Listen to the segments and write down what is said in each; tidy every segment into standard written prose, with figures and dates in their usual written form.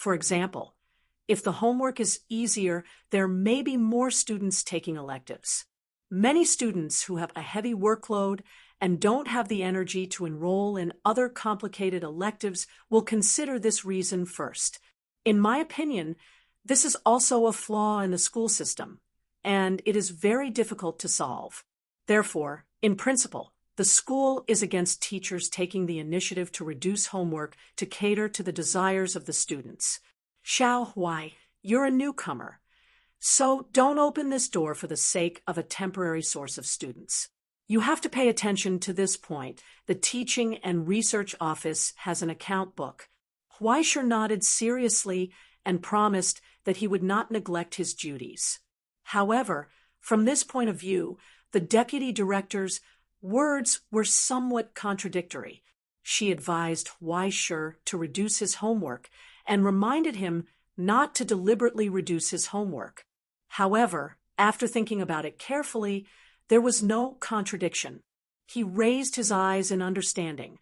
For example, if the homework is easier, there may be more students taking electives. Many students who have a heavy workload and don't have the energy to enroll in other complicated electives will consider this reason first. In my opinion, this is also a flaw in the school system, and it is very difficult to solve. Therefore, in principle, the school is against teachers taking the initiative to reduce homework to cater to the desires of the students. Xiao Huai, you're a newcomer, so don't open this door for the sake of a temporary source of students. You have to pay attention to this point. The Teaching and Research Office has an account book. Huaisher nodded seriously and promised that he would not neglect his duties. However, from this point of view, the deputy director's words were somewhat contradictory. She advised Huaisher to reduce his homework and reminded him not to deliberately reduce his homework. However, after thinking about it carefully, there was no contradiction. He raised his eyes in understanding.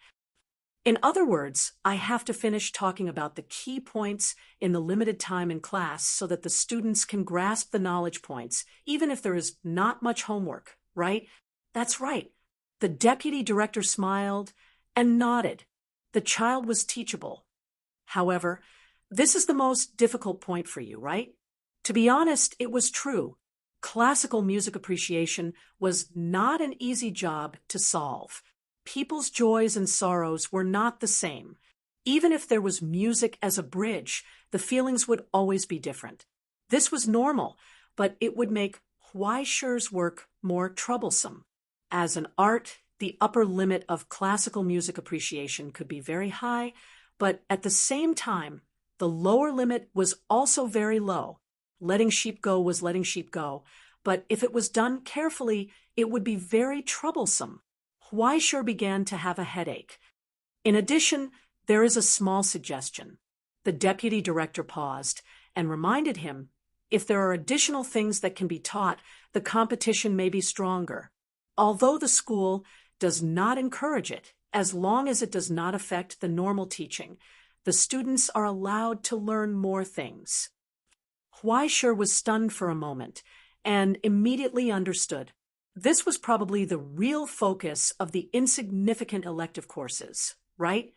In other words, I have to finish talking about the key points in the limited time in class so that the students can grasp the knowledge points, even if there is not much homework, right? That's right. The deputy director smiled and nodded. The child was teachable. However, this is the most difficult point for you, right? To be honest, it was true. Classical music appreciation was not an easy job to solve. People's joys and sorrows were not the same. Even if there was music as a bridge, the feelings would always be different. This was normal, but it would make Huaisher's work more troublesome. As an art, the upper limit of classical music appreciation could be very high, but at the same time, the lower limit was also very low. Letting sheep go was letting sheep go, but if it was done carefully, it would be very troublesome. Huaisher began to have a headache. In addition, there is a small suggestion. The deputy director paused and reminded him, if there are additional things that can be taught, the competition may be stronger. Although the school does not encourage it, as long as it does not affect the normal teaching, the students are allowed to learn more things. Huaisher was stunned for a moment and immediately understood. This was probably the real focus of the insignificant elective courses, right?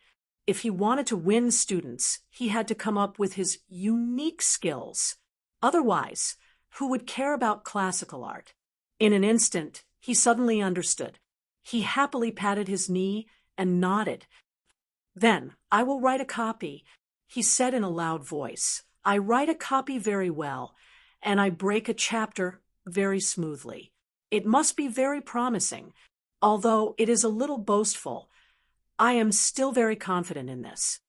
If he wanted to win students, he had to come up with his unique skills. Otherwise, who would care about classical art? In an instant, he suddenly understood. He happily patted his knee and nodded. Then, I will write a copy, he said in a loud voice. I write a copy very well, and I break a chapter very smoothly. It must be very promising, although it is a little boastful. I am still very confident in this.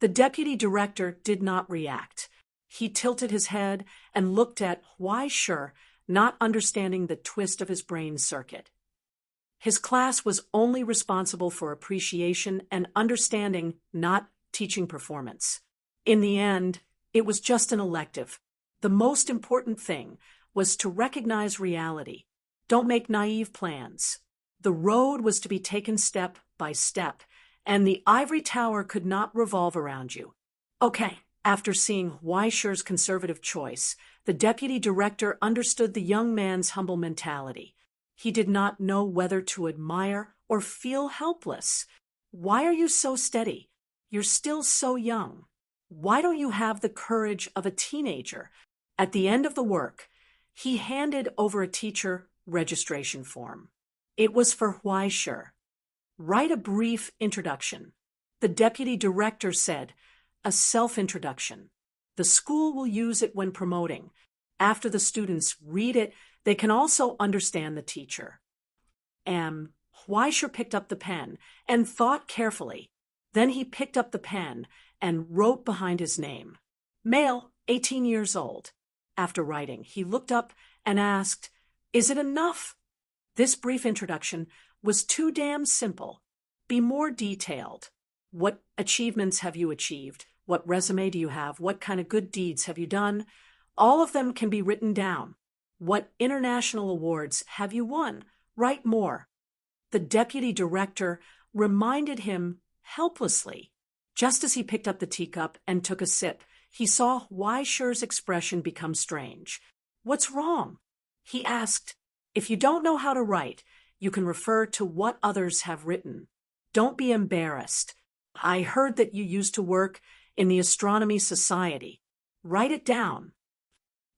The deputy director did not react. He tilted his head and looked at Huaisher, not understanding the twist of his brain circuit. His class was only responsible for appreciation and understanding, not teaching performance. In the end, it was just an elective. The most important thing was to recognize reality. Don't make naive plans. The road was to be taken step by step, and the ivory tower could not revolve around you. Okay, after seeing Huaisher's conservative choice, the deputy director understood the young man's humble mentality. He did not know whether to admire or feel helpless. Why are you so steady? You're still so young. Why don't you have the courage of a teenager? At the end of the work, he handed over a teacher registration form. It was for Huaisher. Write a brief introduction. The deputy director said, a self-introduction. The school will use it when promoting. After the students read it, they can also understand the teacher. Huaisher picked up the pen and thought carefully. Then he picked up the pen and wrote behind his name. Male, 18 years old. After writing, he looked up and asked, is it enough? This brief introduction was too damn simple. Be more detailed. What achievements have you achieved? What resume do you have? What kind of good deeds have you done? All of them can be written down. What international awards have you won? Write more. The deputy director reminded him helplessly. Just as he picked up the teacup and took a sip, he saw Weischer's expression become strange. "What's wrong?" He asked. "If you don't know how to write, you can refer to what others have written. Don't be embarrassed. I heard that you used to work in the Astronomy Society. Write it down."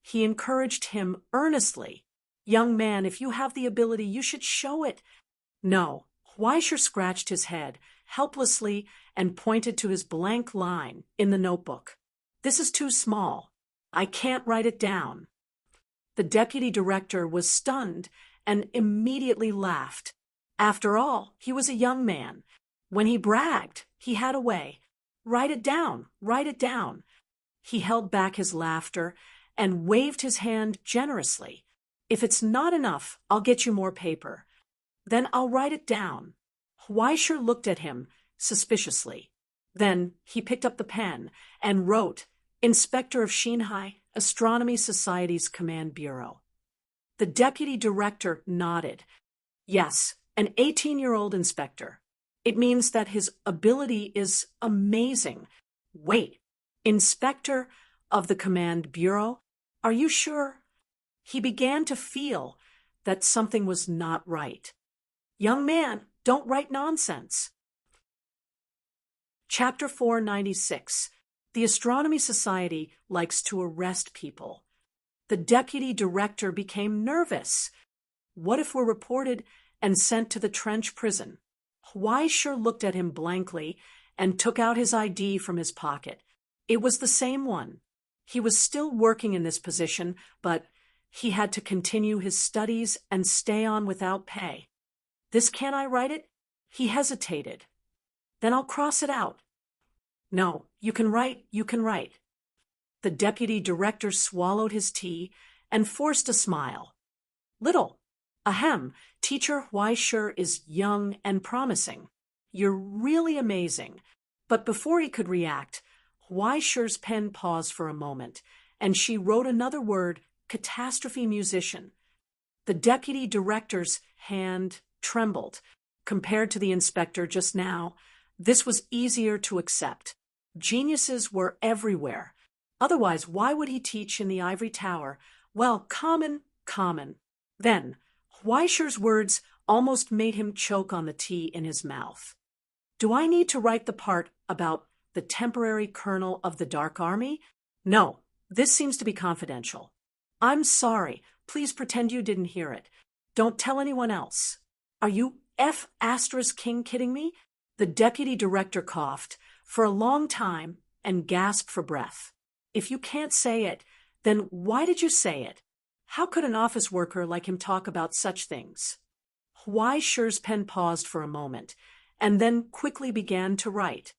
He encouraged him earnestly. "Young man, if you have the ability, you should show it." "No." Weischer scratched his head helplessly and pointed to his blank line in the notebook. "This is too small. I can't write it down." The deputy director was stunned and immediately laughed. After all, he was a young man. When he bragged, he had a way. "Write it down, write it down." He held back his laughter and waved his hand generously. "If it's not enough, I'll get you more paper. Then I'll write it down." Weischer looked at him suspiciously. Then he picked up the pen and wrote, "Inspector of Shanghai Astronomy Society's Command Bureau." The deputy director nodded. "Yes, an 18-year-old inspector. It means that his ability is amazing. Wait, inspector of the Command Bureau? Are you sure?" He began to feel that something was not right. "Young man, don't write nonsense." Chapter 496. The Astronomy Society likes to arrest people. The deputy director became nervous. What if we're reported and sent to the trench prison? Weischer looked at him blankly and took out his ID from his pocket. It was the same one. He was still working in this position, but he had to continue his studies and stay on without pay. "This can't I write it?" He hesitated. "Then I'll cross it out." "No, you can write, you can write." The deputy director swallowed his tea and forced a smile. "Little, ahem, Teacher Weischer is young and promising. You're really amazing." But before he could react, Weischer's pen paused for a moment, and she wrote another word, "catastrophe musician." The deputy director's hand trembled. Compared to the inspector just now, this was easier to accept. Geniuses were everywhere. Otherwise, why would he teach in the ivory tower? Well, common. Then, Weischer's words almost made him choke on the tea in his mouth. "Do I need to write the part about the temporary colonel of the Dark Army? No, this seems to be confidential." "I'm sorry. Please pretend you didn't hear it. Don't tell anyone else." "Are you King kidding me?" The deputy director coughed for a long time and gasped for breath. "If you can't say it, then why did you say it? How could an office worker like him talk about such things?" Weischer's pen paused for a moment and then quickly began to write.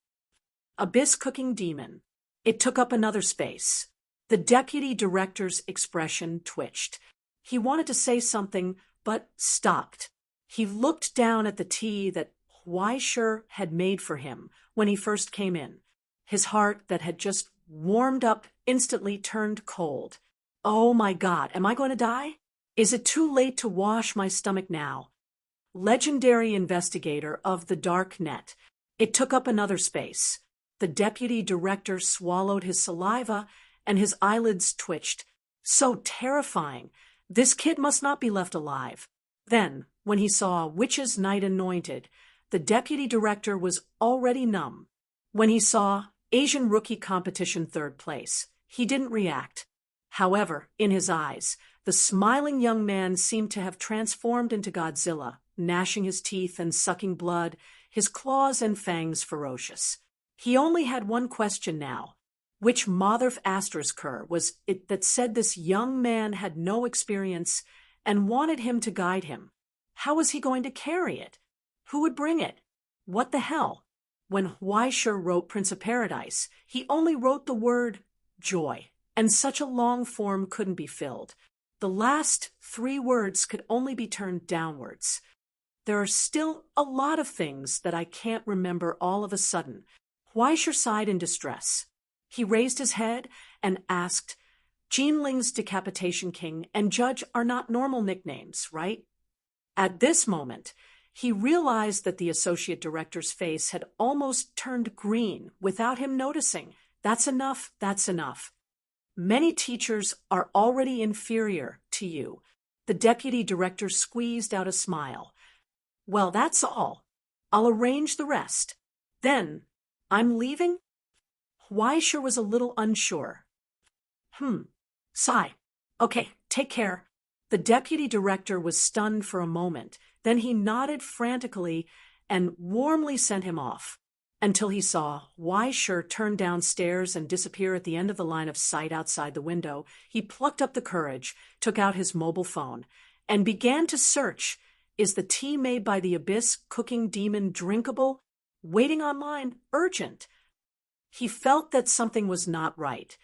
"Abyss cooking demon." It took up another space. The deputy director's expression twitched. He wanted to say something, but stopped. He looked down at the tea that Weischer had made for him when he first came in. His heart that had just warmed up instantly turned cold. "Oh my God, am I going to die? Is it too late to wash my stomach now?" Legendary investigator of the dark net. It took up another space. The deputy director swallowed his saliva and his eyelids twitched. So terrifying. This kid must not be left alive. Then, when he saw Witch's Night Anointed, the deputy director was already numb. When he saw Asian Rookie Competition 3rd place, he didn't react. However, in his eyes, the smiling young man seemed to have transformed into Godzilla, gnashing his teeth and sucking blood, his claws and fangs ferocious. He only had one question now. Which Motherf Asterskir was it that said this young man had no experience and wanted him to guide him? How was he going to carry it? Who would bring it? What the hell? When Weischer wrote Prince of Paradise, he only wrote the word joy, and such a long form couldn't be filled. The last 3 words could only be turned downwards. There are still a lot of things that I can't remember all of a sudden. Weischer sighed in distress. He raised his head and asked, "Jean Ling's Decapitation King and Judge are not normal nicknames, right?" At this moment, He realized that the associate director's face had almost turned green without him noticing. That's enough, that's enough. Many teachers are already inferior to you. The deputy director squeezed out a smile. Well, that's all. I'll arrange the rest. Then, I'm leaving? Weisher was a little unsure. Sigh. Okay, take care. The deputy director was stunned for a moment. Then he nodded frantically and warmly sent him off, until he saw Weisher turn downstairs and disappear at the end of the line of sight outside the window. He plucked up the courage, took out his mobile phone, and began to search. Is the tea made by the Abyss cooking demon drinkable? Waiting online, urgent. He felt that something was not right.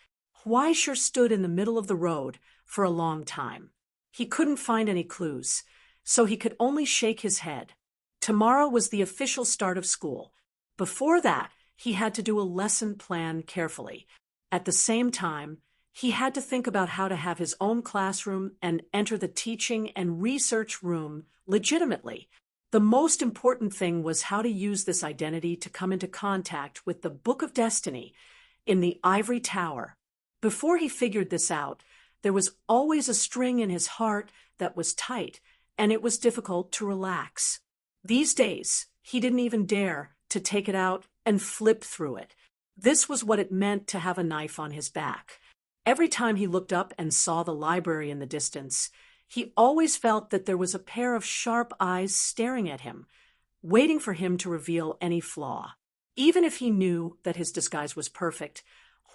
Weisher stood in the middle of the road for a long time. He couldn't find any clues, so he could only shake his head. Tomorrow was the official start of school. Before that, he had to do a lesson plan carefully. At the same time, he had to think about how to have his own classroom and enter the teaching and research room legitimately. The most important thing was how to use this identity to come into contact with the Book of Destiny in the Ivory Tower. Before he figured this out, there was always a string in his heart that was tight, and it was difficult to relax. These days, he didn't even dare to take it out and flip through it. This was what it meant to have a knife on his back. Every time he looked up and saw the library in the distance, he always felt that there was a pair of sharp eyes staring at him, waiting for him to reveal any flaw. Even if he knew that his disguise was perfect,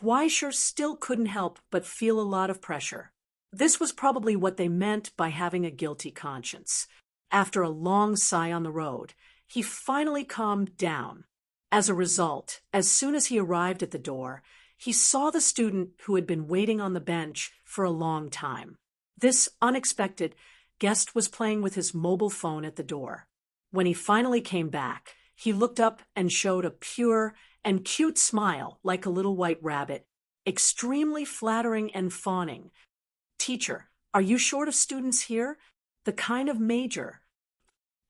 Weisher still couldn't help but feel a lot of pressure. This was probably what they meant by having a guilty conscience. After a long sigh on the road, he finally calmed down. As a result, as soon as he arrived at the door, he saw the student who had been waiting on the bench for a long time. This unexpected guest was playing with his mobile phone at the door. When he finally came back, he looked up and showed a pure and cute smile like a little white rabbit, extremely flattering and fawning. Teacher, are you short of students here? The kind of major.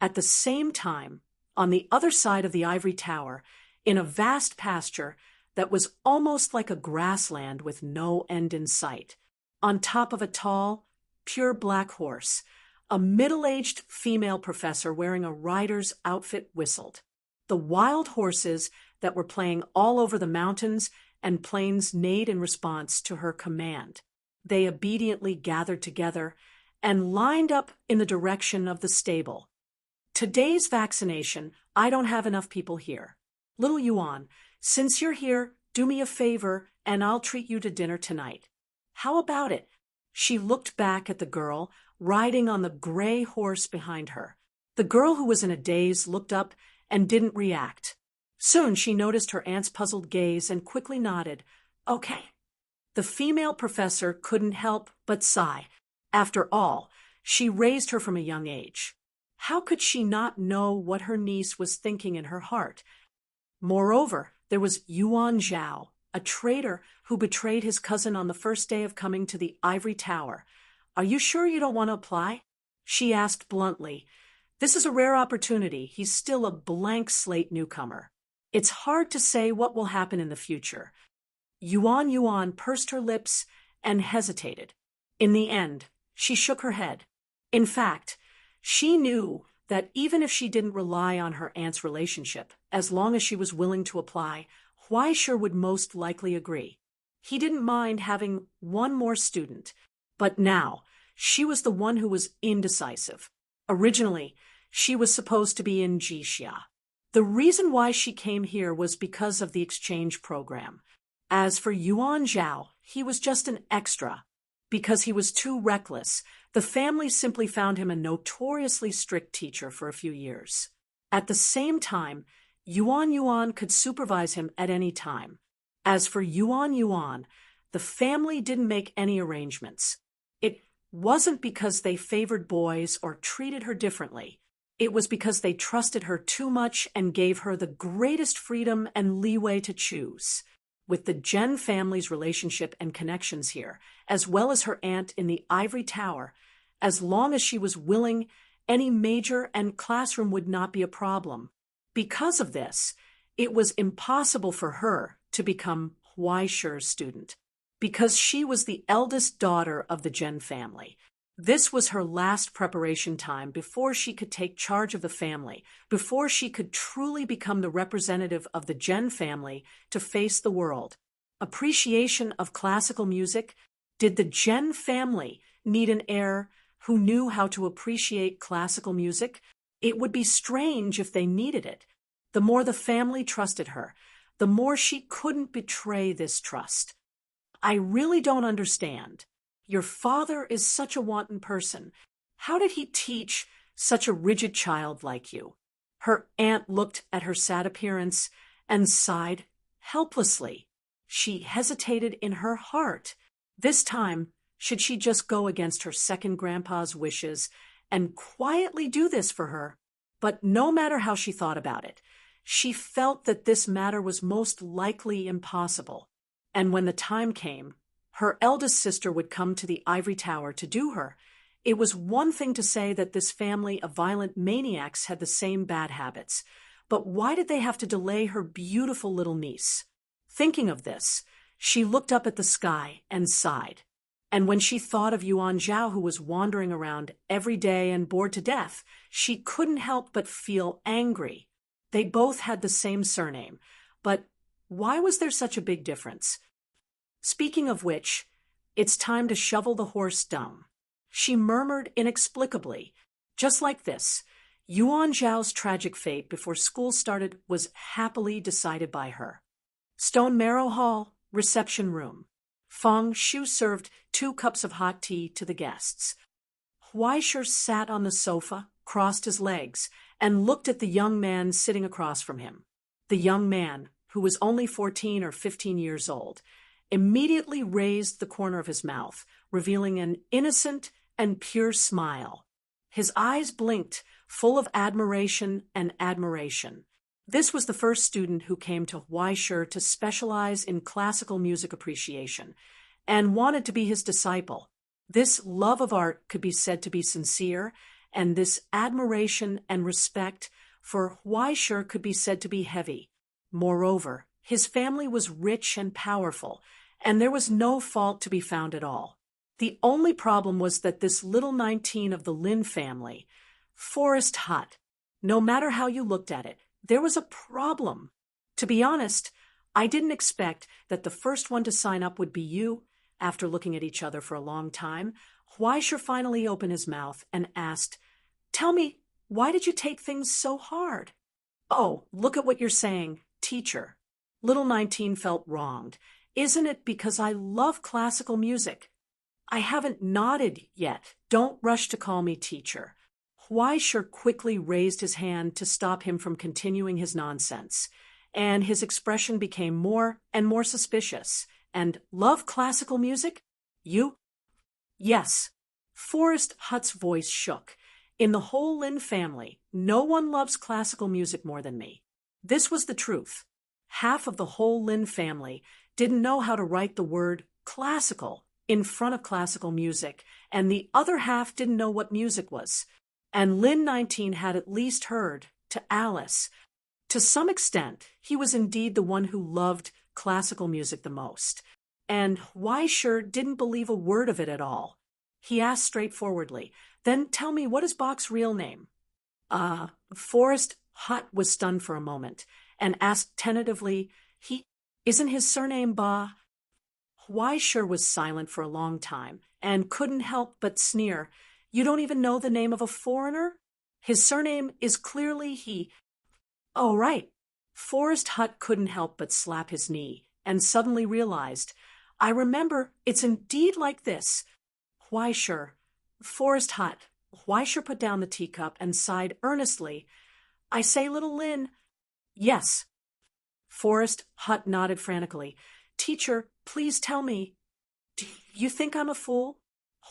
At the same time, on the other side of the Ivory Tower, in a vast pasture that was almost like a grassland with no end in sight, on top of a tall, pure black horse, a middle-aged female professor wearing a rider's outfit whistled. The wild horses that were playing all over the mountains and plains neighed in response to her command. They obediently gathered together and lined up in the direction of the stable. Today's vaccination, I don't have enough people here. Little Yuan, since you're here, do me a favor and I'll treat you to dinner tonight. How about it? She looked back at the girl riding on the gray horse behind her. The girl, who was in a daze, looked up and didn't react. Soon she noticed her aunt's puzzled gaze and quickly nodded. Okay. The female professor couldn't help but sigh. After all, she raised her from a young age. How could she not know what her niece was thinking in her heart? Moreover, there was Yuan Zhao, a traitor who betrayed his cousin on the first day of coming to the Ivory Tower. Are you sure you don't want to apply? She asked bluntly. This is a rare opportunity. He's still a blank slate newcomer. It's hard to say what will happen in the future. Yuan pursed her lips and hesitated. In the end, she shook her head. In fact, she knew that even if she didn't rely on her aunt's relationship, as long as she was willing to apply, Weisher would most likely agree. He didn't mind having one more student, but now she was the one who was indecisive. Originally, she was supposed to be in Jixia. The reason why she came here was because of the exchange program. As for Yuan Zhao, he was just an extra. Because he was too reckless, the family simply found him a notoriously strict teacher for a few years. At the same time, Yuan could supervise him at any time. As for Yuan, the family didn't make any arrangements. It wasn't because they favored boys or treated her differently. It was because they trusted her too much and gave her the greatest freedom and leeway to choose. With the Jen family's relationship and connections here, as well as her aunt in the Ivory Tower, as long as she was willing any major and classroom would not be a problem. Because of this, it was impossible for her to become Huaishi's student, because she was the eldest daughter of the Zhen family. This was her last preparation time before she could take charge of the family, before she could truly become the representative of the Zhen family to face the world. Appreciation of classical music? Did the Zhen family need an heir who knew how to appreciate classical music? It would be strange if they needed it. The more the family trusted her, the more she couldn't betray this trust. I really don't understand. Your father is such a wanton person. How did he teach such a rigid child like you? Her aunt looked at her sad appearance and sighed helplessly. She hesitated in her heart. This time, should she just go against her second grandpa's wishes and quietly do this for her? But no matter how she thought about it, she felt that this matter was most likely impossible. And when the time came, her eldest sister would come to the ivory tower to do her. It was one thing to say that this family of violent maniacs had the same bad habits, but why did they have to delay her beautiful little niece? Thinking of this, she looked up at the sky and sighed. And when she thought of Yuan Zhao, who was wandering around every day and bored to death, she couldn't help but feel angry. They both had the same surname, but why was there such a big difference? Speaking of which, it's time to shovel the horse dung. She murmured inexplicably, just like this. Yuan Zhao's tragic fate before school started was happily decided by her. Stone Marrow Hall, reception room. Feng Shu served 2 cups of hot tea to the guests. Huaisher sat on the sofa, crossed his legs, and looked at the young man sitting across from him. The young man, who was only 14 or 15 years old, immediately raised the corner of his mouth, revealing an innocent and pure smile. His eyes blinked, full of admiration and admiration. This was the first student who came to Huaisher to specialize in classical music appreciation and wanted to be his disciple. This love of art could be said to be sincere, and this admiration and respect for Huaisher could be said to be heavy. Moreover, his family was rich and powerful, and there was no fault to be found at all. The only problem was that this little 19 of the Lin family, Forest Hut, no matter how you looked at it, there was a problem. To be honest, I didn't expect that the first one to sign up would be you. After looking at each other for a long time, Huaisher finally opened his mouth and asked, "Tell me, why did you take things so hard?" "Oh, look at what you're saying, teacher." Little 19 felt wronged. "Isn't it because I love classical music?" "I haven't nodded yet. Don't rush to call me teacher." Huaisher quickly raised his hand to stop him from continuing his nonsense, and his expression became more and more suspicious. "And love classical music? You?" "Yes." Forest Hut's voice shook. "In the whole Lin family, no one loves classical music more than me." This was the truth. Half of the whole Lin family didn't know how to write the word classical in front of classical music, and the other half didn't know what music was. And Lin 19 had at least heard to Alice. To some extent, he was indeed the one who loved classical music the most. And Huaisher didn't believe a word of it at all. He asked straightforwardly, "Then tell me, what is Bach's real name?" Forest Hut was stunned for a moment and asked tentatively, Isn't his surname Ba?" Huaisher was silent for a long time and couldn't help but sneer. "You don't even know the name of a foreigner? His surname is clearly He." "Oh, right." Forest Hut couldn't help but slap his knee and suddenly realized, "I remember, it's indeed like this." Huaisher, Forest Hut. Huaisher put down the teacup and sighed earnestly. "I say, little Lin." "Yes." Forest Hut nodded frantically. "Teacher, please tell me, do you think I'm a fool?"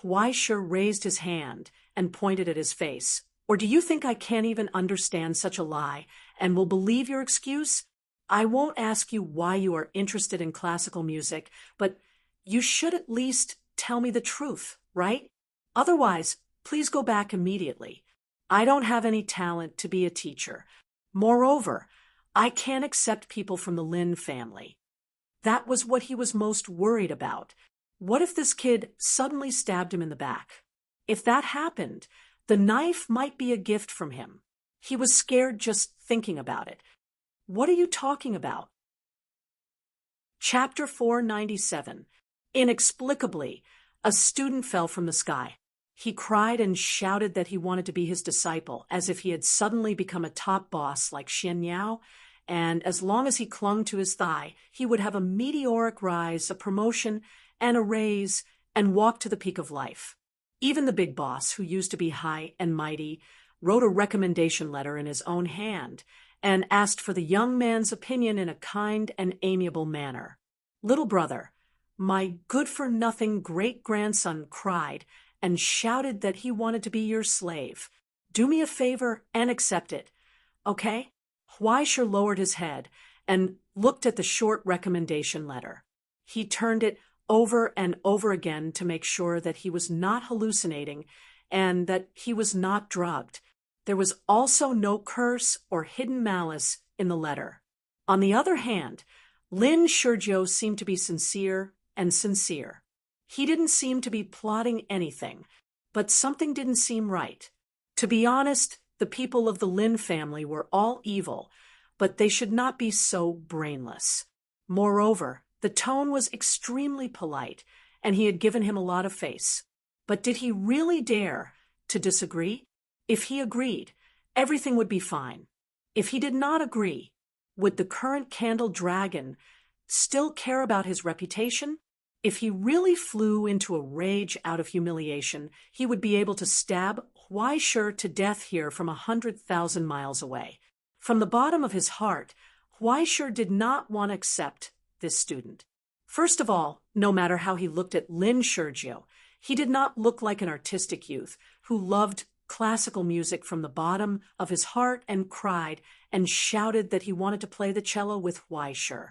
Huaisher raised his hand and pointed at his face. "Or do you think I can't even understand such a lie and will believe your excuse? I won't ask you why you are interested in classical music, but you should at least tell me the truth, right? Otherwise, please go back immediately." I don't have any talent to be a teacher. Moreover, I can't accept people from the Lin family. That was what he was most worried about. What if this kid suddenly stabbed him in the back? If that happened, the knife might be a gift from him. He was scared just thinking about it. What are you talking about? Chapter 497. Inexplicably, a student fell from the sky. He cried and shouted that he wanted to be his disciple, as if he had suddenly become a top boss like Xian Yao, and as long as he clung to his thigh, he would have a meteoric rise, a promotion, and a raise, and walk to the peak of life. Even the big boss, who used to be high and mighty, wrote a recommendation letter in his own hand and asked for the young man's opinion in a kind and amiable manner. Little brother, my good-for-nothing great-grandson cried and shouted that he wanted to be your slave. Do me a favor and accept it, okay? Huaisha lowered his head and looked at the short recommendation letter. He turned it over and over again to make sure that he was not hallucinating and that he was not drugged. There was also no curse or hidden malice in the letter. On the other hand, Lin Shurjiu seemed to be sincere and sincere. He didn't seem to be plotting anything, but something didn't seem right. To be honest, the people of the Lin family were all evil, but they should not be so brainless. Moreover, the tone was extremely polite, and he had given him a lot of face. But did he really dare to disagree? If he agreed, everything would be fine. If he did not agree, would the current candle dragon still care about his reputation? If he really flew into a rage out of humiliation, he would be able to stab Huaisha to death here from 100,000 miles away. From the bottom of his heart, Huaisha did not want to accept this student. First of all, no matter how he looked at Lin Shurjiu, he did not look like an artistic youth who loved classical music from the bottom of his heart and cried and shouted that he wanted to play the cello with Huaisha.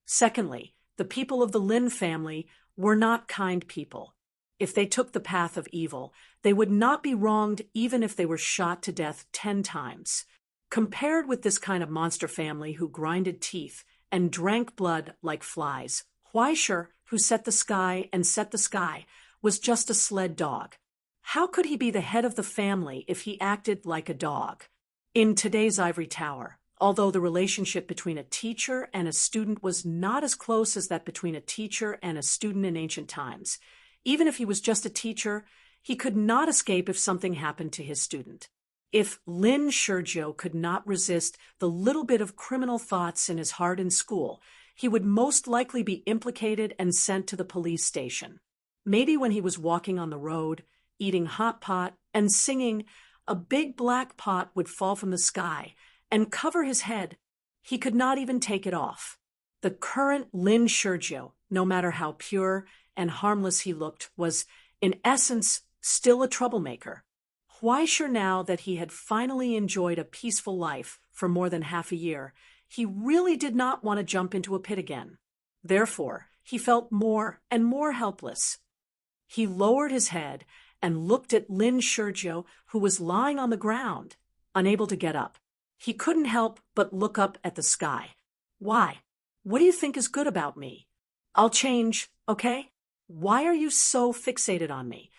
Secondly, the people of the Lin family were not kind people. If they took the path of evil, they would not be wronged even if they were shot to death 10 times. Compared with this kind of monster family who grinded teeth and drank blood like flies, Huaisha, who set the sky and set the sky, was just a sled dog. How could he be the head of the family if he acted like a dog? In today's ivory tower, although the relationship between a teacher and a student was not as close as that between a teacher and a student in ancient times, even if he was just a teacher, he could not escape if something happened to his student. If Lin Shurjiu could not resist the little bit of criminal thoughts in his heart in school, he would most likely be implicated and sent to the police station. Maybe when he was walking on the road, eating hot pot and singing, a big black pot would fall from the sky and cover his head. He could not even take it off. The current Lin Shurjiu, no matter how pure and harmless he looked, was, in essence, still a troublemaker. Huaisha, now that he had finally enjoyed a peaceful life for more than half a year, he really did not want to jump into a pit again. Therefore, he felt more and more helpless. He lowered his head and looked at Lin Shurjiu, who was lying on the ground, unable to get up. He couldn't help but look up at the sky. Why? What do you think is good about me? I'll change, okay? Why are you so fixated on me?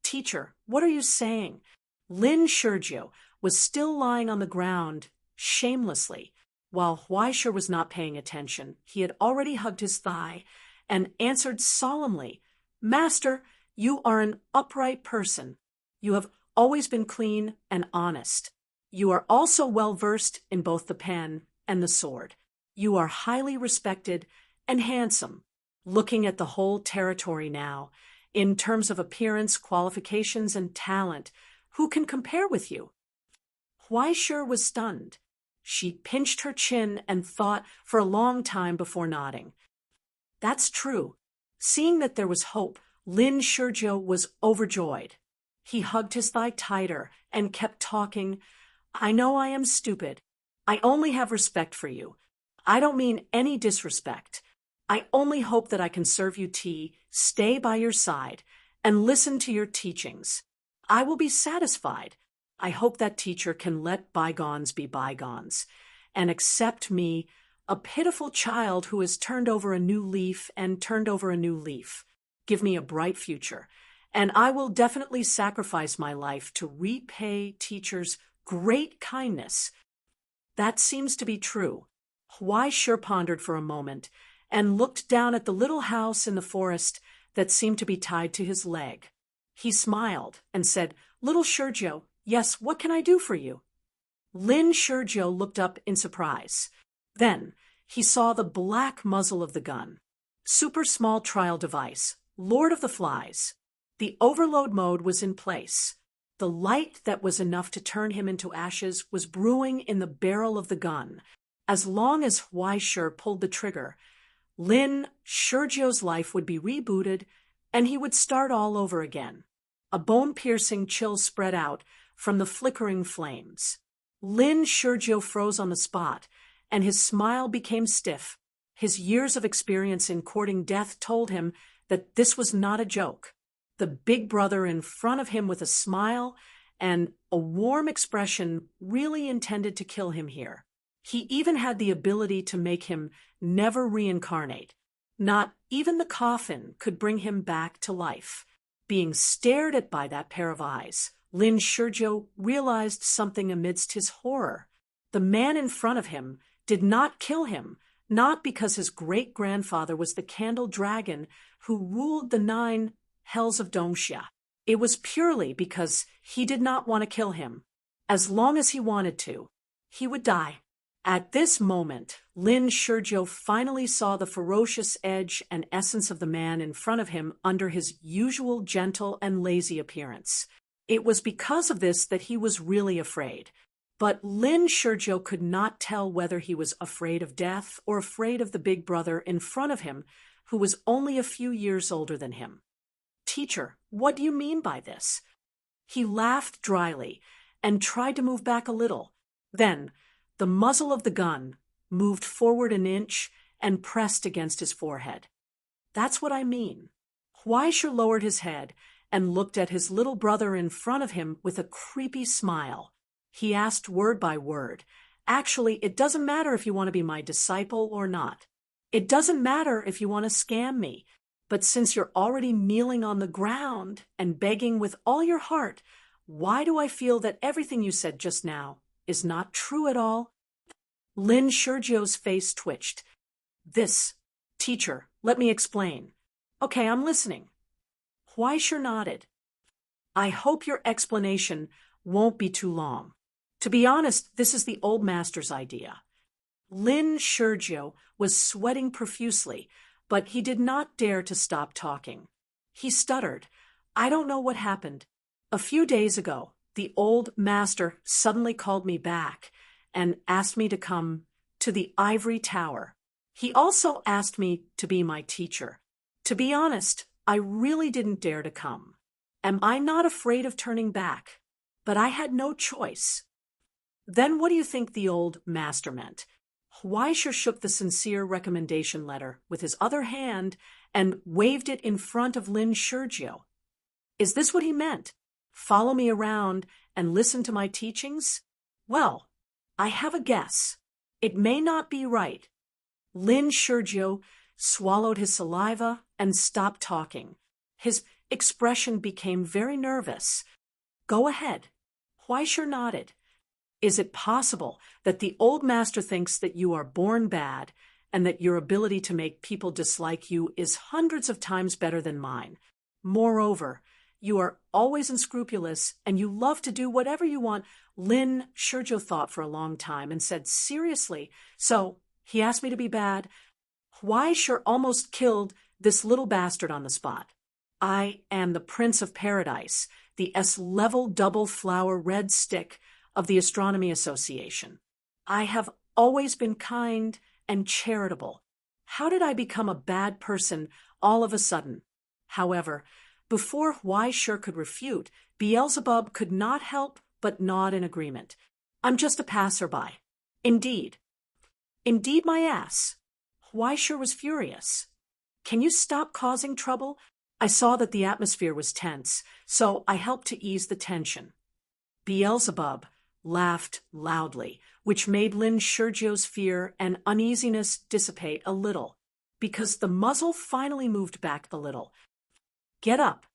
Teacher, what are you saying? Lin Shurjiu was still lying on the ground, shamelessly. While Huaisha was not paying attention, he had already hugged his thigh and answered solemnly, Master, you are an upright person. You have always been clean and honest. You are also well-versed in both the pen and the sword. You are highly respected and handsome. Looking at the whole territory now, in terms of appearance, qualifications, and talent, who can compare with you? Huaisha was stunned. She pinched her chin and thought for a long time before nodding. That's true. Seeing that there was hope, Lin Shurjiu was overjoyed. He hugged his thigh tighter and kept talking. I know I am stupid. I only have respect for you. I don't mean any disrespect. I only hope that I can serve you tea, stay by your side, and listen to your teachings. I will be satisfied. I hope that teacher can let bygones be bygones and accept me, a pitiful child who has turned over a new leaf and turned over a new leaf. Give me a bright future, and I will definitely sacrifice my life to repay teachers great kindness. That seems to be true. Huai pondered for a moment and looked down at the little house in the forest that seemed to be tied to his leg. He smiled and said, "Little Sergio, yes, what can I do for you?" Lin Sergio looked up in surprise. Then he saw the black muzzle of the gun. Super small trial device, Lord of the Flies. The overload mode was in place. The light that was enough to turn him into ashes was brewing in the barrel of the gun. As long as Huai pulled the trigger, Lin Sergio's life would be rebooted and he would start all over again. A bone-piercing chill spread out from the flickering flames. Lin Sergio froze on the spot, and his smile became stiff. His years of experience in courting death told him that this was not a joke. The big brother in front of him with a smile and a warm expression really intended to kill him here. He even had the ability to make him never reincarnate. Not even the coffin could bring him back to life. Being stared at by that pair of eyes, Lin Sergio realized something amidst his horror. The man in front of him did not kill him, not because his great-grandfather was the candle dragon who ruled the 9 hells of Doomsday. It was purely because he did not want to kill him. As long as he wanted to, he would die. At this moment, Lin Sergio finally saw the ferocious edge and essence of the man in front of him under his usual gentle and lazy appearance. It was because of this that he was really afraid. But Lin Sergio could not tell whether he was afraid of death or afraid of the big brother in front of him, who was only a few years older than him. "Teacher, what do you mean by this?" He laughed dryly and tried to move back a little. Then, the muzzle of the gun moved forward an inch and pressed against his forehead. "That's what I mean." Huai lowered his head and looked at his little brother in front of him with a creepy smile. He asked word by word, "Actually, it doesn't matter if you want to be my disciple or not. It doesn't matter if you want to scam me. But since you're already kneeling on the ground and begging with all your heart, why do I feel that everything you said just now is not true at all?" Lin Sergio's face twitched. Teacher, let me explain." "Okay, I'm listening." Huai nodded. "I hope your explanation won't be too long. To be honest, this is the old master's idea." Lin Sergio was sweating profusely, but he did not dare to stop talking. He stuttered. "I don't know what happened. A few days ago, the old master suddenly called me back and asked me to come to the ivory tower. He also asked me to be my teacher. To be honest, I really didn't dare to come. Am I not afraid of turning back? But I had no choice." "Then what do you think the old master meant?" Huai shook the sincere recommendation letter with his other hand and waved it in front of Lin Sergio. "Is this what he meant? Follow me around and listen to my teachings? Well, I have a guess. It may not be right." Lin Sergio swallowed his saliva and stopped talking. His expression became very nervous. "Go ahead." Huai nodded. "Is it possible that the old master thinks that you are born bad and that your ability to make people dislike you is hundreds of times better than mine? Moreover, you are always unscrupulous and you love to do whatever you want." Lin Sergio thought for a long time and said, "Seriously? So he asked me to be bad?" Huai almost killed this little bastard on the spot. "I am the Prince of Paradise, the S-level double flower red stick of the Astronomy Association. I have always been kind and charitable. How did I become a bad person all of a sudden?" However, before Huai could refute, Beelzebub could not help but nod in agreement. "I'm just a passerby." "Indeed." "Indeed, my ass." Huai was furious. "Can you stop causing trouble? I saw that the atmosphere was tense, so I helped to ease the tension." Beelzebub laughed loudly, which made Lin Sergio's fear and uneasiness dissipate a little, because the muzzle finally moved back a little. "Get up."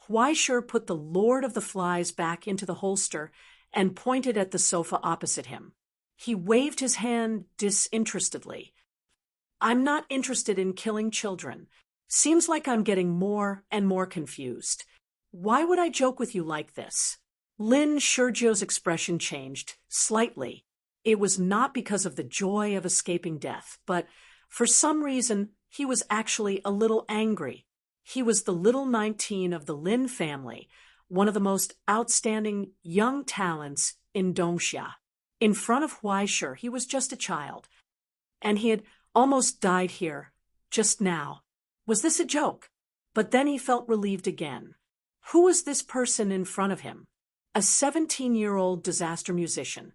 Huaishir put the Lord of the Flies back into the holster and pointed at the sofa opposite him. He waved his hand disinterestedly. "I'm not interested in killing children. Seems like I'm getting more and more confused. Why would I joke with you like this?" Lin Sergio's expression changed slightly. It was not because of the joy of escaping death, but for some reason he was actually a little angry. He was the little 19 of the Lin family, one of the most outstanding young talents in Doomsday. In front of Huaishir, he was just a child, and he had almost died here, just now. Was this a joke? But then he felt relieved again. Who was this person in front of him? A 17-year-old disaster musician,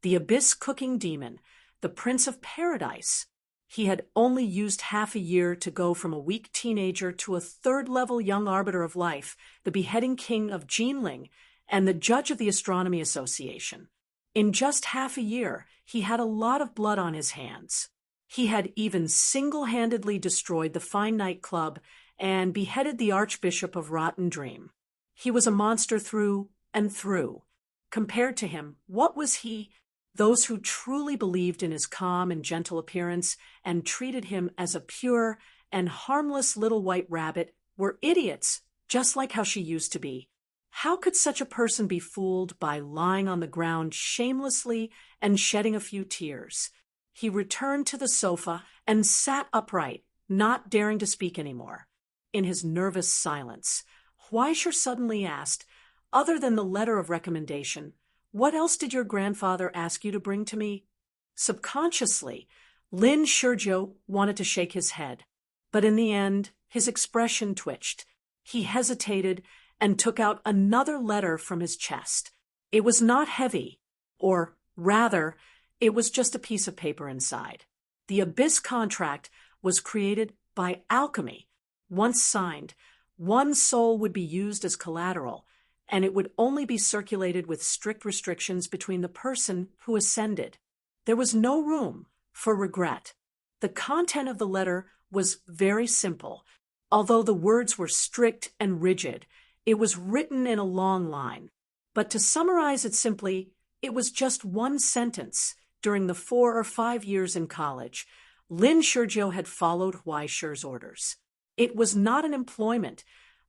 the abyss cooking demon, the Prince of Paradise. He had only used half a year to go from a weak teenager to a third-level young arbiter of life, the beheading king of Jinling, and the judge of the Astronomy Association. In just half a year, he had a lot of blood on his hands. He had even single-handedly destroyed the Fine Night Club and beheaded the Archbishop of Rotten Dream. He was a monster through and through. Compared to him, what was he? Those who truly believed in his calm and gentle appearance and treated him as a pure and harmless little white rabbit were idiots, just like how she used to be. How could such a person be fooled by lying on the ground shamelessly and shedding a few tears? He returned to the sofa and sat upright, not daring to speak anymore. In his nervous silence, Huaishir suddenly asked, "Other than the letter of recommendation, what else did your grandfather ask you to bring to me?" Subconsciously, Lin Sergio wanted to shake his head, but in the end, his expression twitched. He hesitated and took out another letter from his chest. It was not heavy, or rather, it was just a piece of paper inside. The Abyss contract was created by alchemy. Once signed, one soul would be used as collateral, and it would only be circulated with strict restrictions between the person who ascended. There was no room for regret. The content of the letter was very simple. Although the words were strict and rigid, it was written in a long line. But to summarize it simply, it was just one sentence. During the 4 or 5 years in college, Lin Sergio had followed Huaishir's orders. It was not an employment,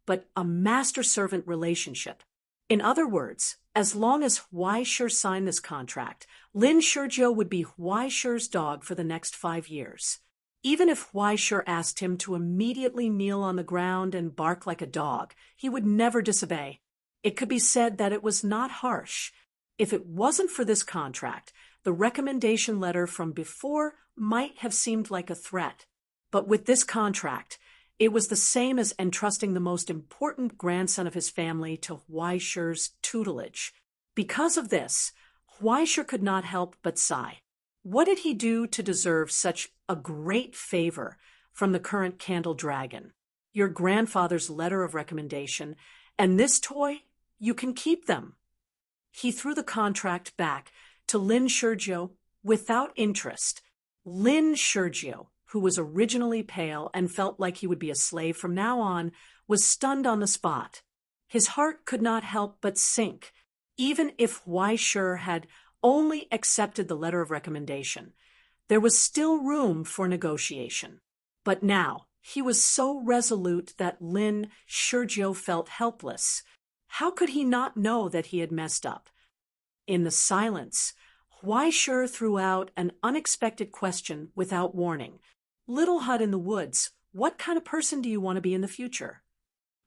but a master-servant relationship. In other words, as long as Huaishir signed this contract, Lin Sergio would be Huaishir's dog for the next 5 years. Even if Huaishir asked him to immediately kneel on the ground and bark like a dog, he would never disobey. It could be said that it was not harsh. If it wasn't for this contract, the recommendation letter from before might have seemed like a threat. But with this contract, it was the same as entrusting the most important grandson of his family to Huaishir's tutelage. Because of this, Huaishir could not help but sigh. What did he do to deserve such a great favor from the current Candle Dragon? Your grandfather's letter of recommendation, and this toy, you can keep them. He threw the contract back to Lin Sergio without interest. Lin Sergio, who was originally pale and felt like he would be a slave from now on, was stunned on the spot. His heart could not help but sink. Even if Huaishir had only accepted the letter of recommendation, there was still room for negotiation. But now he was so resolute that Lin Sergio felt helpless. How could he not know that he had messed up? In the silence, Huaishir threw out an unexpected question without warning. "Little hut in the woods, what kind of person do you want to be in the future?"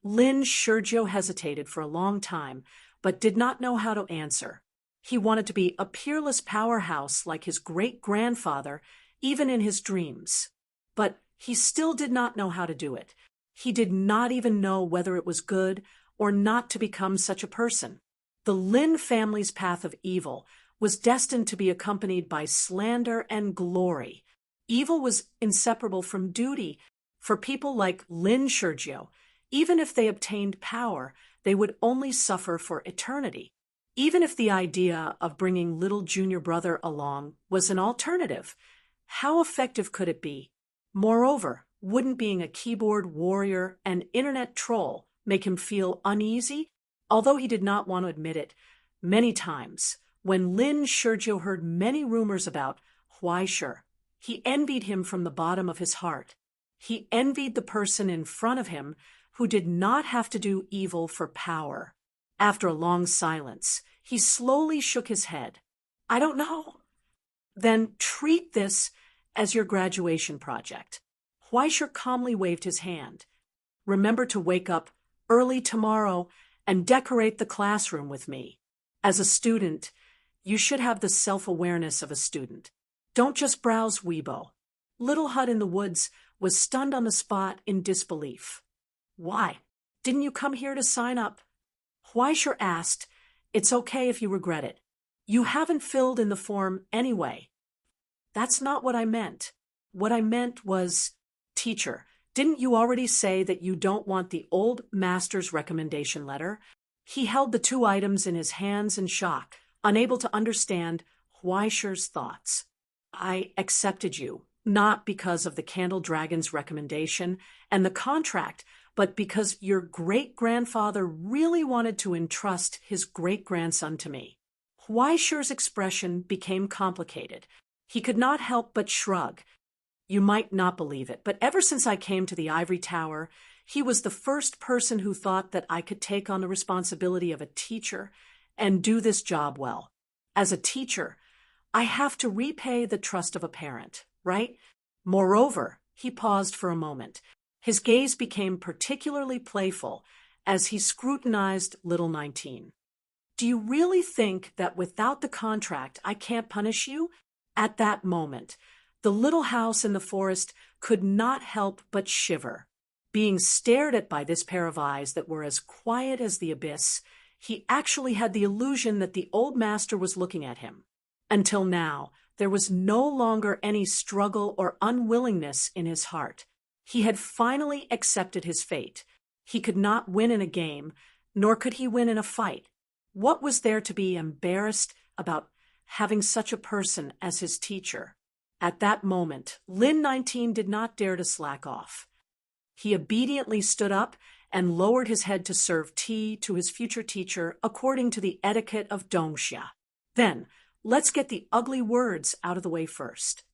Lin Sergio hesitated for a long time, but did not know how to answer. He wanted to be a peerless powerhouse like his great-grandfather, even in his dreams. But he still did not know how to do it. He did not even know whether it was good or not to become such a person. The Lin family's path of evil was destined to be accompanied by slander and glory. Evil was inseparable from duty. For people like Lin Sergio, even if they obtained power, they would only suffer for eternity. Even if the idea of bringing little junior brother along was an alternative, how effective could it be? Moreover, wouldn't being a keyboard warrior and internet troll make him feel uneasy? Although he did not want to admit it, many times, when Lin Shurjo heard many rumors about Huaishur, he envied him from the bottom of his heart. He envied the person in front of him who did not have to do evil for power. After a long silence, he slowly shook his head. I don't know. Then treat this as your graduation project. Huaishur calmly waved his hand. Remember to wake up early tomorrow and decorate the classroom with me. As a student, you should have the self-awareness of a student. Don't just browse Weibo. Little Hut in the Woods was stunned on the spot in disbelief. Why? Didn't you come here to sign up? Huaishur asked, It's okay if you regret it. You haven't filled in the form anyway. That's not what I meant. What I meant was, Teacher, didn't you already say that you don't want the old master's recommendation letter? He held the two items in his hands in shock, unable to understand Huaishur's thoughts. I accepted you, not because of the Candle Dragon's recommendation and the contract, but because your great-grandfather really wanted to entrust his great-grandson to me. Huaishur's expression became complicated. He could not help but shrug. You might not believe it, but ever since I came to the Ivory Tower, he was the first person who thought that I could take on the responsibility of a teacher and do this job well. As a teacher, I have to repay the trust of a parent, right? Moreover, he paused for a moment. His gaze became particularly playful as he scrutinized little 19. Do you really think that without the contract I can't punish you? At that moment, the little house in the forest could not help but shiver. Being stared at by this pair of eyes that were as quiet as the abyss, he actually had the illusion that the old master was looking at him. Until now, there was no longer any struggle or unwillingness in his heart. He had finally accepted his fate. He could not win in a game, nor could he win in a fight. What was there to be embarrassed about having such a person as his teacher? At that moment, Lin 19 did not dare to slack off. He obediently stood up and lowered his head to serve tea to his future teacher according to the etiquette of Dongsha. Then, let's get the ugly words out of the way first.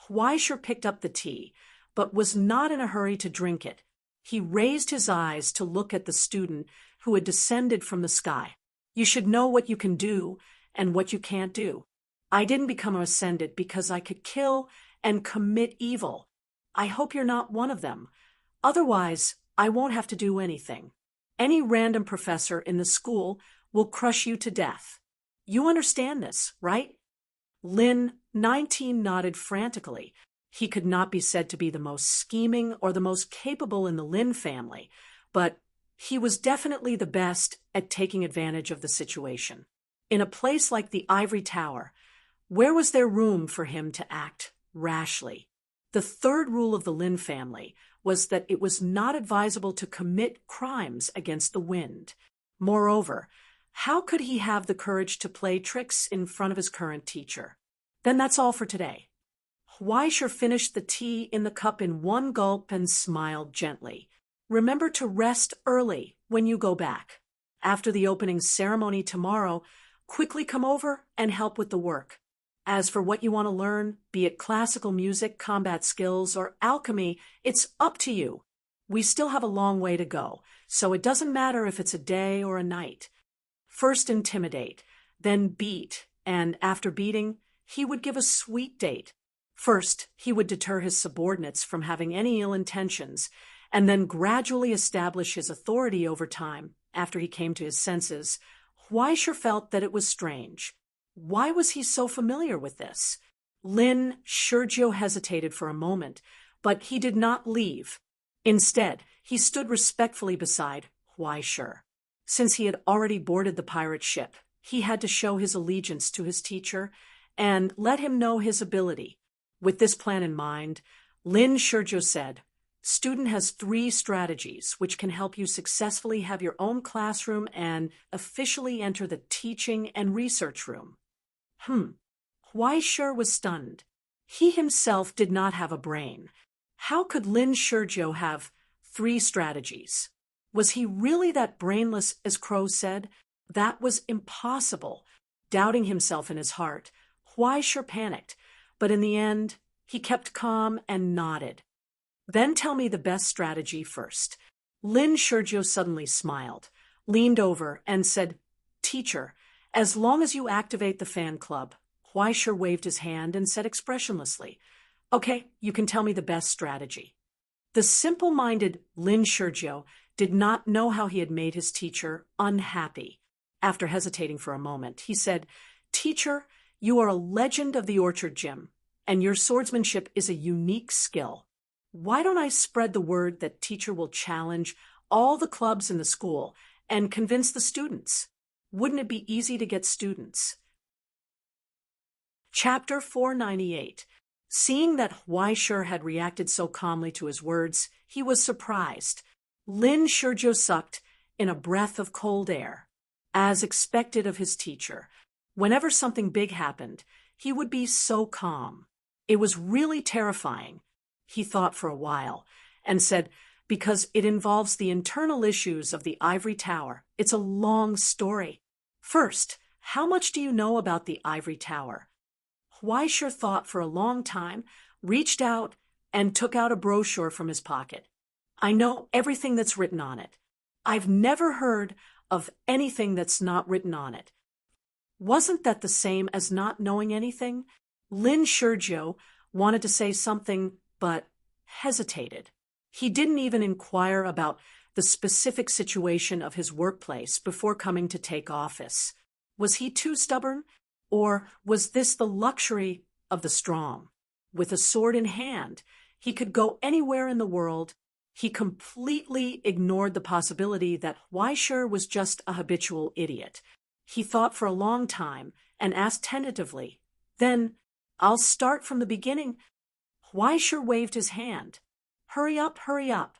Huaishur picked up the tea, but was not in a hurry to drink it. He raised his eyes to look at the student who had descended from the sky. You should know what you can do and what you can't do. I didn't become ascended because I could kill and commit evil. I hope you're not one of them. Otherwise, I won't have to do anything. Any random professor in the school will crush you to death. You understand this, right? Lin 19 nodded frantically. He could not be said to be the most scheming or the most capable in the Lin family, but he was definitely the best at taking advantage of the situation. In a place like the Ivory Tower, where was there room for him to act rashly? The third rule of the Lin family was that it was not advisable to commit crimes against the wind. Moreover, how could he have the courage to play tricks in front of his current teacher? Then that's all for today. Huaishur finished the tea in the cup in one gulp and smiled gently. Remember to rest early when you go back. After the opening ceremony tomorrow, quickly come over and help with the work. As for what you want to learn, be it classical music, combat skills, or alchemy, it's up to you. We still have a long way to go, so it doesn't matter if it's a day or a night. First intimidate, then beat, and after beating, he would give a sweet date. First, he would deter his subordinates from having any ill intentions, and then gradually establish his authority over time. After he came to his senses, Huaishur felt that it was strange. Why was he so familiar with this? Lin Shurjo hesitated for a moment, but he did not leave. Instead, he stood respectfully beside Huaishur. Since he had already boarded the pirate ship, he had to show his allegiance to his teacher and let him know his ability. With this plan in mind, Lin Shurjo said, Student has 3 strategies which can help you successfully have your own classroom and officially enter the teaching and research room. Huaishir was stunned. He himself did not have a brain. How could Lin Shizhou have 3 strategies? Was he really that brainless as Crow said? That was impossible. Doubting himself in his heart, Huaishir panicked, but in the end, he kept calm and nodded. Then tell me the best strategy first. Lin Shizhou suddenly smiled, leaned over, and said, Teacher, as long as you activate the fan club. Huaishir waved his hand and said expressionlessly, Okay, you can tell me the best strategy. The simple-minded Lin Shizhou did not know how he had made his teacher unhappy. After hesitating for a moment, he said, Teacher, you are a legend of the Orchard Gym, and your swordsmanship is a unique skill. Why don't I spread the word that teacher will challenge all the clubs in the school and convince the students? Wouldn't it be easy to get students? Chapter 498. Seeing that Huaishir had reacted so calmly to his words, he was surprised. Lin Shizhou sucked in a breath of cold air. As expected of his teacher, whenever something big happened, he would be so calm. It was really terrifying. He thought for a while and said, Because it involves the internal issues of the ivory tower. It's a long story. First, how much do you know about the ivory tower? Huaishir thought for a long time, reached out, and took out a brochure from his pocket. I know everything that's written on it. I've never heard of anything that's not written on it. Wasn't that the same as not knowing anything? Lin Shizhou wanted to say something, but hesitated. He didn't even inquire about the specific situation of his workplace before coming to take office. Was he too stubborn? Or was this the luxury of the strong? With a sword in hand, he could go anywhere in the world. He completely ignored the possibility that Huaishir was just a habitual idiot. He thought for a long time and asked tentatively, Then, I'll start from the beginning. Huaishir waved his hand. Hurry up, hurry up.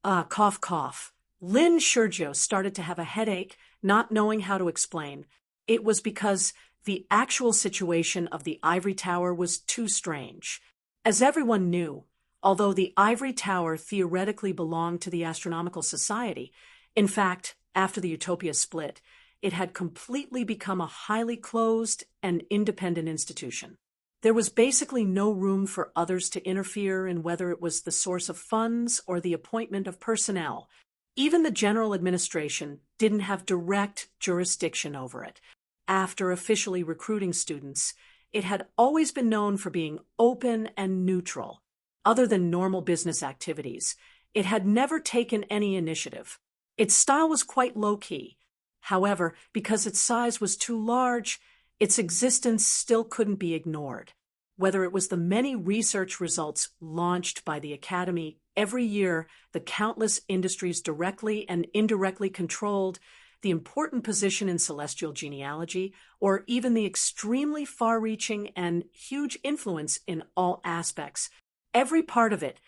Cough, cough. Lin Shizhou started to have a headache, not knowing how to explain. It was because the actual situation of the ivory tower was too strange. As everyone knew, although the ivory tower theoretically belonged to the Astronomical Society, in fact, after the Utopia split, it had completely become a highly closed and independent institution. There was basically no room for others to interfere in whether it was the source of funds or the appointment of personnel. Even the general administration didn't have direct jurisdiction over it. After officially recruiting students, it had always been known for being open and neutral. Other than normal business activities, it had never taken any initiative. Its style was quite low-key. However, because its size was too large, its existence still couldn't be ignored. Whether it was the many research results launched by the Academy every year, the countless industries directly and indirectly controlled, the important position in celestial genealogy, or even the extremely far-reaching and huge influence in all aspects, every part of it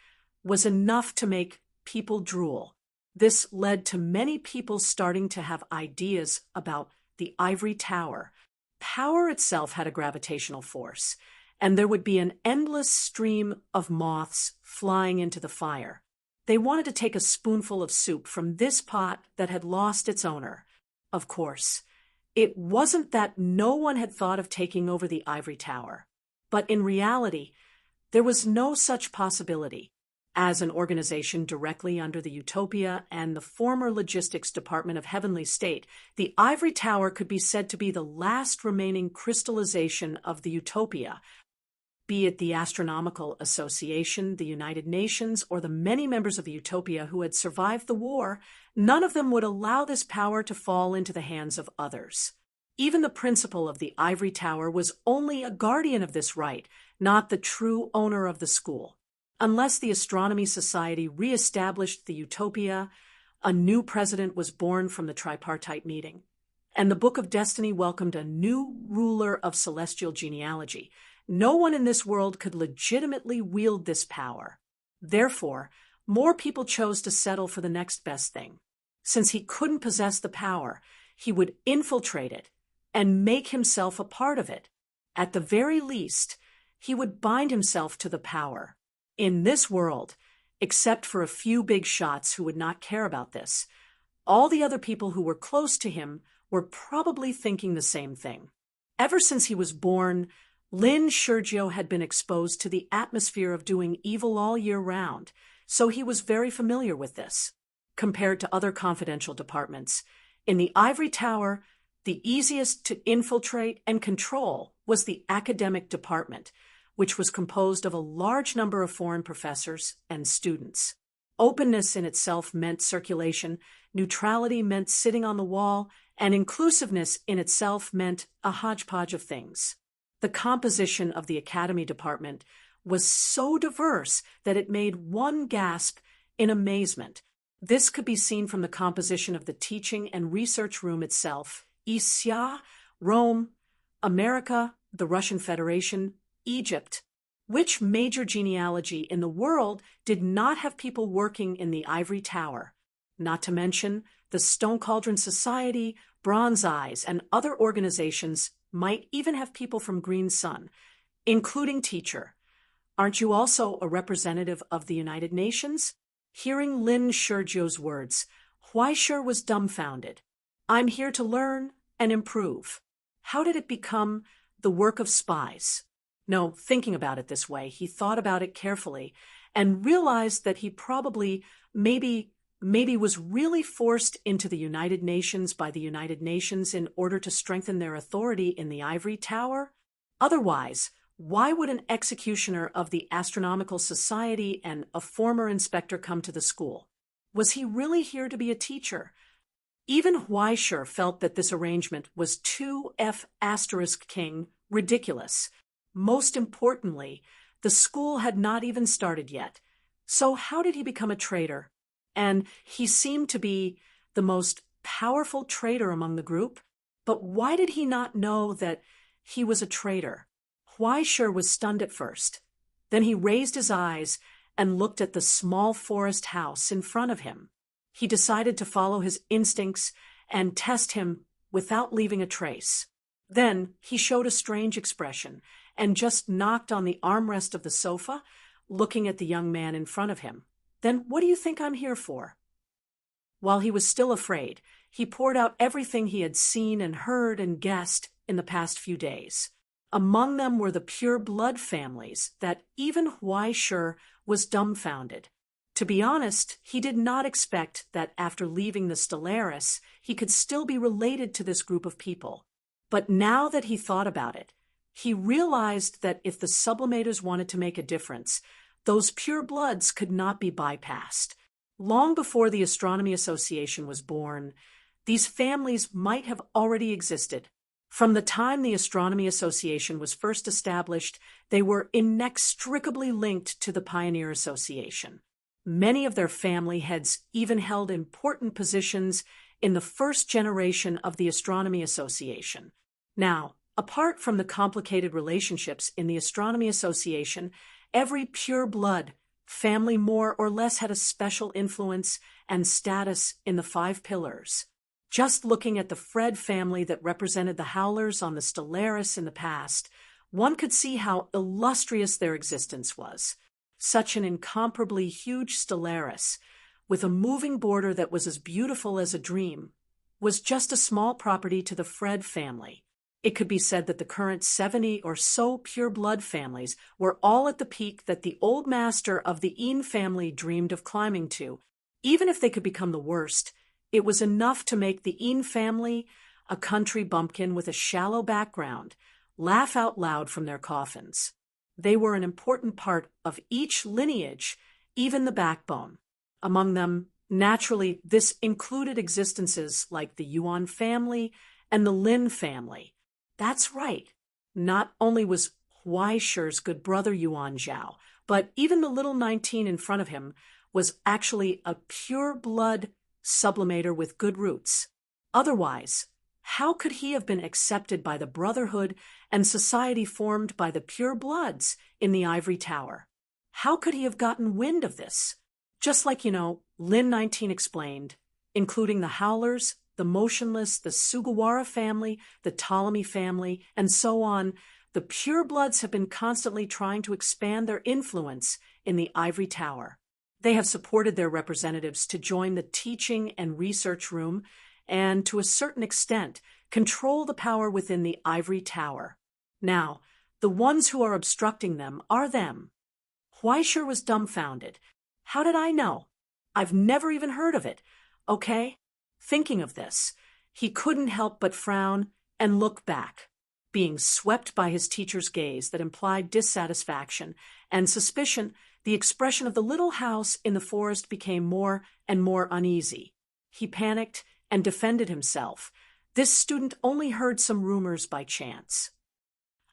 was enough to make people drool. This led to many people starting to have ideas about the ivory tower. Power itself had a gravitational force, and there would be an endless stream of moths flying into the fire. They wanted to take a spoonful of soup from this pot that had lost its owner. Of course, it wasn't that no one had thought of taking over the ivory tower, but in reality, there was no such possibility. As an organization directly under the Utopia and the former Logistics Department of Heavenly State, the ivory tower could be said to be the last remaining crystallization of the Utopia. Be it the Astronomical Association, the United Nations, or the many members of the Utopia who had survived the war, none of them would allow this power to fall into the hands of others. Even the principal of the ivory tower was only a guardian of this right, not the true owner of the school. Unless the Astronomy Society re-established the Utopia, a new president was born from the tripartite meeting, and the Book of Destiny welcomed a new ruler of celestial genealogy. No one in this world could legitimately wield this power. Therefore, more people chose to settle for the next best thing. Since he couldn't possess the power, he would infiltrate it and make himself a part of it. At the very least, he would bind himself to the power. In this world, except for a few big shots who would not care about this, all the other people who were close to him were probably thinking the same thing. Ever since he was born, Lin Sergio had been exposed to the atmosphere of doing evil all year round, so he was very familiar with this. Compared to other confidential departments, in the Ivory Tower, the easiest to infiltrate and control was the academic department, which was composed of a large number of foreign professors and students. Openness in itself meant circulation, neutrality meant sitting on the wall, and inclusiveness in itself meant a hodgepodge of things. The composition of the academy department was so diverse that it made one gasp in amazement. This could be seen from the composition of the teaching and research room itself. Asia, Rome, America, the Russian Federation, Egypt. Which major genealogy in the world did not have people working in the Ivory Tower? Not to mention, the Stone Cauldron Society, Bronze Eyes, and other organizations might even have people from Green Sun, including teacher. Aren't you also a representative of the United Nations? Hearing Lin Sergio's words, Huaisher was dumbfounded. I'm here to learn and improve. How did it become the work of spies? No, thinking about it this way, he thought about it carefully and realized that he probably, maybe was really forced into the United Nations by the United Nations in order to strengthen their authority in the Ivory Tower. Otherwise, why would an executioner of the Astronomical Society and a former inspector come to the school? Was he really here to be a teacher? Even Huaisher felt that this arrangement was too F*** ridiculous. Most importantly, the school had not even started yet. So how did he become a traitor? And he seemed to be the most powerful traitor among the group. But why did he not know that he was a traitor? Huaisher was stunned at first. Then he raised his eyes and looked at the small forest house in front of him. He decided to follow his instincts and test him without leaving a trace. Then he showed a strange expression and just knocked on the armrest of the sofa, looking at the young man in front of him. Then what do you think I'm here for? While he was still afraid, he poured out everything he had seen and heard and guessed in the past few days. Among them were the pure blood families that even Huaisher was dumbfounded. To be honest, he did not expect that after leaving the Stellaris, he could still be related to this group of people. But now that he thought about it, he realized that if the sublimators wanted to make a difference, those pure bloods could not be bypassed. Long before the Astronomy Association was born, these families might have already existed. From the time the Astronomy Association was first established, they were inextricably linked to the Pioneer Association. Many of their family heads even held important positions in the first generation of the Astronomy Association. Now, apart from the complicated relationships in the Astronomy Association, every pure blood family more or less had a special influence and status in the 5 pillars. Just looking at the Fred family that represented the Howlers on the Stellaris in the past, one could see how illustrious their existence was. Such an incomparably huge Stellaris, with a moving border that was as beautiful as a dream, was just a small property to the Fred family. It could be said that the current 70 or so pure blood families were all at the peak that the old master of the Een family dreamed of climbing to. Even if they could become the worst, it was enough to make the Een family, a country bumpkin with a shallow background, laugh out loud from their coffins. They were an important part of each lineage, even the backbone. Among them, naturally, this included existences like the Yuan family and the Lin family. That's right. Not only was Huaisher's good brother Yuan Zhao, but even the little 19 in front of him was actually a pure blood sublimator with good roots. Otherwise, how could he have been accepted by the brotherhood and society formed by the pure bloods in the Ivory Tower? How could he have gotten wind of this? Just like, Lin 19 explained, including the Howlers, the Motionless, the Sugawara family, the Ptolemy family, and so on, the purebloods have been constantly trying to expand their influence in the ivory tower. They have supported their representatives to join the teaching and research room and, to a certain extent, control the power within the ivory tower. Now, the ones who are obstructing them are them. Huaishir was dumbfounded. How did I know? I've never even heard of it. Okay? Thinking of this, he couldn't help but frown and look back, being swept by his teacher's gaze that implied dissatisfaction and suspicion. The expression of the little house in the forest became more and more uneasy. He panicked and defended himself. This student only heard some rumors by chance.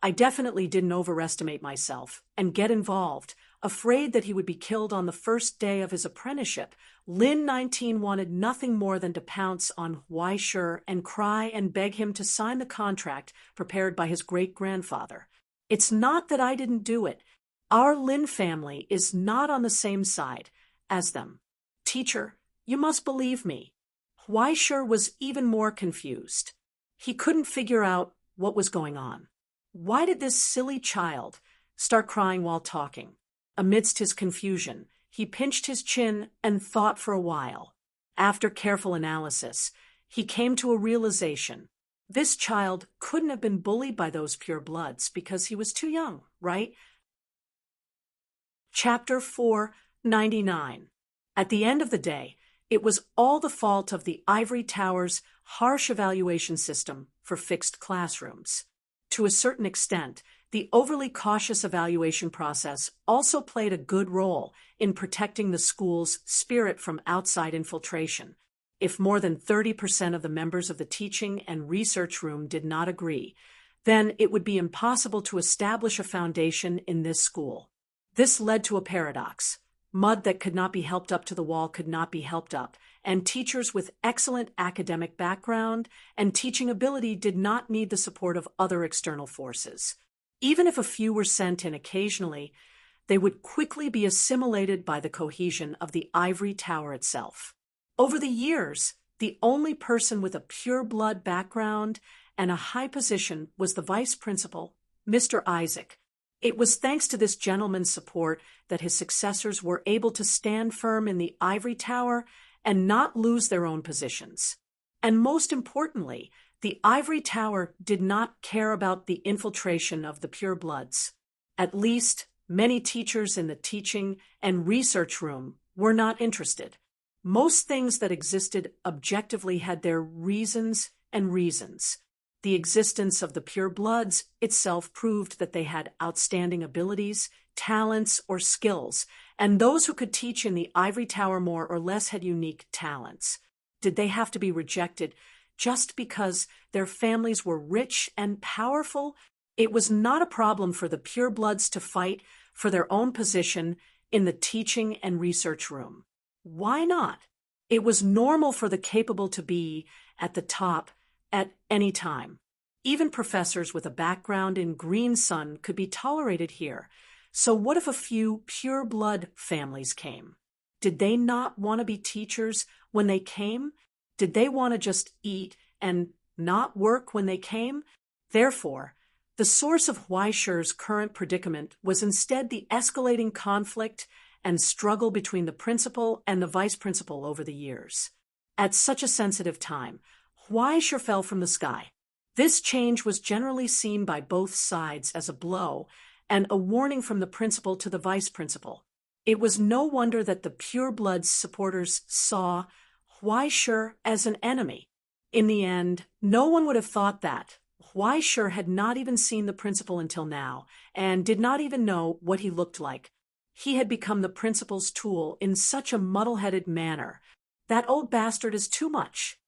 I definitely didn't overestimate myself and get involved. Afraid that he would be killed on the first day of his apprenticeship, Lin 19 wanted nothing more than to pounce on Huaishir and cry and beg him to sign the contract prepared by his great-grandfather. It's not that I didn't do it. Our Lin family is not on the same side as them. Teacher, you must believe me. Huaishir was even more confused. He couldn't figure out what was going on. Why did this silly child start crying while talking? Amidst his confusion, he pinched his chin and thought for a while. After careful analysis, he came to a realization. This child couldn't have been bullied by those purebloods because he was too young, right? Chapter 499. At the end of the day, it was all the fault of the ivory tower's harsh evaluation system for fixed classrooms. To a certain extent, the overly cautious evaluation process also played a good role in protecting the school's spirit from outside infiltration. If more than 30% of the members of the teaching and research room did not agree, then it would be impossible to establish a foundation in this school. This led to a paradox. Mud that could not be helped up to the wall could not be helped up, and teachers with excellent academic background and teaching ability did not need the support of other external forces. Even if a few were sent in occasionally, they would quickly be assimilated by the cohesion of the ivory tower itself. Over the years, the only person with a pure-blood background and a high position was the vice principal, Mr. Isaac. It was thanks to this gentleman's support that his successors were able to stand firm in the ivory tower and not lose their own positions. And most importantly, the ivory tower did not care about the infiltration of the purebloods. At least, many teachers in the teaching and research room were not interested. Most things that existed objectively had their reasons and reasons. The existence of the purebloods itself proved that they had outstanding abilities, talents, or skills, and those who could teach in the ivory tower more or less had unique talents. Did they have to be rejected just because their families were rich and powerful? It was not a problem for the purebloods to fight for their own position in the teaching and research room. Why not? It was normal for the capable to be at the top at any time. Even professors with a background in green sun could be tolerated here. So what if a few pure-blood families came? Did they not want to be teachers when they came? Did they want to just eat and not work when they came? Therefore, the source of Huaishir's current predicament was instead the escalating conflict and struggle between the principal and the vice principal over the years. At such a sensitive time, Huaishir fell from the sky. This change was generally seen by both sides as a blow and a warning from the principal to the vice principal. It was no wonder that the purebloods' supporters saw Huaishir as an enemy. In the end, no one would have thought that. Huaishir had not even seen the principal until now, and did not even know what he looked like. He had become the principal's tool in such a muddle-headed manner. That old bastard is too much.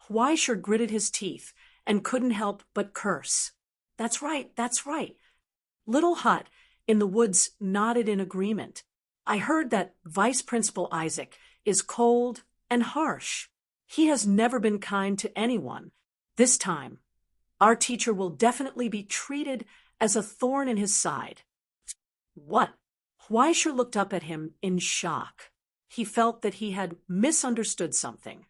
Huaishir gritted his teeth and couldn't help but curse. That's right, that's right. Little Hut in the woods nodded in agreement. I heard that Vice Principal Isaac is cold and harsh. He has never been kind to anyone. This time, our teacher will definitely be treated as a thorn in his side. What? Huaishir looked up at him in shock. He felt that he had misunderstood something.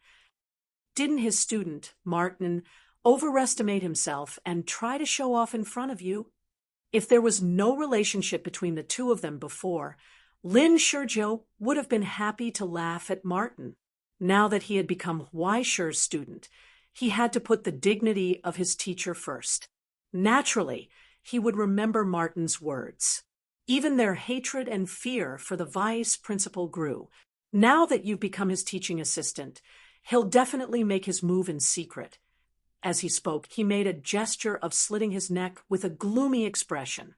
Didn't his student, Martin, overestimate himself and try to show off in front of you? If there was no relationship between the two of them before, Lin Shurjo would have been happy to laugh at Martin. Now that he had become Huaishi's student, he had to put the dignity of his teacher first. Naturally, he would remember Martin's words. Even their hatred and fear for the vice principal grew. Now that you've become his teaching assistant, he'll definitely make his move in secret. As he spoke, he made a gesture of slitting his neck with a gloomy expression.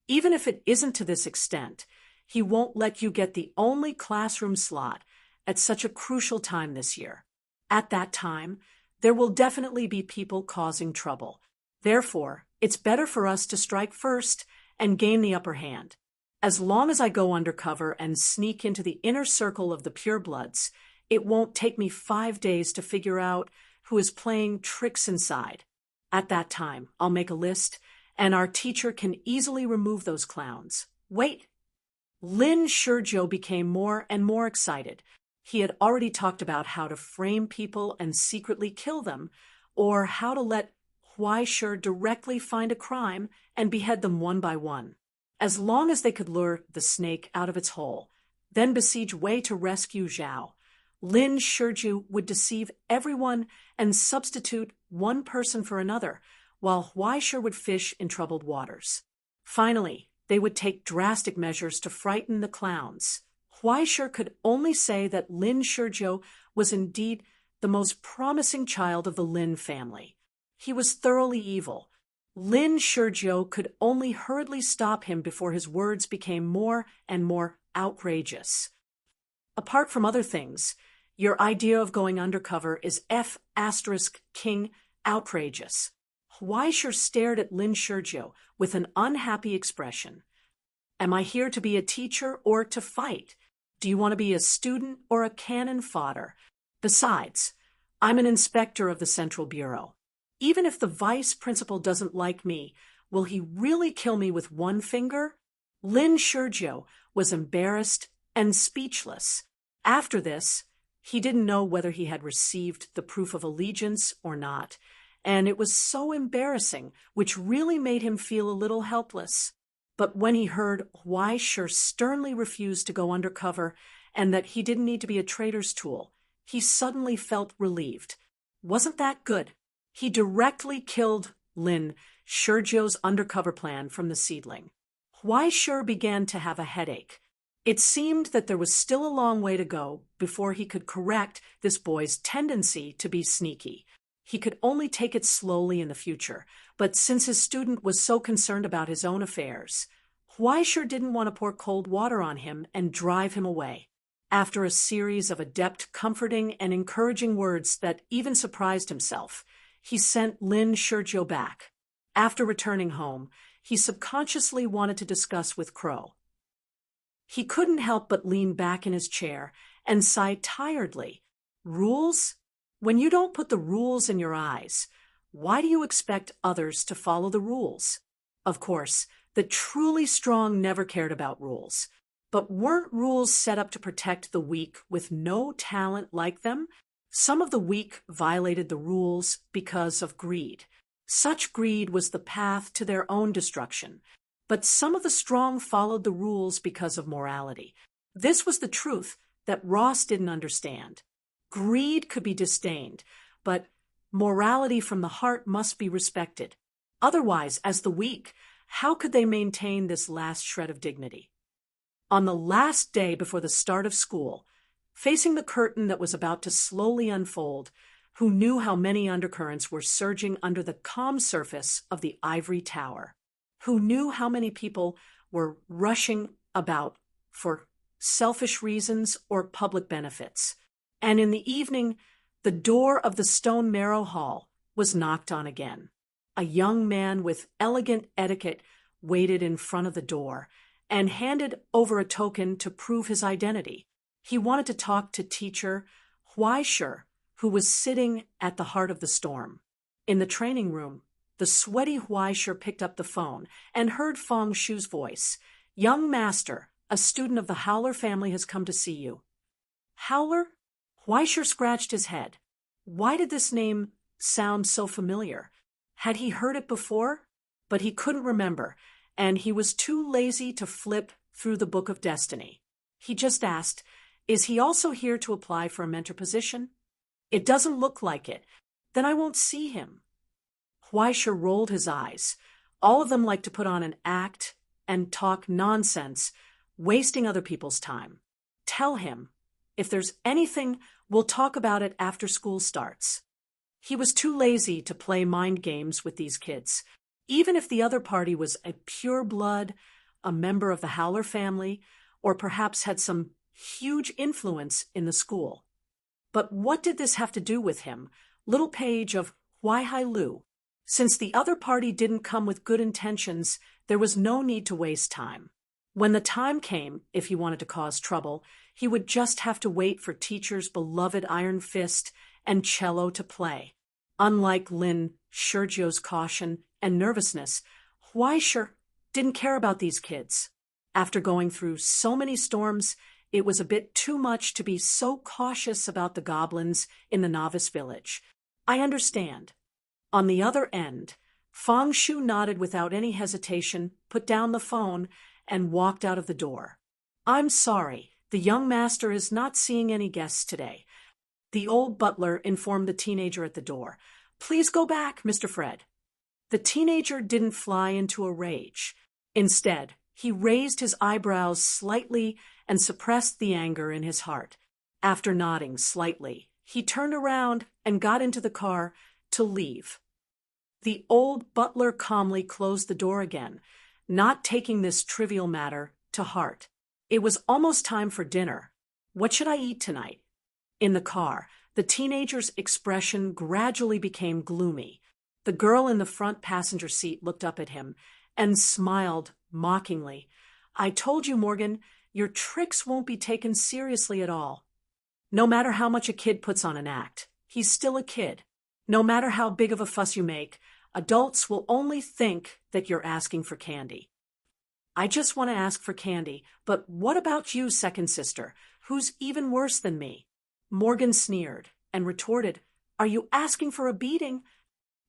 Even if it isn't to this extent, he won't let you get the only classroom slot at such a crucial time this year. At that time, there will definitely be people causing trouble. Therefore, it's better for us to strike first and gain the upper hand. As long as I go undercover and sneak into the inner circle of the purebloods, it won't take me 5 days to figure out who is playing tricks inside. At that time, I'll make a list, and our teacher can easily remove those clowns. Wait! Lin Shurjo became more and more excited. He had already talked about how to frame people and secretly kill them, or how to let Huaishi directly find a crime and behead them one by one. As long as they could lure the snake out of its hole, then besiege Wei to rescue Zhao, Lin Shurju would deceive everyone and substitute one person for another, while Huaishi would fish in troubled waters. Finally, they would take drastic measures to frighten the clowns. Huaishi could only say that Lin Shurjo was indeed the most promising child of the Lin family. He was thoroughly evil. Lin Shurjo could only hurriedly stop him before his words became more and more outrageous. Apart from other things, your idea of going undercover is F*King outrageous. Huaishi stared at Lin Shurjo with an unhappy expression. Am I here to be a teacher or to fight? Do you want to be a student or a cannon fodder? Besides, I'm an inspector of the Central Bureau. Even if the vice principal doesn't like me, will he really kill me with one finger? Lin Shurjo was embarrassed and speechless. After this, he didn't know whether he had received the proof of allegiance or not, and it was so embarrassing, which really made him feel a little helpless. But when he heard Huaishi sternly refuse to go undercover and that he didn't need to be a traitor's tool, he suddenly felt relieved. Wasn't that good? He directly killed Lin Shurjo's undercover plan from the seedling. Huaishi began to have a headache. It seemed that there was still a long way to go before he could correct this boy's tendency to be sneaky. He could only take it slowly in the future, but since his student was so concerned about his own affairs, Huaishi didn't want to pour cold water on him and drive him away. After a series of adept comforting and encouraging words that even surprised himself, he sent Lin Shurjo back. After returning home, he subconsciously wanted to discuss with Crow. He couldn't help but lean back in his chair and sigh tiredly. Rules? When you don't put the rules in your eyes, why do you expect others to follow the rules? Of course, the truly strong never cared about rules. But weren't rules set up to protect the weak with no talent like them? Some of the weak violated the rules because of greed. Such greed was the path to their own destruction. But some of the strong followed the rules because of morality. This was the truth that Ross didn't understand. Greed could be disdained, but morality from the heart must be respected. Otherwise, as the weak, how could they maintain this last shred of dignity? On the last day before the start of school, facing the curtain that was about to slowly unfold, who knew how many undercurrents were surging under the calm surface of the ivory tower? Who knew how many people were rushing about for selfish reasons or public benefits? And in the evening, the door of the Stone Marrow Hall was knocked on again. A young man with elegant etiquette waited in front of the door and handed over a token to prove his identity. He wanted to talk to teacher Huaishi, who was sitting at the heart of the storm. In the training room, the sweaty Huaishi picked up the phone and heard Feng Shu's voice. "Young master, a student of the Howler family has come to see you." Howler? Weischer scratched his head. Why did this name sound so familiar? Had he heard it before? But he couldn't remember, and he was too lazy to flip through the Book of Destiny. He just asked, "Is he also here to apply for a mentor position?" "It doesn't look like it. Then I won't see him." Weischer rolled his eyes. All of them like to put on an act and talk nonsense, wasting other people's time. Tell him, if there's anything, we'll talk about it after school starts. He was too lazy to play mind games with these kids, even if the other party was a pure blood, a member of the Howler family, or perhaps had some huge influence in the school. But what did this have to do with him, little Paige of Huai-Hai-Lu? Since the other party didn't come with good intentions, there was no need to waste time. When the time came, if he wanted to cause trouble, he would just have to wait for teacher's beloved iron fist and cello to play. Unlike Lin Sergio's caution and nervousness, Weischer didn't care about these kids. After going through so many storms, it was a bit too much to be so cautious about the goblins in the novice village. I understand. On the other end, Fang Shu nodded without any hesitation, put down the phone, and walked out of the door. "I'm sorry, the young master is not seeing any guests today," the old butler informed the teenager at the door. "Please go back, Mr. Fred." The teenager didn't fly into a rage. Instead, he raised his eyebrows slightly and suppressed the anger in his heart. After nodding slightly, he turned around and got into the car to leave. The old butler calmly closed the door again, not taking this trivial matter to heart. It was almost time for dinner. What should I eat tonight? In the car, the teenager's expression gradually became gloomy. The girl in the front passenger seat looked up at him and smiled mockingly. "I told you, Morgan, your tricks won't be taken seriously at all. No matter how much a kid puts on an act, he's still a kid. No matter how big of a fuss you make, adults will only think that you're asking for candy." "I just want to ask for candy, but what about you, second sister, who's even worse than me?" Morgan sneered and retorted, "Are you asking for a beating?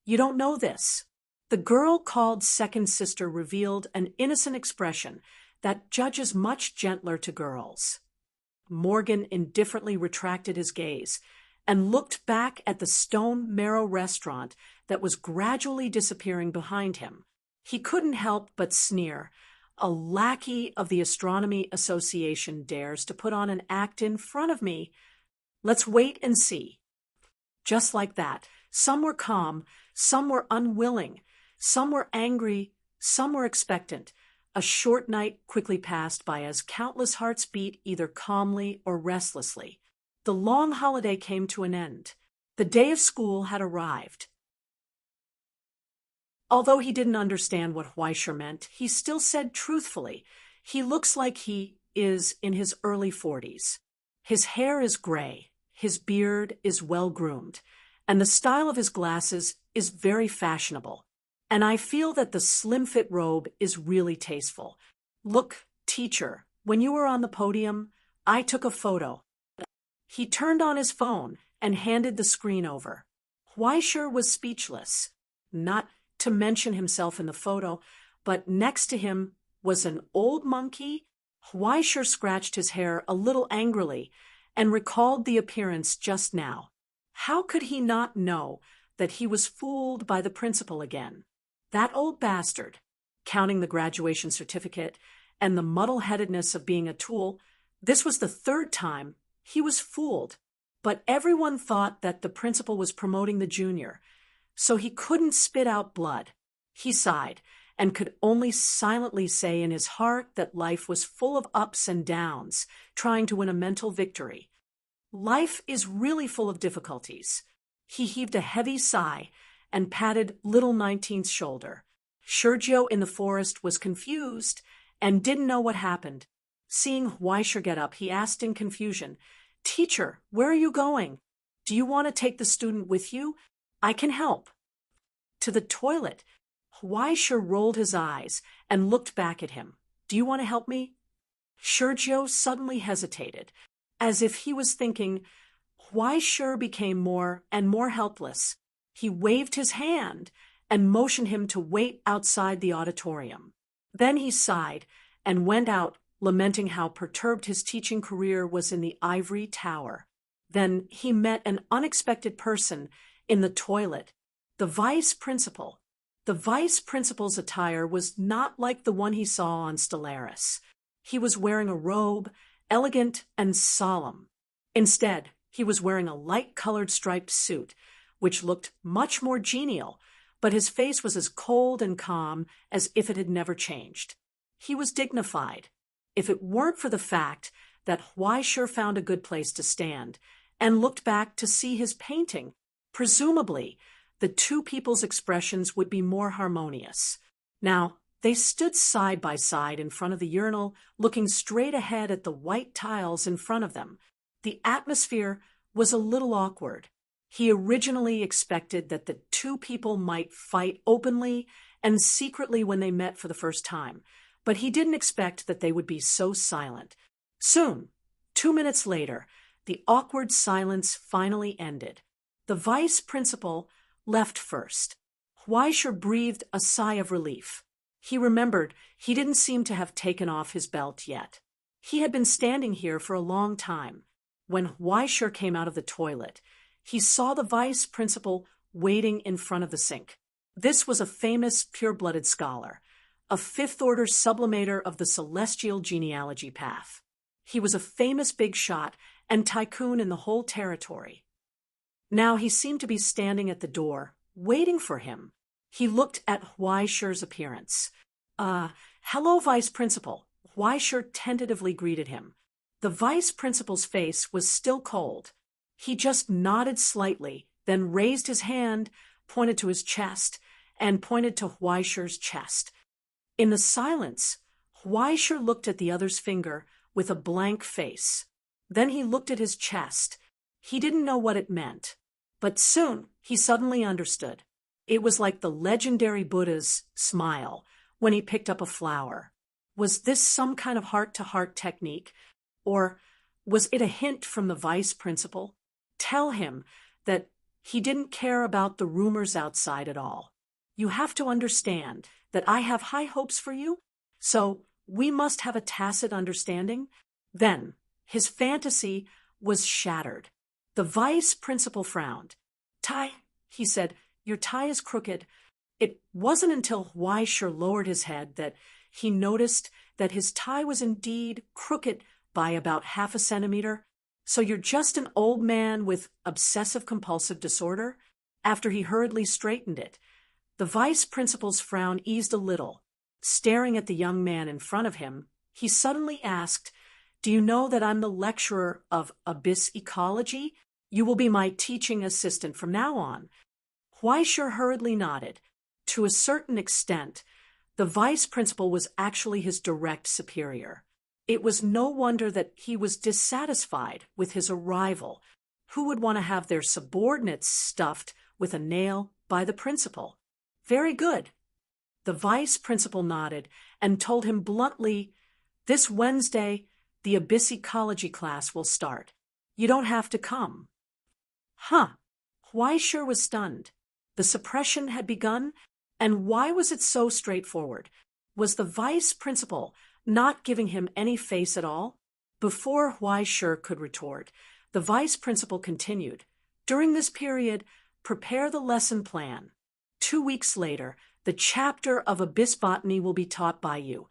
You don't know this." The girl called second sister revealed an innocent expression that judges much gentler to girls. Morgan indifferently retracted his gaze and looked back at the Stone Marrow restaurant that was gradually disappearing behind him. He couldn't help but sneer. A lackey of the Astronomy Association dares to put on an act in front of me. Let's wait and see. Just like that, some were calm, some were unwilling, some were angry, some were expectant. A short night quickly passed by as countless hearts beat either calmly or restlessly. The long holiday came to an end. The day of school had arrived. Although he didn't understand what Weischer meant, he still said truthfully, "He looks like he is in his early 40s. His hair is gray, his beard is well-groomed, and the style of his glasses is very fashionable. And I feel that the slim-fit robe is really tasteful. Look, teacher, when you were on the podium, I took a photo." He turned on his phone and handed the screen over. Weischer was speechless, not to mention himself in the photo, but next to him was an old monkey. Weischer scratched his hair a little angrily and recalled the appearance just now. How could he not know that he was fooled by the principal again? That old bastard, counting the graduation certificate and the muddle-headedness of being a tool, this was the third time he was fooled. But everyone thought that the principal was promoting the junior, so he couldn't spit out blood. He sighed and could only silently say in his heart that life was full of ups and downs, trying to win a mental victory. Life is really full of difficulties. He heaved a heavy sigh and patted little 19's shoulder. Sergio in the forest was confused and didn't know what happened. Seeing Weischer get up, he asked in confusion, "Teacher, where are you going? Do you want to take the student with you? I can help." "To the toilet." Weischer rolled his eyes and looked back at him. "Do you want to help me?" Sergio suddenly hesitated. As if he was thinking, Huaishir became more and more helpless. He waved his hand and motioned him to wait outside the auditorium. Then he sighed and went out, lamenting how perturbed his teaching career was in the ivory tower. Then he met an unexpected person in the toilet, the vice principal. The vice principal's attire was not like the one he saw on Stellaris. He was wearing a robe, elegant and solemn. Instead, he was wearing a light-colored striped suit, which looked much more genial, but his face was as cold and calm as if it had never changed. He was dignified. If it weren't for the fact that Huaishir found a good place to stand and looked back to see his painting, presumably the two people's expressions would be more harmonious. Now, they stood side by side in front of the urinal, looking straight ahead at the white tiles in front of them. The atmosphere was a little awkward. He originally expected that the two people might fight openly and secretly when they met for the first time, but he didn't expect that they would be so silent. Soon, 2 minutes later, the awkward silence finally ended. The vice principal left first. Huaishir breathed a sigh of relief. He remembered he didn't seem to have taken off his belt yet. He had been standing here for a long time. When Huaishir came out of the toilet, he saw the vice principal waiting in front of the sink. This was a famous pure-blooded scholar, a fifth-order sublimator of the celestial genealogy path. He was a famous big shot and tycoon in the whole territory. Now he seemed to be standing at the door, waiting for him. He looked at Huaishir's appearance. Hello, Vice Principal. Huaishir tentatively greeted him. The Vice Principal's face was still cold. He just nodded slightly, then raised his hand, pointed to his chest, and pointed to Huaishir's chest. In the silence, Huaishir looked at the other's finger with a blank face. Then he looked at his chest. He didn't know what it meant, but soon he suddenly understood. It was like the legendary Buddha's smile when he picked up a flower. Was this some kind of heart-to-heart technique, or was it a hint from the vice principal? Tell him that he didn't care about the rumors outside at all. You have to understand that I have high hopes for you, so we must have a tacit understanding. Then his fantasy was shattered. The vice principal frowned. "Tai," he said, "your tie is crooked." It wasn't until Huaishir lowered his head that he noticed that his tie was indeed crooked by about 1/2 centimeter. "So you're just an old man with obsessive-compulsive disorder?" After he hurriedly straightened it, the vice principal's frown eased a little. Staring at the young man in front of him, he suddenly asked, "Do you know that I'm the lecturer of abyss ecology? You will be my teaching assistant from now on." Huaishir hurriedly nodded. To a certain extent, the vice principal was actually his direct superior. It was no wonder that he was dissatisfied with his arrival. Who would want to have their subordinates stuffed with a nail by the principal? "Very good." The vice principal nodded and told him bluntly, "This Wednesday, the abyss ecology class will start. You don't have to come." Huh. Huaishir was stunned. The suppression had begun, and why was it so straightforward? Was the vice principal not giving him any face at all? Before Huaishir could retort, the vice principal continued, "During this period, prepare the lesson plan. 2 weeks later, the chapter of abyss botany will be taught by you."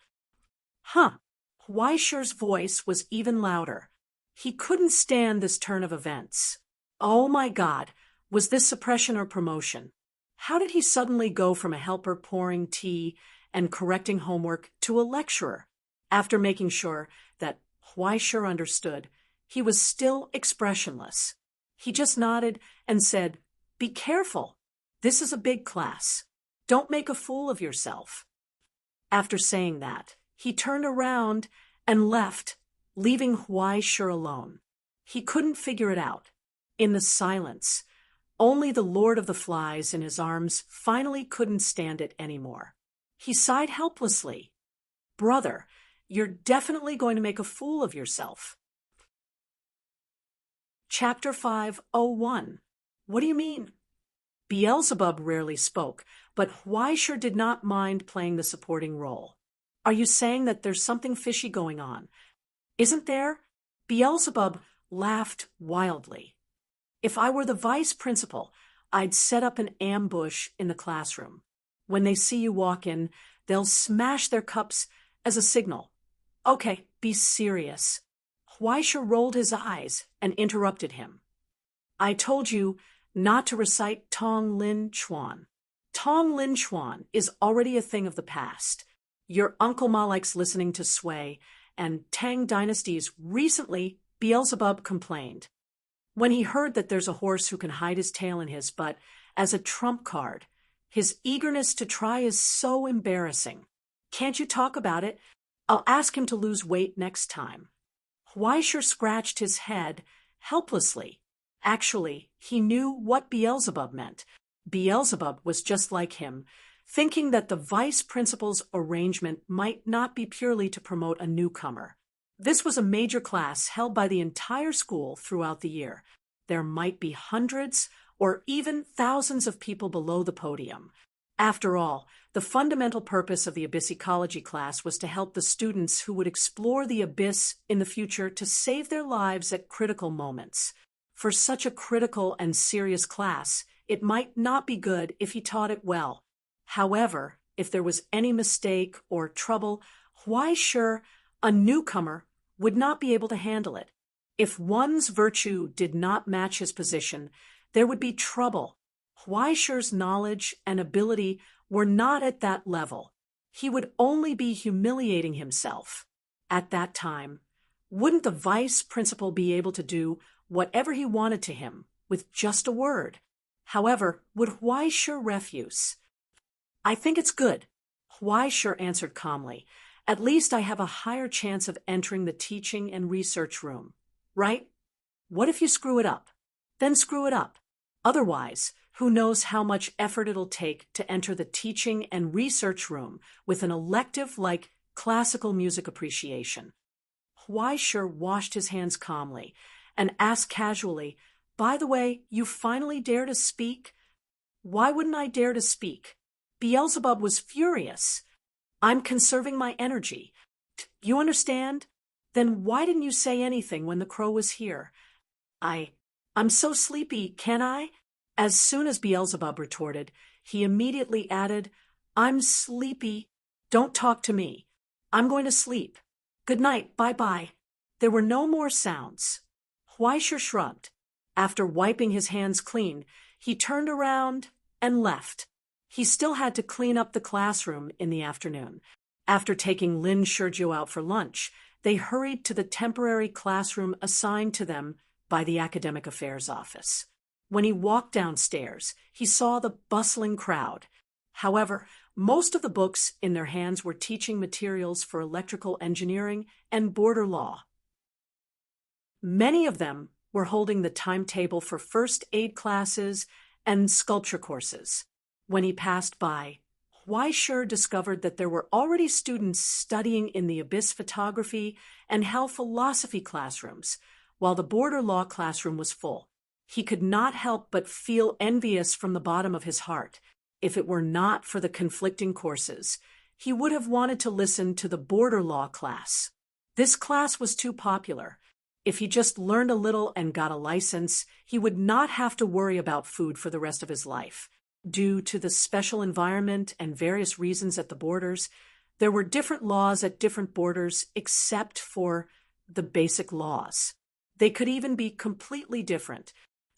Huh. Huaishir's voice was even louder. He couldn't stand this turn of events. Oh my God, was this suppression or promotion? How did he suddenly go from a helper pouring tea and correcting homework to a lecturer? After making sure that Huaishir understood, he was still expressionless. He just nodded and said, "Be careful. This is a big class. Don't make a fool of yourself." After saying that, he turned around and left, leaving Huaishir alone. He couldn't figure it out. In the silence, only the Lord of the Flies in his arms finally couldn't stand it anymore. He sighed helplessly. "Brother, you're definitely going to make a fool of yourself." Chapter 501. What do you mean? Beelzebub rarely spoke, but Huaisher did not mind playing the supporting role. Are you saying that there's something fishy going on? Isn't there? Beelzebub laughed wildly. If I were the vice principal, I'd set up an ambush in the classroom. When they see you walk in, they'll smash their cups as a signal. Okay, be serious. Huaisher rolled his eyes and interrupted him. I told you not to recite Tong Lin Chuan. Tong Lin Chuan is already a thing of the past. Your Uncle Ma likes listening to Sui, and Tang dynasties recently, Beelzebub complained. When he heard that there's a horse who can hide his tail in his butt as a trump card, his eagerness to try is so embarrassing. Can't you talk about it? I'll ask him to lose weight next time. Huaisher scratched his head helplessly. Actually, he knew what Beelzebub meant. Beelzebub was just like him, thinking that the vice principal's arrangement might not be purely to promote a newcomer. This was a major class held by the entire school throughout the year. There might be hundreds or even thousands of people below the podium. After all, the fundamental purpose of the Abyss Ecology class was to help the students who would explore the abyss in the future to save their lives at critical moments. For such a critical and serious class, it might not be good if he taught it well. However, if there was any mistake or trouble, Huaisher, a newcomer, would not be able to handle it. If one's virtue did not match his position, there would be trouble. Huaisher's knowledge and ability were not at that level. He would only be humiliating himself. At that time, wouldn't the vice principal be able to do whatever he wanted to him with just a word? However, would Huaisher refuse? I think it's good, Huaisher answered calmly. At least I have a higher chance of entering the teaching and research room, right? What if you screw it up? Then screw it up. Otherwise, who knows how much effort it'll take to enter the teaching and research room with an elective like classical music appreciation. Huaisher washed his hands calmly and asked casually, by the way, you finally dare to speak? Why wouldn't I dare to speak? Beelzebub was furious. I'm conserving my energy. You understand? Then why didn't you say anything when the crow was here? I'm so sleepy, can I? As soon as Beelzebub retorted, he immediately added, I'm sleepy. Don't talk to me. I'm going to sleep. Good night, bye-bye. There were no more sounds. Huaisher shrugged. After wiping his hands clean, he turned around and left. He still had to clean up the classroom in the afternoon. After taking Lin Shurjiu out for lunch, they hurried to the temporary classroom assigned to them by the Academic Affairs Office. When he walked downstairs, he saw the bustling crowd. However, most of the books in their hands were teaching materials for electrical engineering and border law. Many of them were holding the timetable for first aid classes and sculpture courses. When he passed by, Huaisher discovered that there were already students studying in the abyss photography and hell philosophy classrooms, while the border law classroom was full. He could not help but feel envious from the bottom of his heart. If it were not for the conflicting courses, he would have wanted to listen to the border law class. This class was too popular. If he just learned a little and got a license, he would not have to worry about food for the rest of his life. Due to the special environment and various reasons at the borders, there were different laws at different borders except for the basic laws. They could even be completely different.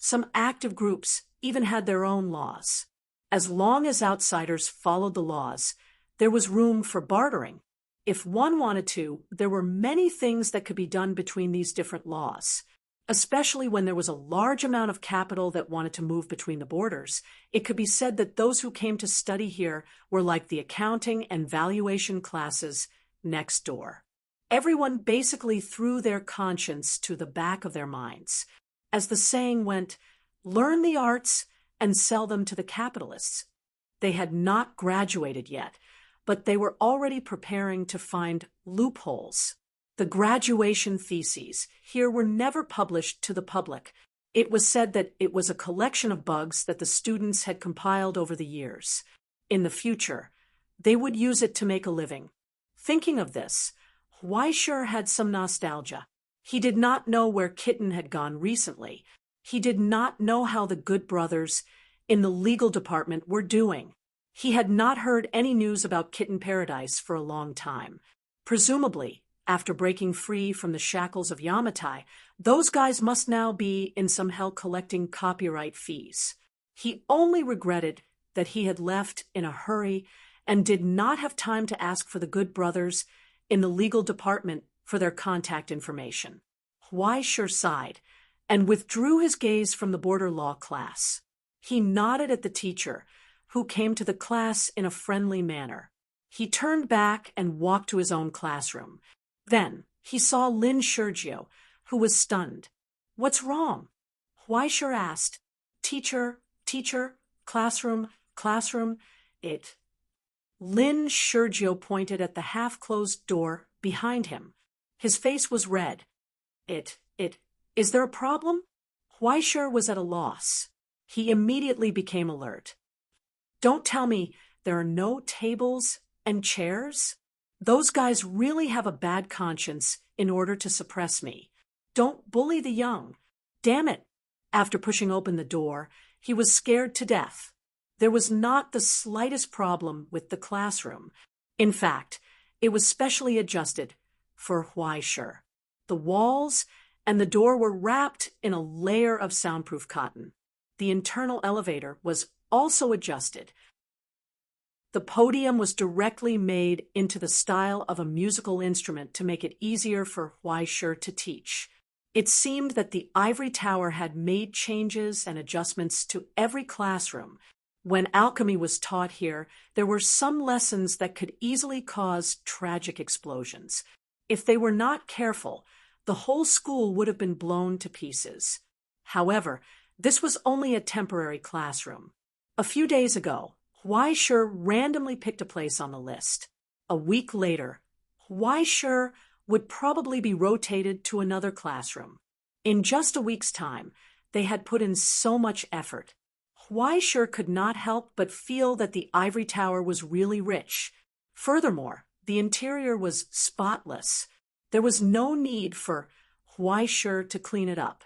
Some active groups even had their own laws. As long as outsiders followed the laws, there was room for bartering. If one wanted to, there were many things that could be done between these different laws. Especially when there was a large amount of capital that wanted to move between the borders, it could be said that those who came to study here were like the accounting and valuation classes next door. Everyone basically threw their conscience to the back of their minds. As the saying went, learn the arts and sell them to the capitalists. They had not graduated yet, but they were already preparing to find loopholes. The graduation theses here were never published to the public. It was said that it was a collection of bugs that the students had compiled over the years. In the future, they would use it to make a living. Thinking of this, Weischer had some nostalgia. He did not know where Kitten had gone recently. He did not know how the good brothers in the legal department were doing. He had not heard any news about Kitten Paradise for a long time. Presumably, after breaking free from the shackles of Yamatai, those guys must now be in some hell collecting copyright fees. He only regretted that he had left in a hurry and did not have time to ask for the good brothers in the legal department for their contact information. Weischer sighed and withdrew his gaze from the border law class. He nodded at the teacher, who came to the class in a friendly manner. He turned back and walked to his own classroom. Then he saw Lynn Sergio, who was stunned. "What's wrong?" Weischer asked. Teacher, classroom, it. Lynn Sergio pointed at the half-closed door behind him. His face was red. Is there a problem?" Weischer was at a loss. He immediately became alert. "Don't tell me there are no tables and chairs? Those guys really have a bad conscience in order to suppress me. Don't bully the young. Damn it." After pushing open the door, he was scared to death. There was not the slightest problem with the classroom. In fact, it was specially adjusted for Weischer. The walls and the door were wrapped in a layer of soundproof cotton. The internal elevator was also adjusted. The podium was directly made into the style of a musical instrument to make it easier for Weischer to teach. It seemed that the ivory tower had made changes and adjustments to every classroom. When alchemy was taught here, there were some lessons that could easily cause tragic explosions. If they were not careful, the whole school would have been blown to pieces. However, this was only a temporary classroom. A few days ago, Weischer randomly picked a place on the list. A week later, Weischer would probably be rotated to another classroom. In just a week's time, they had put in so much effort. Weischer could not help but feel that the ivory tower was really rich. Furthermore, the interior was spotless. There was no need for Weischer to clean it up.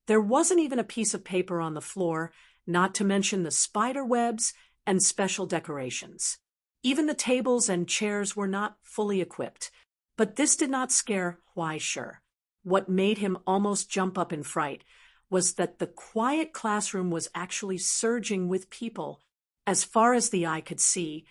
There wasn't even a piece of paper on the floor, not to mention the spider webs and special decorations. Even the tables and chairs were not fully equipped. But this did not scare Weischer. What made him almost jump up in fright was that the quiet classroom was actually surging with people. As far as the eye could see,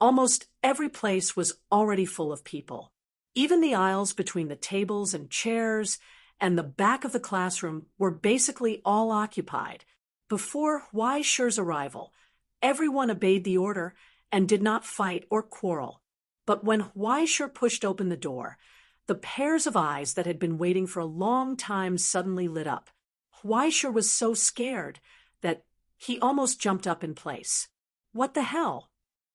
almost every place was already full of people. Even the aisles between the tables and chairs and the back of the classroom were basically all occupied. Before Weischer's arrival, everyone obeyed the order and did not fight or quarrel. But when Weischer pushed open the door, the pairs of eyes that had been waiting for a long time suddenly lit up. Weischer was so scared that he almost jumped up in place. What the hell?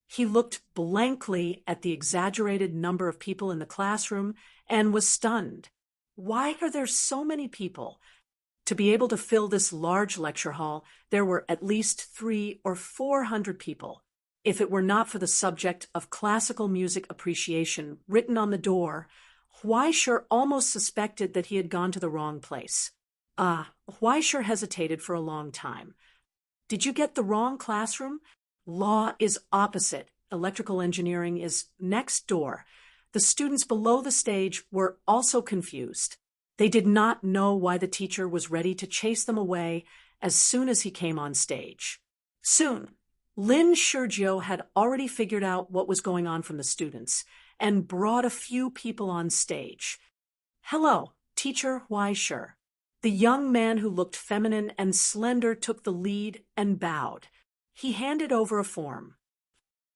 He looked blankly at the exaggerated number of people in the classroom and was stunned. Why are there so many people? To be able to fill this large lecture hall, there were at least 300 or 400 people. If it were not for the subject of classical music appreciation written on the door, Weischer almost suspected that he had gone to the wrong place. Weischer hesitated for a long time. "Did you get the wrong classroom? Law is opposite. Electrical engineering is next door." The students below the stage were also confused. They did not know why the teacher was ready to chase them away as soon as he came on stage. Soon, Lynn Sergio had already figured out what was going on from the students and brought a few people on stage. "Hello, Teacher Weischer." The young man who looked feminine and slender took the lead and bowed. He handed over a form.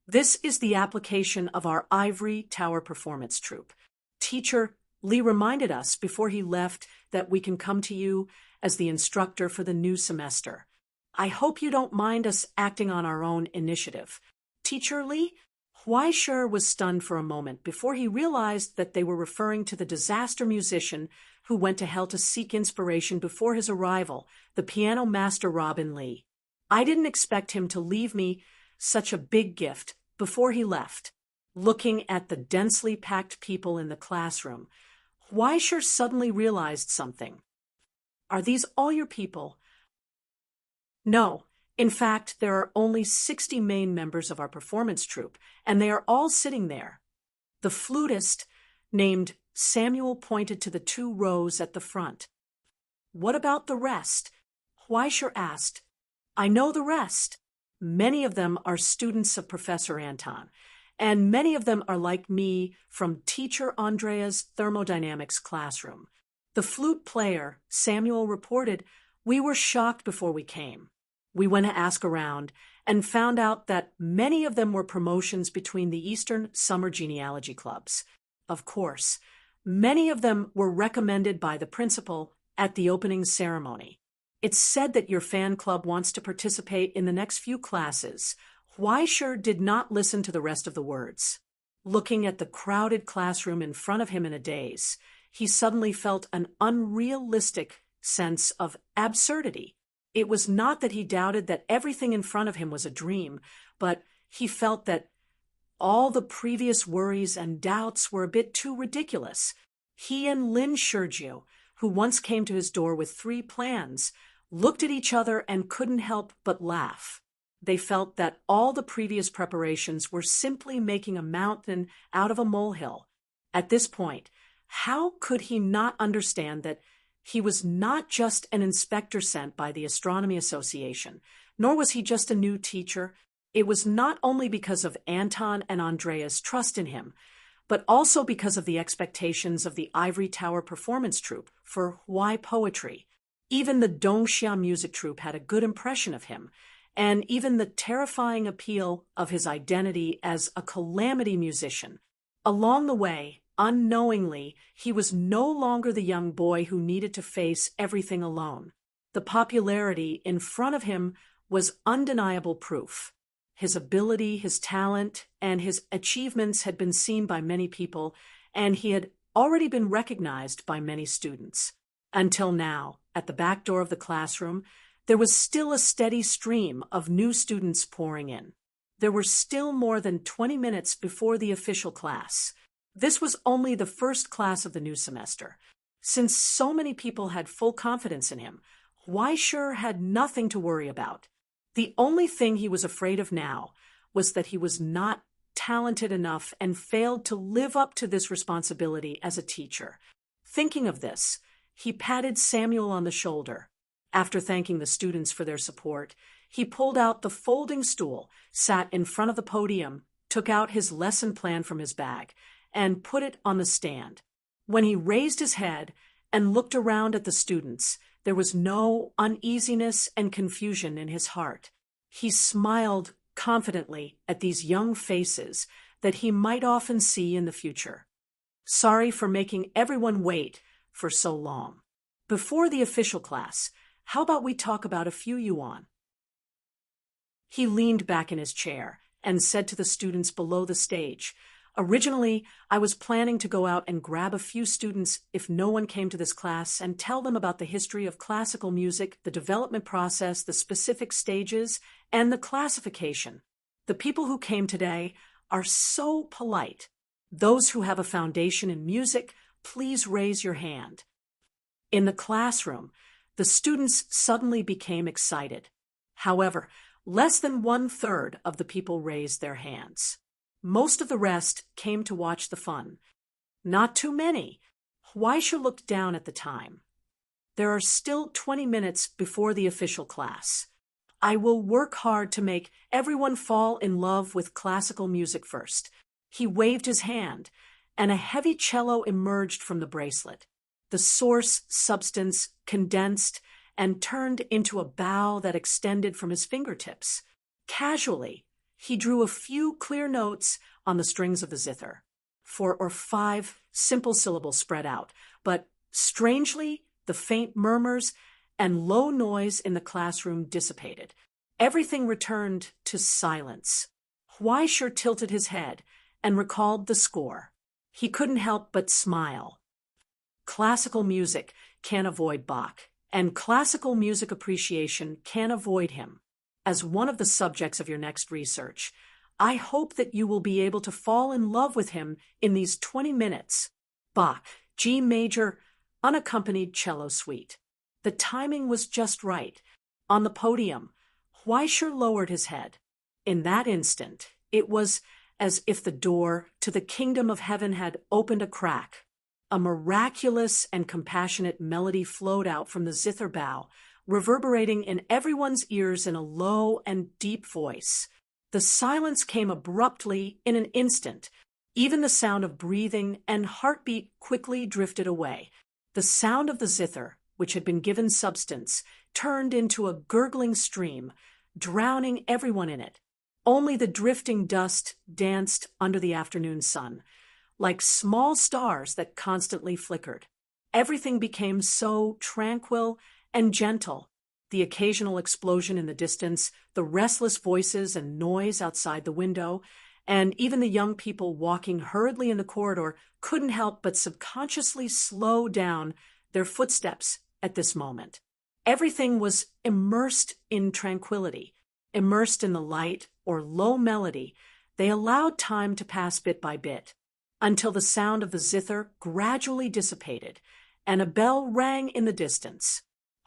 "This is the application of our Ivory Tower Performance Troupe. Teacher Lee reminded us before he left that we can come to you as the instructor for the new semester. I hope you don't mind us acting on our own initiative. Teacher Lee?" Huaishir was stunned for a moment before he realized that they were referring to the disaster musician who went to hell to seek inspiration before his arrival, the piano master Robin Lee. I didn't expect him to leave me such a big gift before he left. Looking at the densely packed people in the classroom, Huaishir suddenly realized something. Are these all your people? No. In fact, there are only 60 main members of our performance troupe, and they are all sitting there. The flutist, named Samuel, pointed to the 2 rows at the front. What about the rest? Huaishir asked. I know the rest. Many of them are students of Professor Anton, and many of them are like me from Teacher Andrea's thermodynamics classroom. The flute player, Samuel, reported, we were shocked before we came. We went to ask around and found out that many of them were promotions between the Eastern Summer Genealogy Clubs. Of course, many of them were recommended by the principal at the opening ceremony. It's said that your fan club wants to participate in the next few classes. Huaishir did not listen to the rest of the words. Looking at the crowded classroom in front of him in a daze, he suddenly felt an unrealistic sense of absurdity. It was not that he doubted that everything in front of him was a dream, but he felt that all the previous worries and doubts were a bit too ridiculous. He and Lin Shurjiu, who once came to his door with 3 plans, looked at each other and couldn't help but laugh. They felt that all the previous preparations were simply making a mountain out of a molehill. At this point, how could he not understand that he was not just an inspector sent by the Astronomy Association, nor was he just a new teacher? It was not only because of Anton and Andrea's trust in him, but also because of the expectations of the Ivory Tower Performance Troupe for Hui poetry. Even the Dongxia music troupe had a good impression of him, and even the terrifying appeal of his identity as a calamity musician. Along the way, unknowingly, he was no longer the young boy who needed to face everything alone. The popularity in front of him was undeniable proof. His ability, his talent, and his achievements had been seen by many people, and he had already been recognized by many students. Until now, at the back door of the classroom, there was still a steady stream of new students pouring in. There were still more than 20 minutes before the official class. This was only the first class of the new semester. Since so many people had full confidence in him, Huaishir had nothing to worry about. The only thing he was afraid of now was that he was not talented enough and failed to live up to this responsibility as a teacher. Thinking of this, he patted Samuel on the shoulder. After thanking the students for their support, he pulled out the folding stool, sat in front of the podium, took out his lesson plan from his bag, and put it on the stand. When he raised his head and looked around at the students, there was no uneasiness and confusion in his heart. He smiled confidently at these young faces that he might often see in the future. Sorry for making everyone wait for so long. Before the official class, how about we talk about a few yuan? He leaned back in his chair and said to the students below the stage, Originally, I was planning to go out and grab a few students if no one came to this class and tell them about the history of classical music, the development process, the specific stages, and the classification. The people who came today are so polite. Those who have a foundation in music, please raise your hand. In the classroom, the students suddenly became excited. However, less than 1/3 of the people raised their hands. Most of the rest came to watch the fun. Not too many. Huaishir looked down at the time. There are still 20 minutes before the official class. I will work hard to make everyone fall in love with classical music first. He waved his hand, and a heavy cello emerged from the bracelet. The source substance condensed and turned into a bow that extended from his fingertips. Casually, he drew a few clear notes on the strings of the zither. 4 or 5 simple syllables spread out, but strangely, the faint murmurs and low noise in the classroom dissipated. Everything returned to silence. Huaisher tilted his head and recalled the score. He couldn't help but smile. Classical music can't avoid Bach, and classical music appreciation can't avoid him. As one of the subjects of your next research, I hope that you will be able to fall in love with him in these 20 minutes. Bach, G major, unaccompanied cello suite. The timing was just right. On the podium, Huaisher lowered his head. In that instant, it was as if the door to the kingdom of heaven had opened a crack. A miraculous and compassionate melody flowed out from the zither bow, reverberating in everyone's ears in a low and deep voice. The silence came abruptly in an instant. Even the sound of breathing and heartbeat quickly drifted away. The sound of the zither, which had been given substance, turned into a gurgling stream, drowning everyone in it. Only the drifting dust danced under the afternoon sun, like small stars that constantly flickered. Everything became so tranquil and gentle. The occasional explosion in the distance, the restless voices and noise outside the window, and even the young people walking hurriedly in the corridor couldn't help but subconsciously slow down their footsteps at this moment. Everything was immersed in tranquility, immersed in the light or low melody. They allowed time to pass bit by bit, until the sound of the zither gradually dissipated, and a bell rang in the distance.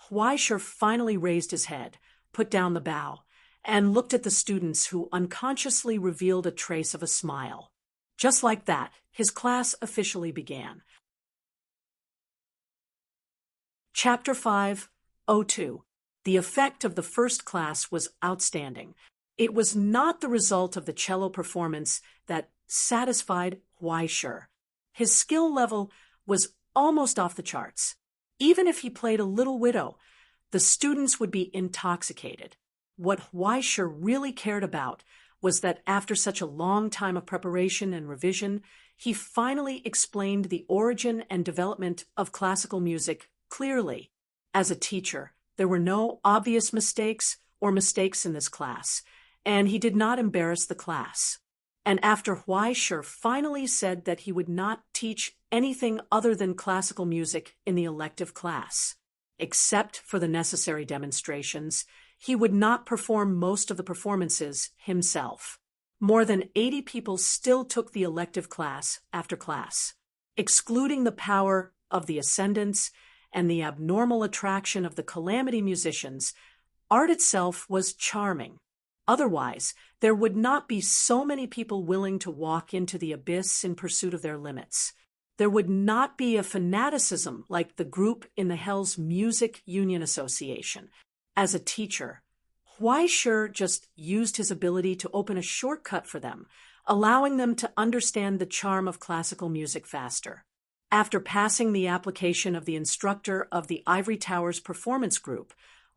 Huaisher finally raised his head, put down the bow, and looked at the students, who unconsciously revealed a trace of a smile. Just like that, his class officially began. Chapter 5:02. The effect of the first class was outstanding. It was not the result of the cello performance that satisfied Huaisher. His skill level was almost off the charts. Even if he played a little widow, the students would be intoxicated. What Huaisher really cared about was that after such a long time of preparation and revision, he finally explained the origin and development of classical music clearly. As a teacher, there were no obvious mistakes in this class, and he did not embarrass the class. And after Huaisher finally said that he would not teach anything other than classical music in the elective class, except for the necessary demonstrations, he would not perform most of the performances himself. More than 80 people still took the elective class after class. Excluding the power of the ascendants and the abnormal attraction of the calamity musicians, art itself was charming. Otherwise, there would not be so many people willing to walk into the abyss in pursuit of their limits. There would not be a fanaticism like the group in the Hell's Music Union Association. As a teacher, Huaisher just used his ability to open a shortcut for them, allowing them to understand the charm of classical music faster. After passing the application of the instructor of the Ivory Towers Performance Group,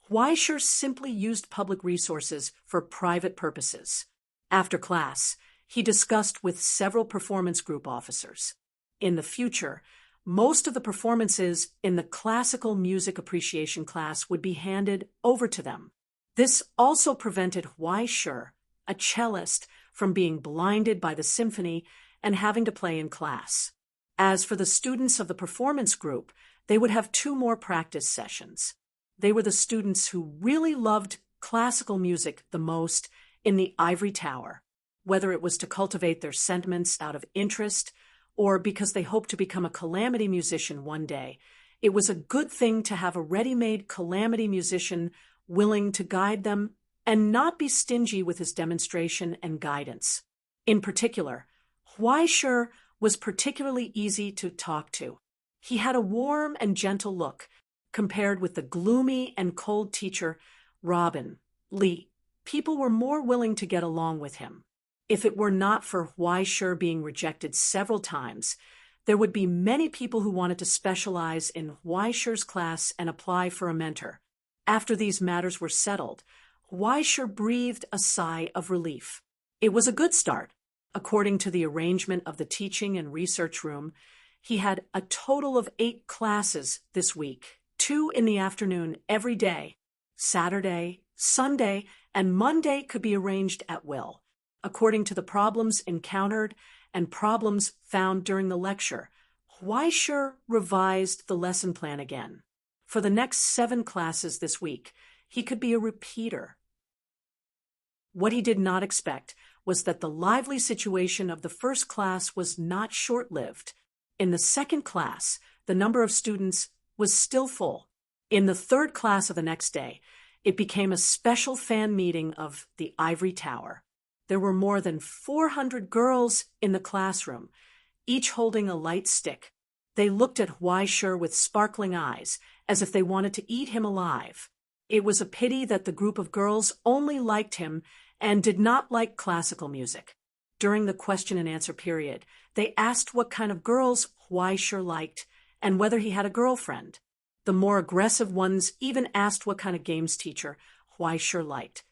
Huaisher simply used public resources for private purposes. After class, he discussed with several performance group officers. In the future, most of the performances in the classical music appreciation class would be handed over to them. This also prevented Huaisher, a cellist, from being blinded by the symphony and having to play in class. As for the students of the performance group, they would have 2 more practice sessions. They were the students who really loved classical music the most in the Ivory Tower, whether it was to cultivate their sentiments out of interest or because they hoped to become a calamity musician one day. It was a good thing to have a ready-made calamity musician willing to guide them and not be stingy with his demonstration and guidance. In particular, Huaisher was particularly easy to talk to. He had a warm and gentle look, compared with the gloomy and cold teacher, Robin Lee. People were more willing to get along with him. If it were not for Huaisher being rejected several times, there would be many people who wanted to specialize in Huaisher's class and apply for a mentor. After these matters were settled, Huaisher breathed a sigh of relief. It was a good start. According to the arrangement of the teaching and research room, he had a total of 8 classes this week, 2 in the afternoon every day. Saturday, Sunday, and Monday could be arranged at will. according to the problems encountered and problems found during the lecture. Huaishir revised the lesson plan again. For the next 7 classes this week, he could be a repeater. What he did not expect was that the lively situation of the first class was not short-lived. In the second class, the number of students was still full. In the third class of the next day, it became a special fan meeting of the Ivory Tower. There were more than 400 girls in the classroom, each holding a light stick. They looked at Huaishir with sparkling eyes, as if they wanted to eat him alive. It was a pity that the group of girls only liked him and did not like classical music. During the question and answer period, they asked what kind of girls Huaishir liked and whether he had a girlfriend. The more aggressive ones even asked what kind of games teacher Huaishir liked.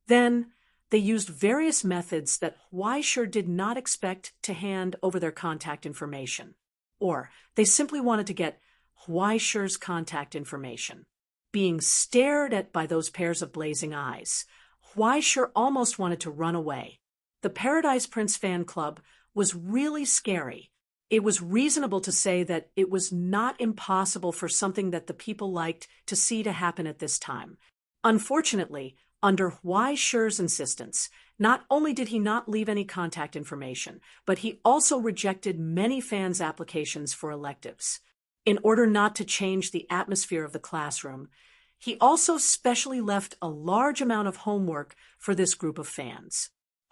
Then, they used various methods that Huaishir did not expect to hand over their contact information. Or, they simply wanted to get Huaishir's contact information. Being stared at by those pairs of blazing eyes, Huaishir almost wanted to run away. The Paradise Prince fan club was really scary. It was reasonable to say that it was not impossible for something that the people liked to see to happen at this time. Unfortunately, under Huaishir's insistence, not only did he not leave any contact information, but he also rejected many fans' applications for electives. In order not to change the atmosphere of the classroom, he also specially left a large amount of homework for this group of fans.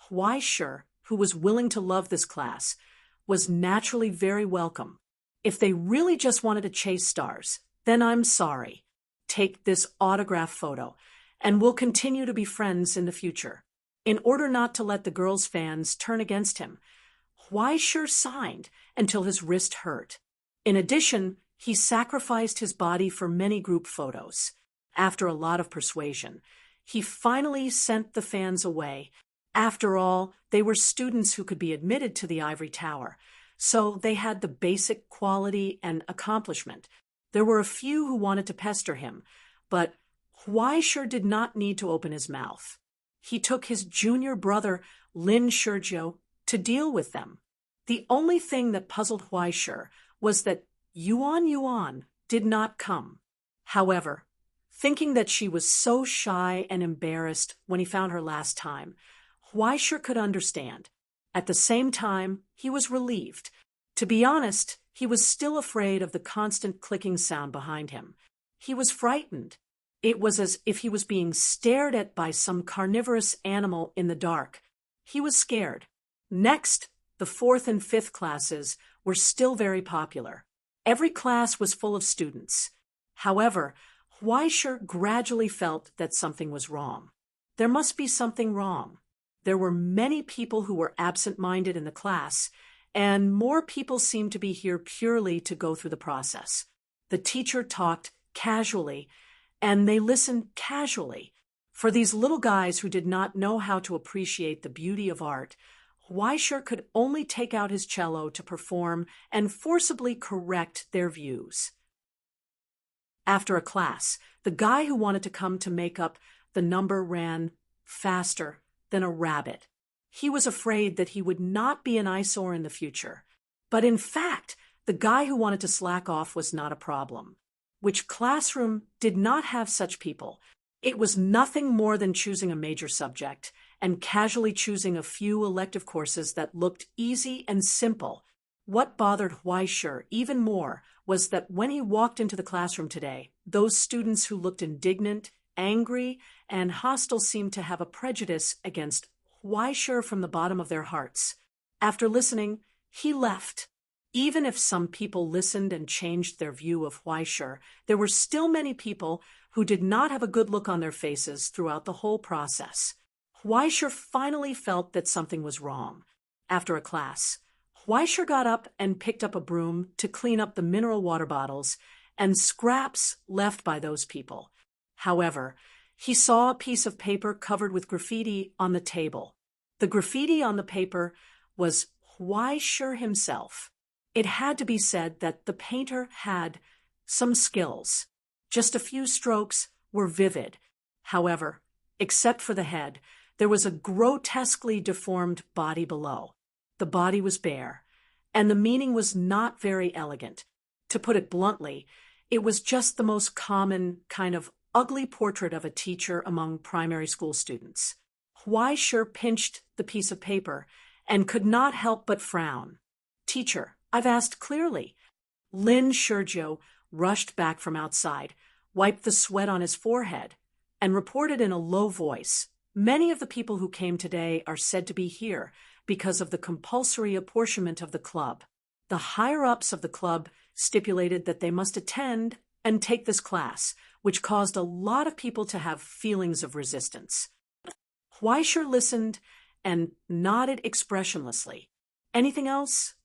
Huaishir, who was willing to love this class, was naturally very welcome. If they really just wanted to chase stars, then I'm sorry. Take this autograph photo, and we'll continue to be friends in the future. In order not to let the girls' fans turn against him, Huaishir signed until his wrist hurt. In addition, he sacrificed his body for many group photos. After a lot of persuasion, he finally sent the fans away. After all, they were students who could be admitted to the Ivory Tower, so they had the basic quality and accomplishment. There were a few who wanted to pester him, but Huaishir did not need to open his mouth. He took his junior brother, Lin Shurjo, to deal with them. The only thing that puzzled Huaishir was that Yuan did not come. However, thinking that she was so shy and embarrassed when he found her last time, Huaishir could understand. At the same time, he was relieved. To be honest, he was still afraid of the constant clicking sound behind him. He was frightened. It was as if he was being stared at by some carnivorous animal in the dark. He was scared. Next, the 4th and 5th classes were still very popular. Every class was full of students. However, Huaishir gradually felt that something was wrong. There must be something wrong. There were many people who were absent-minded in the class, and more people seemed to be here purely to go through the process. The teacher talked casually, and they listened casually. For these little guys who did not know how to appreciate the beauty of art, Huaishir could only take out his cello to perform and forcibly correct their views. After a class, the guy who wanted to come to make up the number ran faster than a rabbit. He was afraid that he would not be an eyesore in the future. But in fact, the guy who wanted to slack off was not a problem. Which classroom did not have such people? It was nothing more than choosing a major subject and casually choosing a few elective courses that looked easy and simple. What bothered Huaishir even more was that when he walked into the classroom today, those students who looked indignant, angry, and hostile seemed to have a prejudice against Huaishir from the bottom of their hearts. After listening, he left. Even if some people listened and changed their view of Huaishir, there were still many people who did not have a good look on their faces throughout the whole process. Huaishir finally felt that something was wrong. After a class, Huaishir got up and picked up a broom to clean up the mineral water bottles and scraps left by those people. However, he saw a piece of paper covered with graffiti on the table. The graffiti on the paper was Huaishir himself. It had to be said that the painter had some skills. Just a few strokes were vivid. However, except for the head, There was a grotesquely deformed body below. The body was bare, and the meaning was not very elegant. To put it bluntly, it was just the most common, kind of ugly portrait of a teacher among primary school students. Huai-Shi pinched the piece of paper and could not help but frown. "Teacher, I've asked clearly." Lin Shizhou rushed back from outside, wiped the sweat on his forehead, and reported in a low voice, "Many of the people who came today are said to be here because of the compulsory apportionment of the club. The higher-ups of the club stipulated that they must attend and take this class, which caused a lot of people to have feelings of resistance." Huai-Shi listened and nodded expressionlessly. "Anything else?"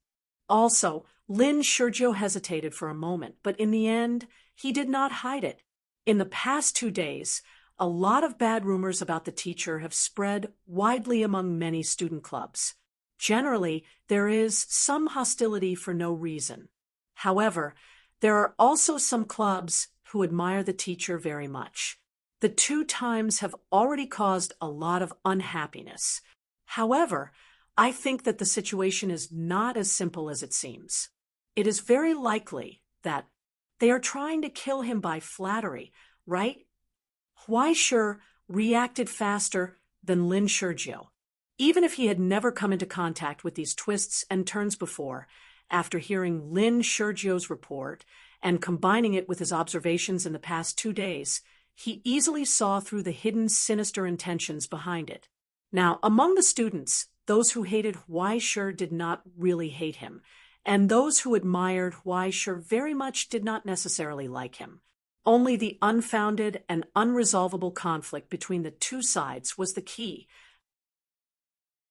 Also, Lin Shizhou hesitated for a moment, but in the end, he did not hide it. In the past 2 days, a lot of bad rumors about the teacher have spread widely among many student clubs. Generally, there is some hostility for no reason. However, there are also some clubs who admire the teacher very much. The 2 times have already caused a lot of unhappiness. However, I think that the situation is not as simple as it seems. It is very likely that they are trying to kill him by flattery, right? Huai-Shi reacted faster than Lin Shizhou. Even if he had never come into contact with these twists and turns before, after hearing Lin Shizhou's report and combining it with his observations in the past 2 days, he easily saw through the hidden sinister intentions behind it. Now, among the students, those who hated Huai-Shi did not really hate him, and those who admired Huai-Shi very much did not necessarily like him. Only the unfounded and unresolvable conflict between the 2 sides was the key.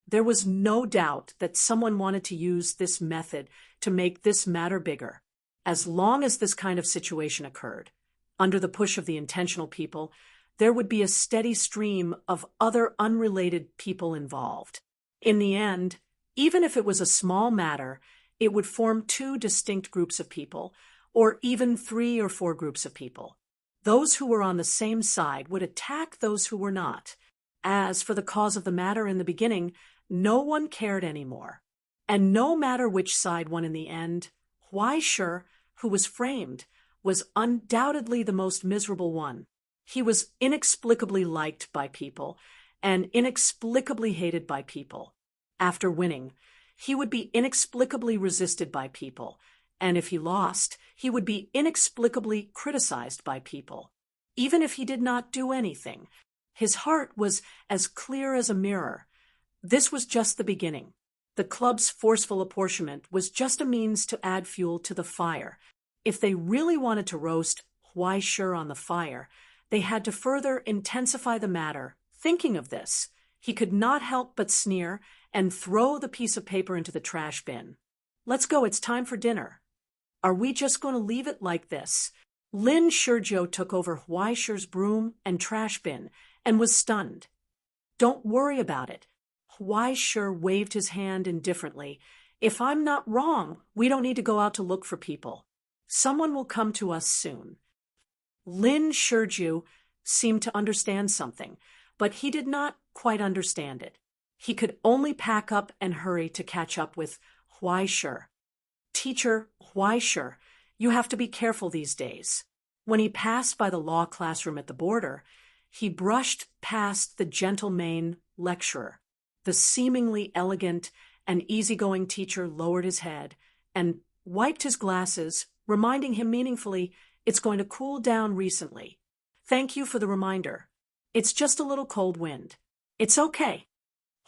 There was no doubt that someone wanted to use this method to make this matter bigger. As long as this kind of situation occurred, under the push of the intentional people, there would be a steady stream of other unrelated people involved. In the end, even if it was a small matter, it would form 2 distinct groups of people, or even 3 or 4 groups of people. Those who were on the same side would attack those who were not. As for the cause of the matter in the beginning, no one cared anymore. And no matter which side won in the end, Huai-Shi, who was framed, was undoubtedly the most miserable one. He was inexplicably liked by people and inexplicably hated by people. After winning, he would be inexplicably resisted by people, and if he lost, he would be inexplicably criticized by people. Even if he did not do anything, his heart was as clear as a mirror. This was just the beginning. The club's forceful apportionment was just a means to add fuel to the fire. If they really wanted to roast Huai-Shi on the fire, they had to further intensify the matter. Thinking of this, he could not help but sneer and throw the piece of paper into the trash bin. "Let's go, it's time for dinner." "Are we just going to leave it like this?" Lin Shizhou took over Huai-Shi's broom and trash bin and was stunned. "Don't worry about it." Huai-Shi waved his hand indifferently. "If I'm not wrong, we don't need to go out to look for people. Someone will come to us soon." Lin Shizhou seemed to understand something, but he did not quite understand it. He could only pack up and hurry to catch up with Huai-Shi. "Teacher Huai-Shi, you have to be careful these days." When he passed by the law classroom at the border, he brushed past the gentle-mannered lecturer. The seemingly elegant and easygoing teacher lowered his head and wiped his glasses, reminding him meaningfully, "It's going to cool down recently. Thank you for the reminder. It's just a little cold wind. It's okay."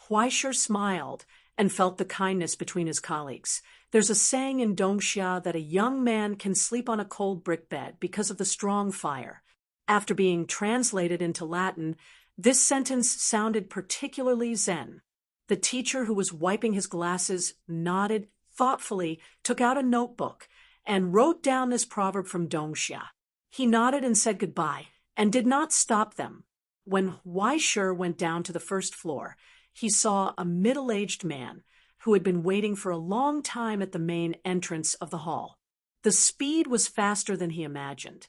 Huai-Shi smiled and felt the kindness between his colleagues. There's a saying in Doomsday that a young man can sleep on a cold brick bed because of the strong fire. After being translated into Latin, this sentence sounded particularly zen. The teacher, who was wiping his glasses, nodded thoughtfully, took out a notebook, and wrote down this proverb from Dongsha. He nodded and said goodbye, and did not stop them. When Huai-Shi went down to the first floor, he saw a middle-aged man who had been waiting for a long time at the main entrance of the hall. The speed was faster than he imagined.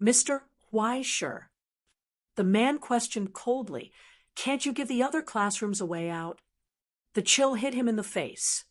"Mr. Huai-Shi?" The man questioned coldly, Can't you give the other classrooms a way out? The chill hit him in the face.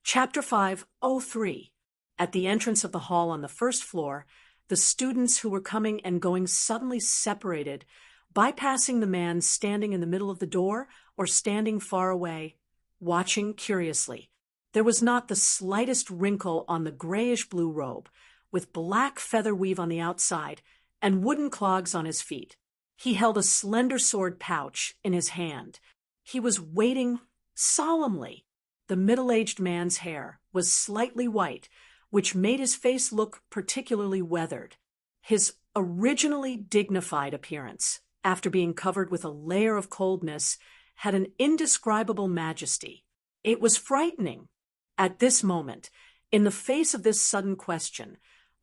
Chapter 5:03. At the entrance of the hall on the first floor, the students who were coming and going suddenly separated, bypassing the man standing in the middle of the door or standing far away, watching curiously. There was not the slightest wrinkle on the grayish-blue robe, with black feather weave on the outside and wooden clogs on his feet. He held a slender sword pouch in his hand. He was waiting solemnly. The middle-aged man's hair was slightly white, which made his face look particularly weathered. His originally dignified appearance, after being covered with a layer of coldness, had an indescribable majesty. It was frightening. At this moment, in the face of this sudden question,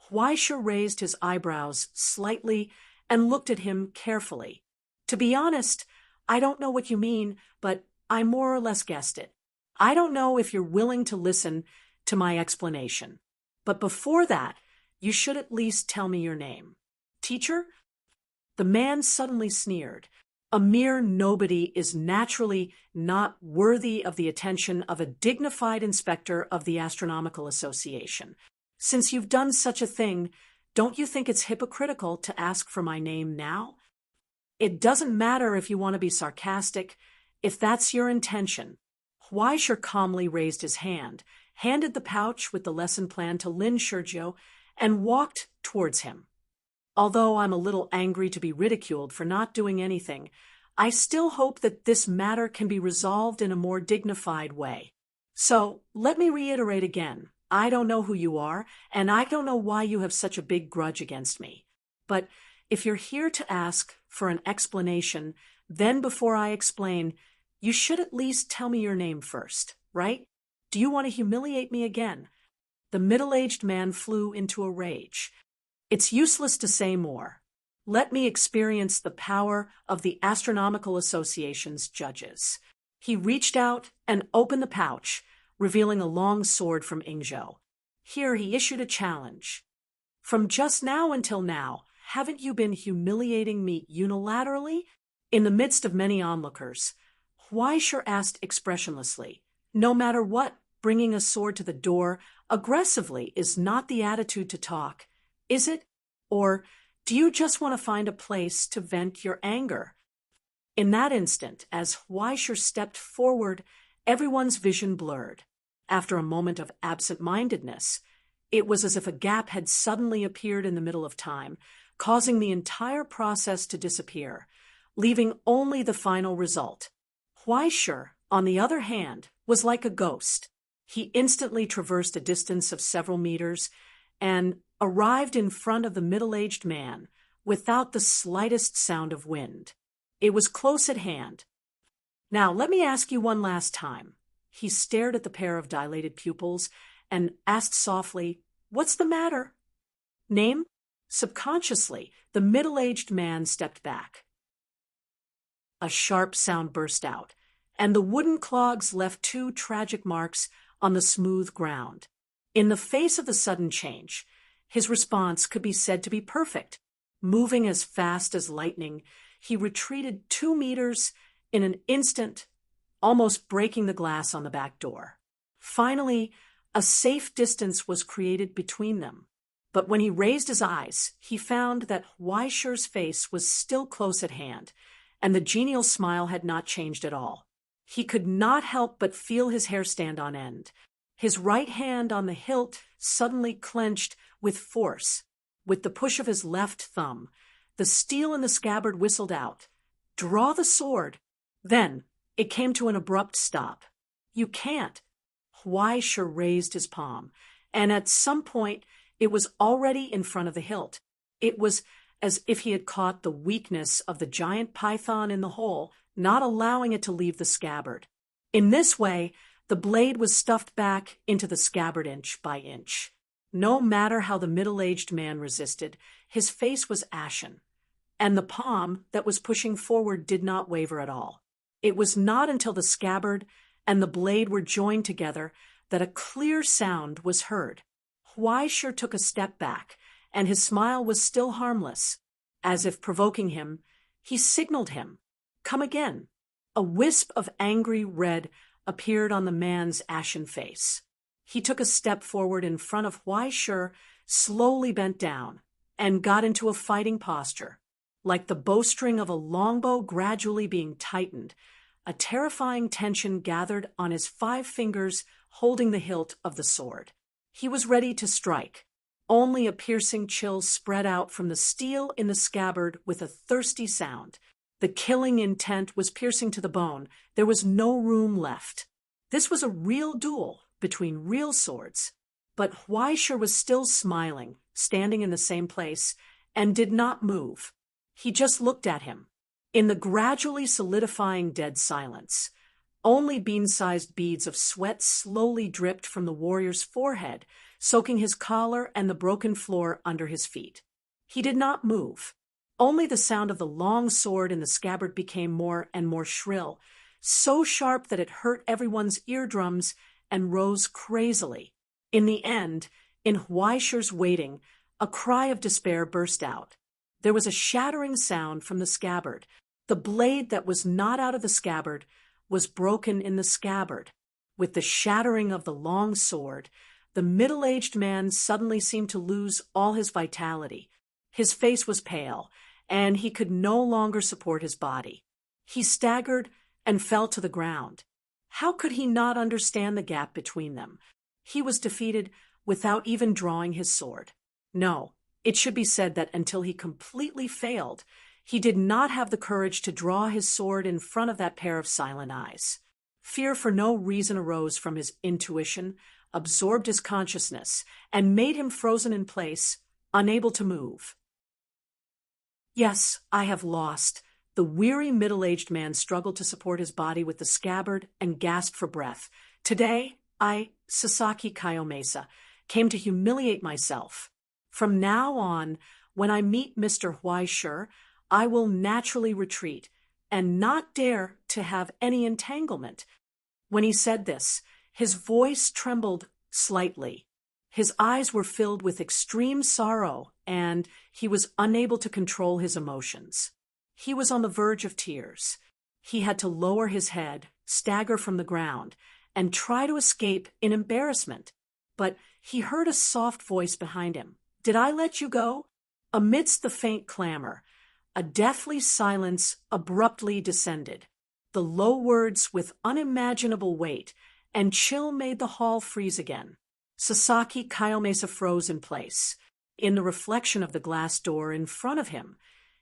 Huaisha raised his eyebrows slightly and looked at him carefully. To be honest, I don't know what you mean, but I more or less guessed it. I don't know if you're willing to listen to my explanation. But before that, you should at least tell me your name. Teacher? The man suddenly sneered. A mere nobody is naturally not worthy of the attention of a dignified inspector of the Astronomical Association. Since you've done such a thing, don't you think it's hypocritical to ask for my name now? It doesn't matter if you want to be sarcastic, if that's your intention. Huaisha calmly raised his hand, handed the pouch with the lesson plan to Lin Shurjo, and walked towards him. Although I'm a little angry to be ridiculed for not doing anything, I still hope that this matter can be resolved in a more dignified way. So, let me reiterate again. I don't know who you are, and I don't know why you have such a big grudge against me. But if you're here to ask for an explanation, then before I explain, you should at least tell me your name first, right? Do you want to humiliate me again? The middle-aged man flew into a rage. It's useless to say more. Let me experience the power of the Astronomical Association's judges. He reached out and opened the pouch, revealing a long sword from Ingzhou. Here he issued a challenge. From just now until now, haven't you been humiliating me unilaterally? In the midst of many onlookers, Huaisha asked expressionlessly, no matter what, bringing a sword to the door aggressively is not the attitude to talk, is it? Or do you just want to find a place to vent your anger? In that instant, as Huaisha stepped forward, everyone's vision blurred. After a moment of absent-mindedness, it was as if a gap had suddenly appeared in the middle of time, causing the entire process to disappear, leaving only the final result. Huaisha, on the other hand, was like a ghost. He instantly traversed a distance of several meters and arrived in front of the middle-aged man without the slightest sound of wind. It was close at hand. Now, let me ask you one last time. He stared at the pair of dilated pupils and asked softly, "What's the matter?" Name? Subconsciously, the middle-aged man stepped back. A sharp sound burst out, and the wooden clogs left two tragic marks on the smooth ground. In the face of the sudden change, his response could be said to be perfect. Moving as fast as lightning, he retreated 2 meters in an instant, almost breaking the glass on the back door. Finally, a safe distance was created between them. But when he raised his eyes, he found that Huaisha's face was still close at hand, and the genial smile had not changed at all. He could not help but feel his hair stand on end. His right hand on the hilt suddenly clenched with force. With the push of his left thumb, the steel in the scabbard whistled out. "Draw the sword." Then it came to an abrupt stop. "You can't." Huaisha raised his palm, and at some point it was already in front of the hilt. It was as if he had caught the weakness of the giant python in the hole, not allowing it to leave the scabbard. In this way, the blade was stuffed back into the scabbard inch by inch. No matter how the middle-aged man resisted, his face was ashen, and the palm that was pushing forward did not waver at all. It was not until the scabbard and the blade were joined together that a clear sound was heard. Huaisha took a step back, and his smile was still harmless. As if provoking him, he signaled him, "Come again." A wisp of angry red appeared on the man's ashen face. He took a step forward in front of Huaishur, slowly bent down, and got into a fighting posture. Like the bowstring of a longbow gradually being tightened, a terrifying tension gathered on his 5 fingers holding the hilt of the sword. He was ready to strike. Only a piercing chill spread out from the steel in the scabbard with a thirsty sound. The killing intent was piercing to the bone. There was no room left. This was a real duel between real swords. But Huaishur was still smiling, standing in the same place, and did not move. He just looked at him. In the gradually solidifying dead silence, only bean-sized beads of sweat slowly dripped from the warrior's forehead, soaking his collar and the broken floor under his feet. He did not move. Only the sound of the long sword in the scabbard became more and more shrill, so sharp that it hurt everyone's eardrums and rose crazily. In the end, in Huaishur's waiting, a cry of despair burst out. There was a shattering sound from the scabbard. The blade that was not out of the scabbard was broken in the scabbard. With the shattering of the long sword, the middle-aged man suddenly seemed to lose all his vitality. His face was pale, and he could no longer support his body. He staggered and fell to the ground. How could he not understand the gap between them? He was defeated without even drawing his sword. No, it should be said that until he completely failed, he did not have the courage to draw his sword in front of that pair of silent eyes. Fear for no reason arose from his intuition, absorbed his consciousness, and made him frozen in place, unable to move. "Yes, I have lost." The weary middle-aged man struggled to support his body with the scabbard and gasped for breath. "Today, I, Sasaki Kayomesa, came to humiliate myself. From now on, when I meet Mr. Huaishur, I will naturally retreat and not dare to have any entanglement." When he said this, his voice trembled slightly. His eyes were filled with extreme sorrow, and he was unable to control his emotions. He was on the verge of tears. He had to lower his head, stagger from the ground, and try to escape in embarrassment. But he heard a soft voice behind him. "Did I let you go?" Amidst the faint clamor, a deathly silence abruptly descended. The low words with unimaginable weight and chill made the hall freeze again. Sasaki Kayomesa froze in place. In the reflection of the glass door in front of him,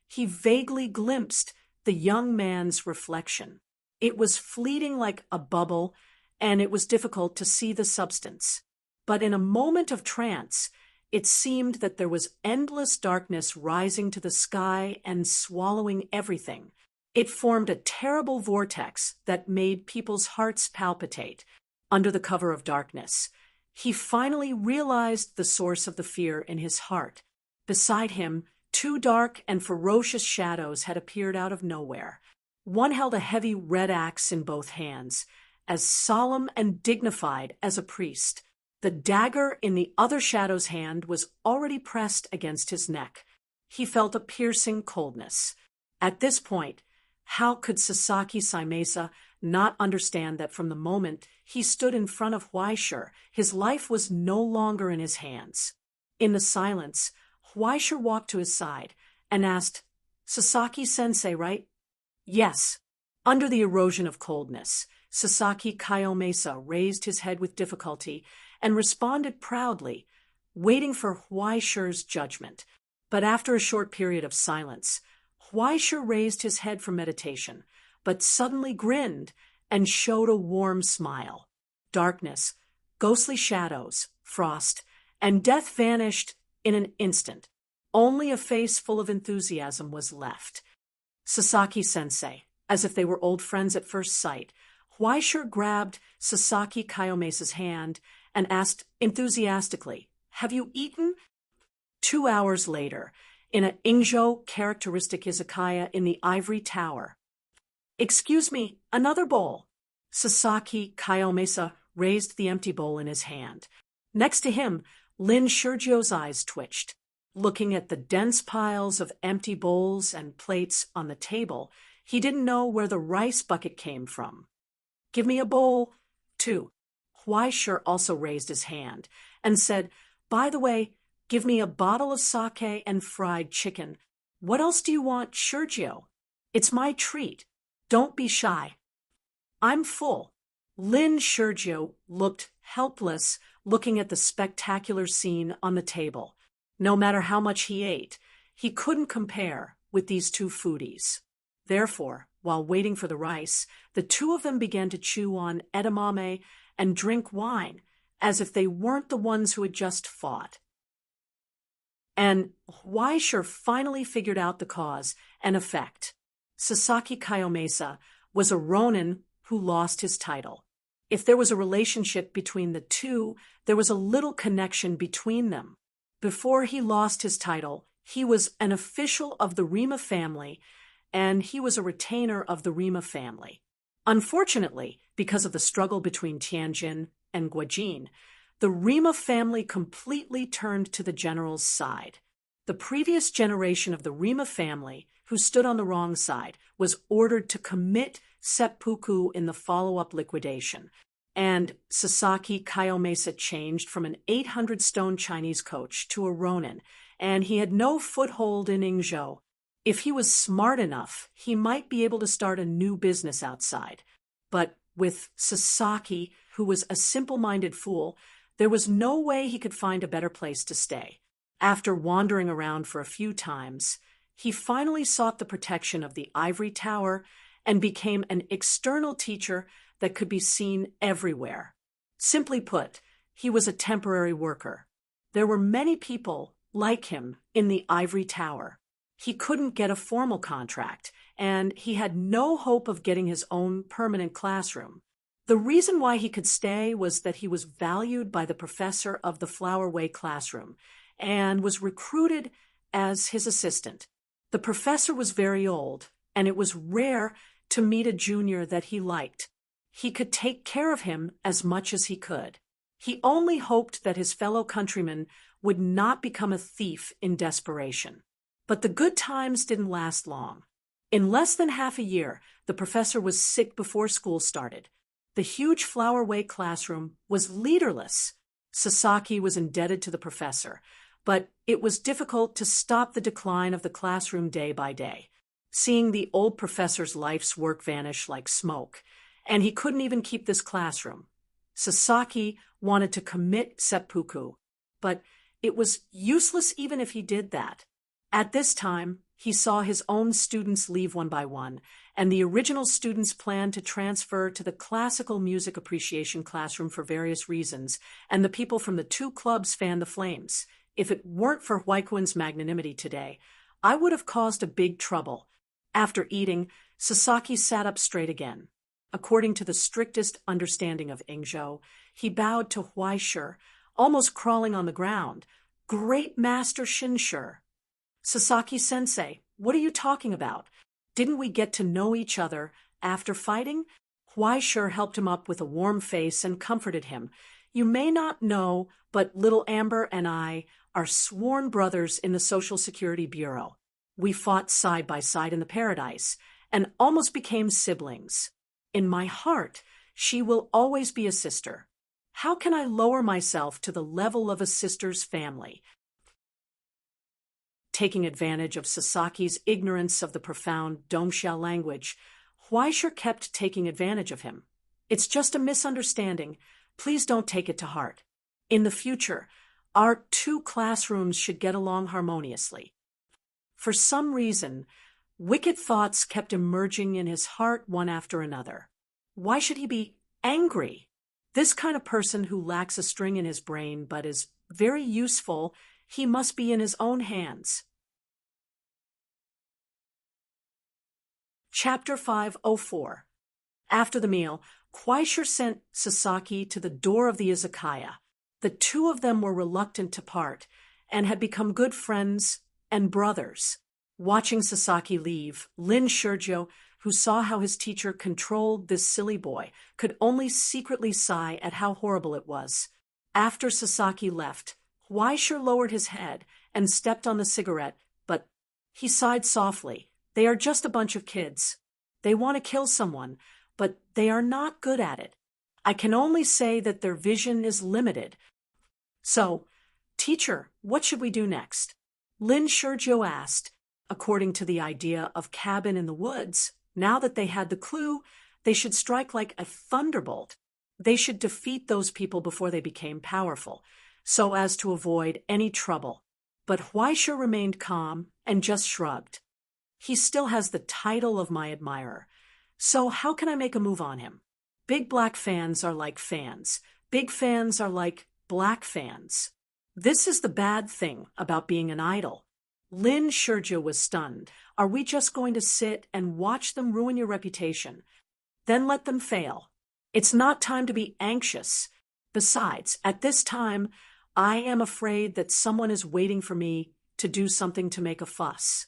he vaguely glimpsed the young man's reflection. It was fleeting like a bubble, and it was difficult to see the substance. But in a moment of trance, it seemed that there was endless darkness rising to the sky and swallowing everything. It formed a terrible vortex that made people's hearts palpitate. Under the cover of darkness, he finally realized the source of the fear in his heart. Beside him, 2 dark and ferocious shadows had appeared out of nowhere. One held a heavy red axe in both hands, as solemn and dignified as a priest. The dagger in the other shadow's hand was already pressed against his neck. He felt a piercing coldness. At this point, how could Sasaki Kayomesa not understand that from the moment he stood in front of Huaishur, his life was no longer in his hands? In the silence, Huaishur walked to his side and asked, "Sasaki-sensei, right?" "Yes." Under the erosion of coldness, Sasaki Kayomesa raised his head with difficulty and responded proudly, waiting for Huaishur's judgment. But after a short period of silence, Huaishur raised his head for meditation, but suddenly grinned and showed a warm smile. Darkness, ghostly shadows, frost, and death vanished in an instant. Only a face full of enthusiasm was left. "Sasaki-sensei," as if they were old friends at first sight, Huaishur grabbed Sasaki Kayomesa's hand and asked enthusiastically, "Have you eaten?" 2 hours later, in an Ingzhou characteristic izakaya in the Ivory Tower. "Excuse me, another bowl." Sasaki Kayomesa raised the empty bowl in his hand. Next to him, Lin Shurgio's eyes twitched. Looking at the dense piles of empty bowls and plates on the table, he didn't know where the rice bucket came from. "Give me a bowl, too." Huaishur also raised his hand and said, "By the way, give me a bottle of sake and fried chicken. What else do you want, Sergio? It's my treat. Don't be shy." "I'm full." Lin Sergio looked helpless, looking at the spectacular scene on the table. No matter how much he ate, he couldn't compare with these two foodies. Therefore, while waiting for the rice, the two of them began to chew on edamame and drink wine, as if they weren't the ones who had just fought. And Huaishur finally figured out the cause and effect. Sasaki Kayomesa was a ronin who lost his title. If there was a relationship between the two, there was a little connection between them. Before he lost his title, he was an official of the Rima family, and he was a retainer of the Rima family. Unfortunately, because of the struggle between Tianjin and Guojin, the Rima family completely turned to the general's side. The previous generation of the Rima family, who stood on the wrong side, was ordered to commit seppuku in the follow-up liquidation, and Sasaki Kayomesa changed from an 800-stone Chinese coach to a ronin, and he had no foothold in Ingzhou. If he was smart enough, he might be able to start a new business outside. But with Sasaki, who was a simple-minded fool, there was no way he could find a better place to stay. After wandering around for a few times, he finally sought the protection of the ivory tower and became an external teacher that could be seen everywhere. Simply put, he was a temporary worker. There were many people like him in the ivory tower. He couldn't get a formal contract, and he had no hope of getting his own permanent classroom. The reason why he could stay was that he was valued by the professor of the Flower Way classroom and was recruited as his assistant. The professor was very old, and it was rare to meet a junior that he liked. He could take care of him as much as he could. He only hoped that his fellow countrymen would not become a thief in desperation. But the good times didn't last long. In less than half a year, the professor was sick before school started. The huge Flower Way classroom was leaderless. Sasaki was indebted to the professor, but it was difficult to stop the decline of the classroom day by day, seeing the old professor's life's work vanish like smoke, and he couldn't even keep this classroom. Sasaki wanted to commit seppuku, but it was useless even if he did that. At this time, he saw his own students leave one by one, and the original students planned to transfer to the classical music appreciation classroom for various reasons, and the people from the two clubs fanned the flames. If it weren't for Huaikuan's magnanimity today, I would have caused a big trouble. After eating, Sasaki sat up straight again. According to the strictest understanding of Ingzhou, he bowed to Huaishur, almost crawling on the ground. "Great Master Shinshur." "Sasaki-sensei, what are you talking about? Didn't we get to know each other after fighting?" Huaishur helped him up with a warm face and comforted him. "You may not know, but little Amber and I are sworn brothers in the Social Security Bureau. We fought side by side in the Paradise and almost became siblings. In my heart, she will always be a sister. How can I lower myself to the level of a sister's family?" Taking advantage of Sasaki's ignorance of the profound Dongxia language, Huaishur kept taking advantage of him. "It's just a misunderstanding. Please don't take it to heart. In the future, our two classrooms should get along harmoniously." For some reason, wicked thoughts kept emerging in his heart one after another. Why should he be angry? This kind of person who lacks a string in his brain but is very useful, he must be in his own hands. Chapter 504. After the meal, Huaishur sent Sasaki to the door of the izakaya. The two of them were reluctant to part and had become good friends and brothers. Watching Sasaki leave, Lin Sergio, who saw how his teacher controlled this silly boy, could only secretly sigh at how horrible it was. After Sasaki left, Huaishur lowered his head and stepped on the cigarette, but he sighed softly. They are just a bunch of kids. They want to kill someone, but they are not good at it. I can only say that their vision is limited. So, teacher, what should we do next? Lynn Sergio asked. According to the idea of cabin in the woods, now that they had the clue, they should strike like a thunderbolt. They should defeat those people before they became powerful, so as to avoid any trouble. But Huaisha remained calm and just shrugged. He still has the title of my admirer, so how can I make a move on him? Big black fans are like fans. Big fans are like black fans. This is the bad thing about being an idol. Lynn Sergio was stunned. Are we just going to sit and watch them ruin your reputation? Then let them fail. It's not time to be anxious. Besides, at this time, I am afraid that someone is waiting for me to do something to make a fuss.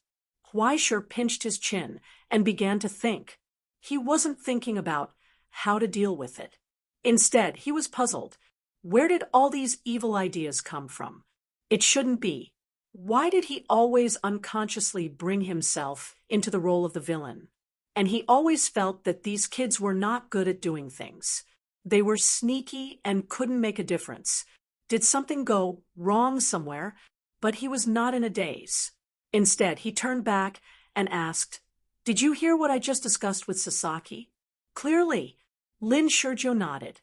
Huaisha pinched his chin and began to think. He wasn't thinking about how to deal with it. Instead, he was puzzled. Where did all these evil ideas come from? It shouldn't be. Why did he always unconsciously bring himself into the role of the villain? And he always felt that these kids were not good at doing things. They were sneaky and couldn't make a difference. Did something go wrong somewhere? But he was not in a daze. Instead, he turned back and asked, "Did you hear what I just discussed with Sasaki?" "Clearly." Lynn Sergio nodded.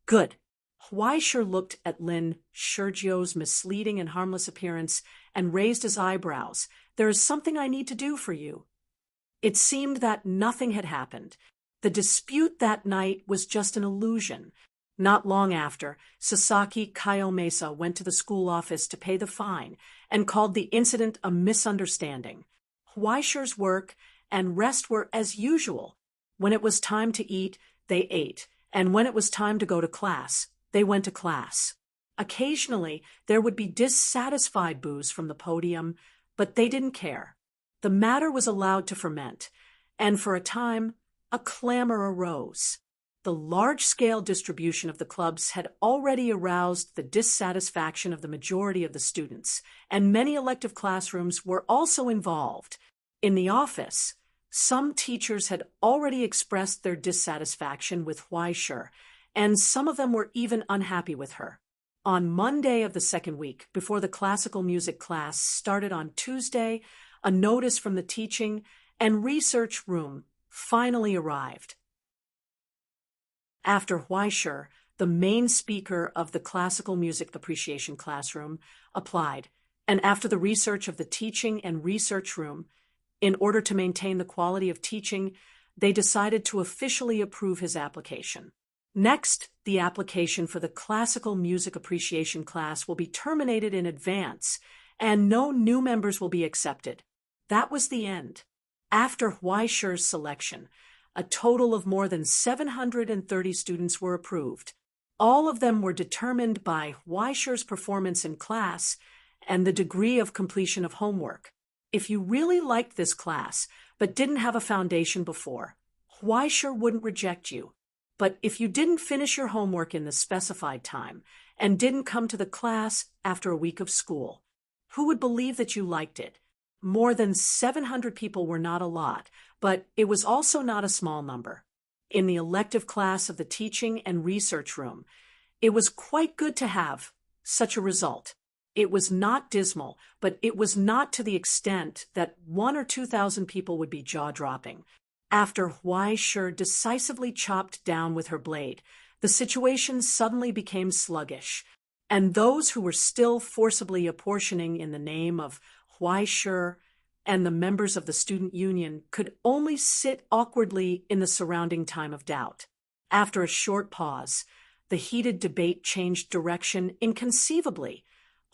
"Good." Huaisha looked at Lynn Sergio's misleading and harmless appearance and raised his eyebrows. "There is something I need to do for you." It seemed that nothing had happened. The dispute that night was just an illusion. Not long after, Sasaki Kayomesa went to the school office to pay the fine and called the incident a misunderstanding. Huaisha's work and rest were as usual. When it was time to eat, they ate, and when it was time to go to class, they went to class. Occasionally, there would be dissatisfied boos from the podium, but they didn't care. The matter was allowed to ferment, and for a time, a clamor arose. The large-scale distribution of the clubs had already aroused the dissatisfaction of the majority of the students, and many elective classrooms were also involved. In the office, some teachers had already expressed their dissatisfaction with Huaisha, and some of them were even unhappy with her. On Monday of the second week, before the classical music class started on Tuesday, a notice from the teaching and research room finally arrived. After Huaisha, the main speaker of the classical music appreciation classroom, applied, and after the research of the teaching and research room, in order to maintain the quality of teaching, they decided to officially approve his application. Next, the application for the classical music appreciation class will be terminated in advance, and no new members will be accepted. That was the end. After Huaisha's selection, a total of more than 730 students were approved. All of them were determined by Huaisha's performance in class and the degree of completion of homework. If you really liked this class but didn't have a foundation before, Huaisha wouldn't reject you. But if you didn't finish your homework in the specified time and didn't come to the class after a week of school, who would believe that you liked it? More than 700 people were not a lot, but it was also not a small number. In the elective class of the teaching and research room, it was quite good to have such a result. It was not dismal, but it was not to the extent that 1,000 or 2,000 people would be jaw-dropping. After Huaisha decisively chopped down with her blade, the situation suddenly became sluggish, and those who were still forcibly apportioning in the name of Huaisha and the members of the student union could only sit awkwardly in the surrounding time of doubt. After a short pause, the heated debate changed direction inconceivably.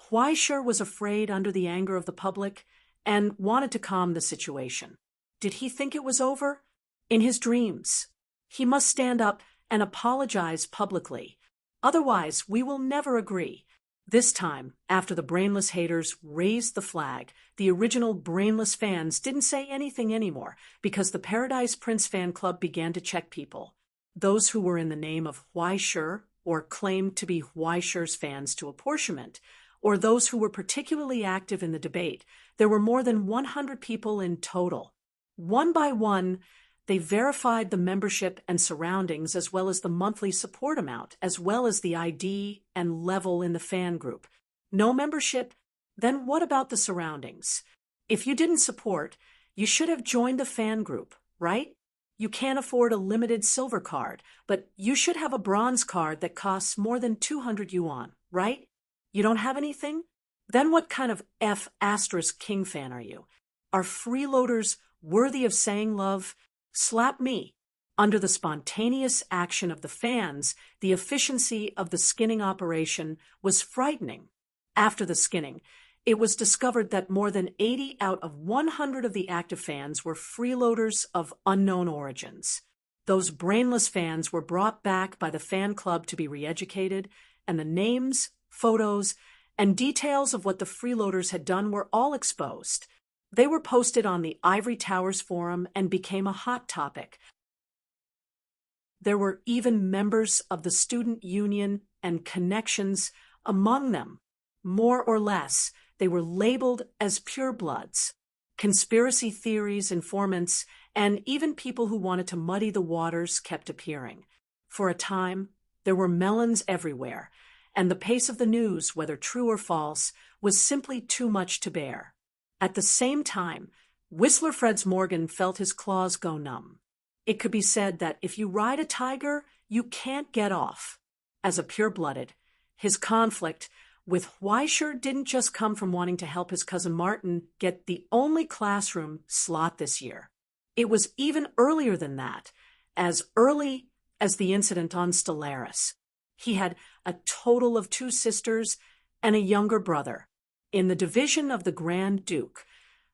Huaisha was afraid under the anger of the public and wanted to calm the situation. Did he think it was over? In his dreams. He must stand up and apologize publicly. Otherwise, we will never agree. This time, after the brainless haters raised the flag, the original brainless fans didn't say anything anymore because the Paradise Prince fan club began to check people. Those who were in the name of Huaisha or claimed to be Huaisha's fans to apportionment, or those who were particularly active in the debate. There were more than 100 people in total. One by one, they verified the membership and surroundings, as well as the monthly support amount, as well as the ID and level in the fan group. No membership? Then what about the surroundings? If you didn't support, you should have joined the fan group, right? You can't afford a limited silver card, but you should have a bronze card that costs more than 200 yuan, right? You don't have anything? Then what kind of F***king fan are you? Are freeloaders worthy of saying love? Slap me. Under the spontaneous action of the fans, the efficiency of the skinning operation was frightening. After the skinning, it was discovered that more than 80 out of 100 of the active fans were freeloaders of unknown origins. Those brainless fans were brought back by the fan club to be re-educated, and the names, photos, and details of what the freeloaders had done were all exposed. They were posted on the Ivory Towers forum and became a hot topic. There were even members of the student union and connections among them. More or less, they were labeled as purebloods. Conspiracy theories, informants, and even people who wanted to muddy the waters kept appearing. For a time, there were melons everywhere, and the pace of the news, whether true or false, was simply too much to bear. At the same time, Whistler Fred's Morgan felt his claws go numb. It could be said that if you ride a tiger, you can't get off. As a pure-blooded, his conflict with Weischer didn't just come from wanting to help his cousin Martin get the only classroom slot this year. It was even earlier than that, as early as the incident on Stellaris. He had a total of 2 sisters and a younger brother. In the division of the Grand Duke,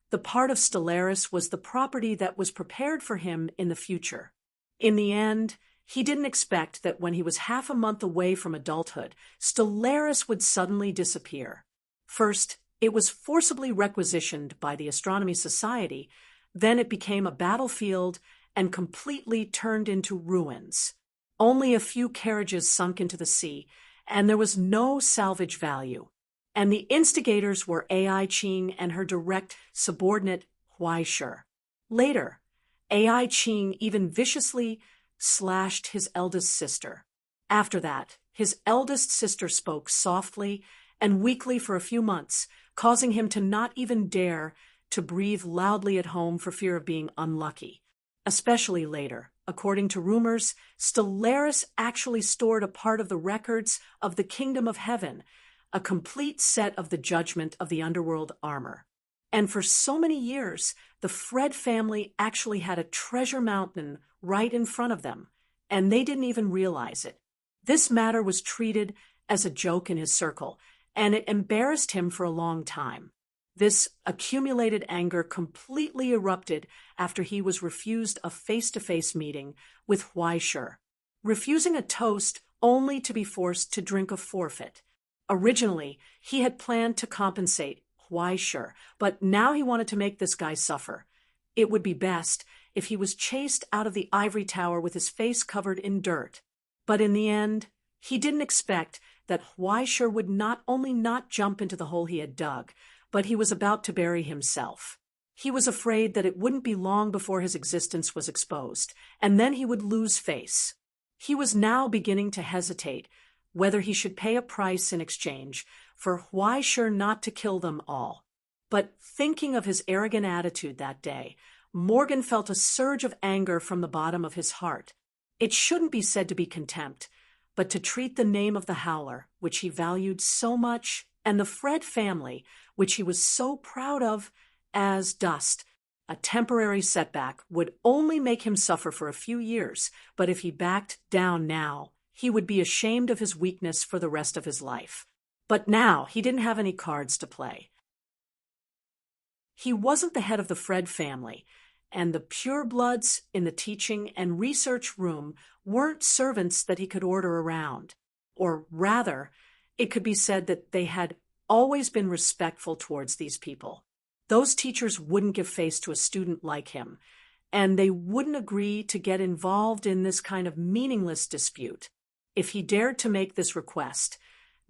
the part of Stellaris was the property that was prepared for him in the future. In the end, he didn't expect that when he was half a month away from adulthood, Stellaris would suddenly disappear. First, it was forcibly requisitioned by the Astronomy Society, then it became a battlefield and completely turned into ruins. Only a few carriages sunk into the sea, and there was no salvage value. And the instigators were Ai Qing and her direct subordinate, Weischer. Later, Ai Qing even viciously slashed his eldest sister. After that, his eldest sister spoke softly and weakly for a few months, causing him to not even dare to breathe loudly at home for fear of being unlucky. Especially later, according to rumors, Stellaris actually stored a part of the records of the Kingdom of Heaven, a complete set of the judgment of the underworld armor. And for so many years, the Fred family actually had a treasure mountain right in front of them, and they didn't even realize it. This matter was treated as a joke in his circle, and it embarrassed him for a long time. This accumulated anger completely erupted after he was refused a face-to-face meeting with Weischer, refusing a toast only to be forced to drink a forfeit. Originally, he had planned to compensate Weischer, but now he wanted to make this guy suffer. It would be best if he was chased out of the ivory tower with his face covered in dirt. But in the end, he didn't expect that Weischer would not only not jump into the hole he had dug, but he was about to bury himself. He was afraid that it wouldn't be long before his existence was exposed, and then he would lose face. He was now beginning to hesitate whether he should pay a price in exchange for Weischer not to kill them all. But thinking of his arrogant attitude that day, Morgan felt a surge of anger from the bottom of his heart. It shouldn't be said to be contempt, but to treat the name of the Howler, which he valued so much, and the Fred family, which he was so proud of, as dust. A temporary setback would only make him suffer for a few years, but if he backed down now, he would be ashamed of his weakness for the rest of his life. But now he didn't have any cards to play. He wasn't the head of the Fred family, and the purebloods in the teaching and research room weren't servants that he could order around. Or rather, it could be said that they had always been respectful towards these people. Those teachers wouldn't give face to a student like him, and they wouldn't agree to get involved in this kind of meaningless dispute. If he dared to make this request,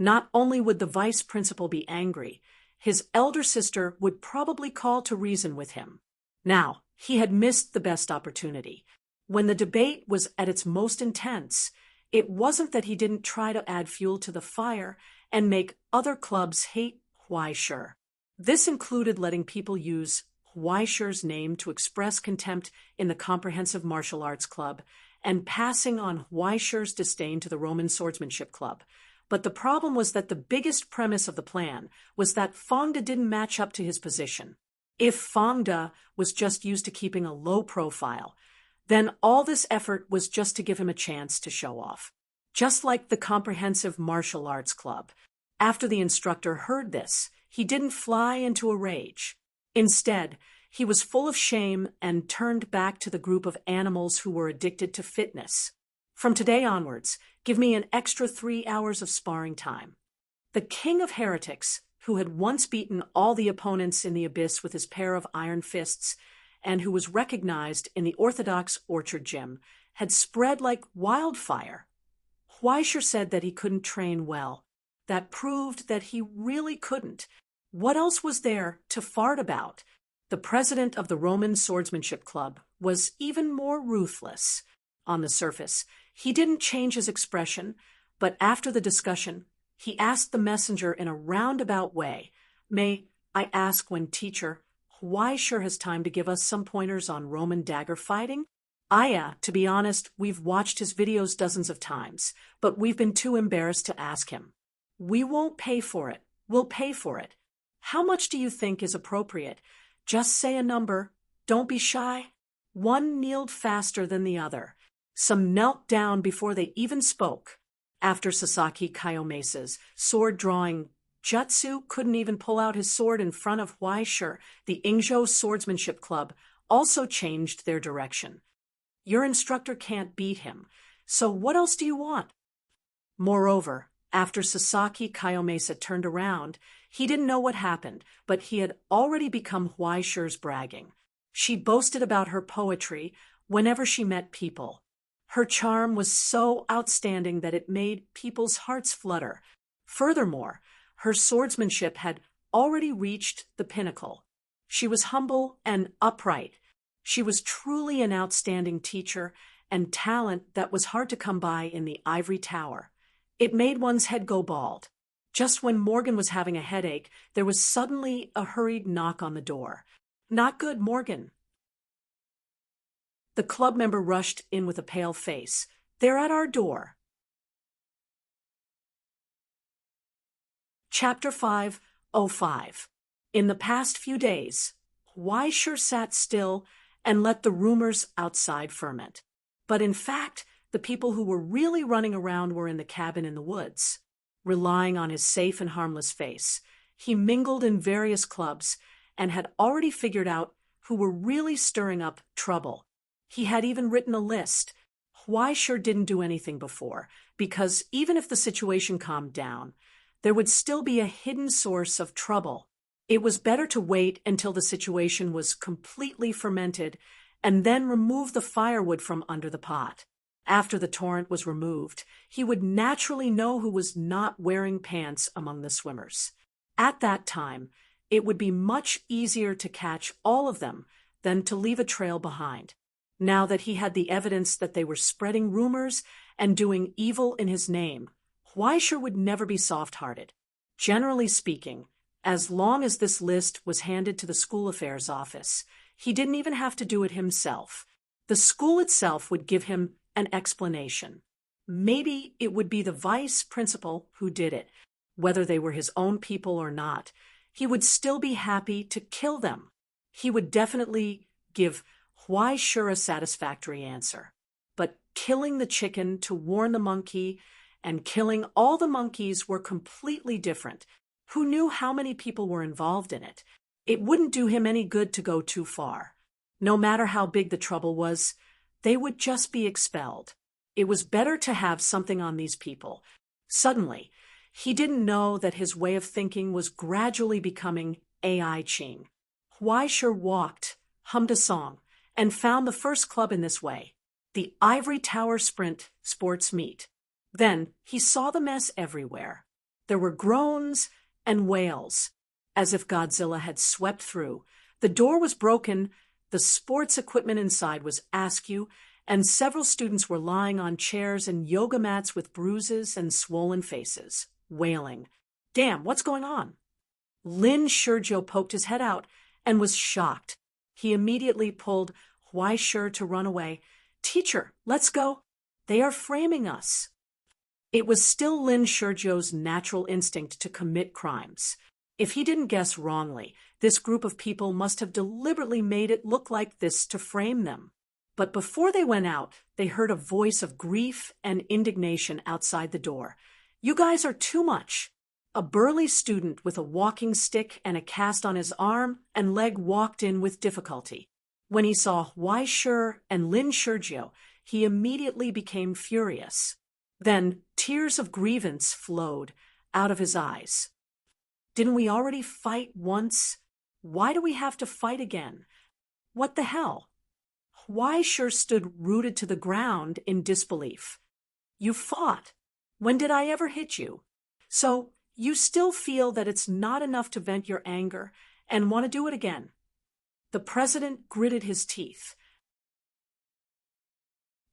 Not only would the vice principal be angry, his elder sister would probably call to reason with him. Now, he had missed the best opportunity. When the debate was at its most intense, it wasn't that he didn't try to add fuel to the fire and make other clubs hate Huaishur. This included letting people use Huaishur's name to express contempt in the Comprehensive Martial Arts Club and passing on Huaishur's disdain to the Roman Swordsmanship Club. But the problem was that the biggest premise of the plan was that Fangda didn't match up to his position. If Fangda was just used to keeping a low profile, then all this effort was just to give him a chance to show off. Just like the Comprehensive Martial Arts Club. After the instructor heard this, he didn't fly into a rage. Instead, he was full of shame and turned back to the group of animals who were addicted to fitness. From today onwards, give me an extra 3 hours of sparring time. The king of heretics, who had once beaten all the opponents in the abyss with his pair of iron fists, and who was recognized in the Orthodox Orchard Gym, had spread like wildfire. Huaishur said that he couldn't train well. That proved that he really couldn't. What else was there to fart about? The president of the Roman Swordsmanship Club was even more ruthless. On the surface, he didn't change his expression, but after the discussion, he asked the messenger in a roundabout way, "May I ask when teacher Huaishur has time to give us some pointers on Roman dagger fighting?" "Aya, to be honest, we've watched his videos dozens of times, but we've been too embarrassed to ask him." "We won't pay for it. We'll pay for it. How much do you think is appropriate? Just say a number. Don't be shy." One kneeled faster than the other. Some knelt down before they even spoke. After Sasaki Kayomesa's sword-drawing jutsu couldn't even pull out his sword in front of Huaishur, the Ingzhou Swordsmanship Club also changed their direction. "Your instructor can't beat him, so what else do you want?" Moreover, after Sasaki Kayomesa turned around, he didn't know what happened, but he had already become Huaishur's bragging. She boasted about her poetry whenever she met people. Her charm was so outstanding that it made people's hearts flutter. Furthermore, her swordsmanship had already reached the pinnacle. She was humble and upright. She was truly an outstanding teacher and talent that was hard to come by in the ivory tower. It made one's head go bald. Just when Morgan was having a headache, there was suddenly a hurried knock on the door. "Not good, Morgan." The club member rushed in with a pale face. "They're at our door." Chapter 5:05. In the past few days, Huaishur sat still and let the rumors outside ferment. But in fact, the people who were really running around were in the cabin in the woods. Relying on his safe and harmless face, he mingled in various clubs and had already figured out who were really stirring up trouble. He had even written a list. Huaishur didn't do anything before, because even if the situation calmed down, there would still be a hidden source of trouble. It was better to wait until the situation was completely fermented and then remove the firewood from under the pot. After the torrent was removed, he would naturally know who was not wearing pants among the swimmers. At that time, it would be much easier to catch all of them than to leave a trail behind. Now that he had the evidence that they were spreading rumors and doing evil in his name, Huaishur would never be soft-hearted. Generally speaking, as long as this list was handed to the school affairs office, he didn't even have to do it himself. The school itself would give him an explanation. Maybe it would be the vice principal who did it. Whether they were his own people or not, he would still be happy to kill them. He would definitely give Huaishur a satisfactory answer. But killing the chicken to warn the monkey and killing all the monkeys were completely different. Who knew how many people were involved in it? It wouldn't do him any good to go too far. No matter how big the trouble was, they would just be expelled. It was better to have something on these people. Suddenly, he didn't know that his way of thinking was gradually becoming AI Ching. Huaishur walked, hummed a song, and found the first club in this way, the Ivory Tower Sprint Sports Meet. Then he saw the mess everywhere. There were groans and wails, as if Godzilla had swept through. The door was broken, the sports equipment inside was askew, and several students were lying on chairs and yoga mats with bruises and swollen faces, wailing. "Damn, what's going on?" Lin Shurjo poked his head out and was shocked. He immediately pulled Huai Shi to run away. "Teacher, let's go. They are framing us." It was still Lin Shurjo's natural instinct to commit crimes. If he didn't guess wrongly, this group of people must have deliberately made it look like this to frame them. But before they went out, they heard a voice of grief and indignation outside the door. "You guys are too much." A burly student with a walking stick and a cast on his arm and leg walked in with difficulty. When he saw Huai Shi and Lin Shurjo, he immediately became furious. Then tears of grievance flowed out of his eyes. "Didn't we already fight once? Why do we have to fight again? What the hell?" Huai Shi stood rooted to the ground in disbelief. "You fought. When did I ever hit you? So you still feel that it's not enough to vent your anger and want to do it again?" The president gritted his teeth.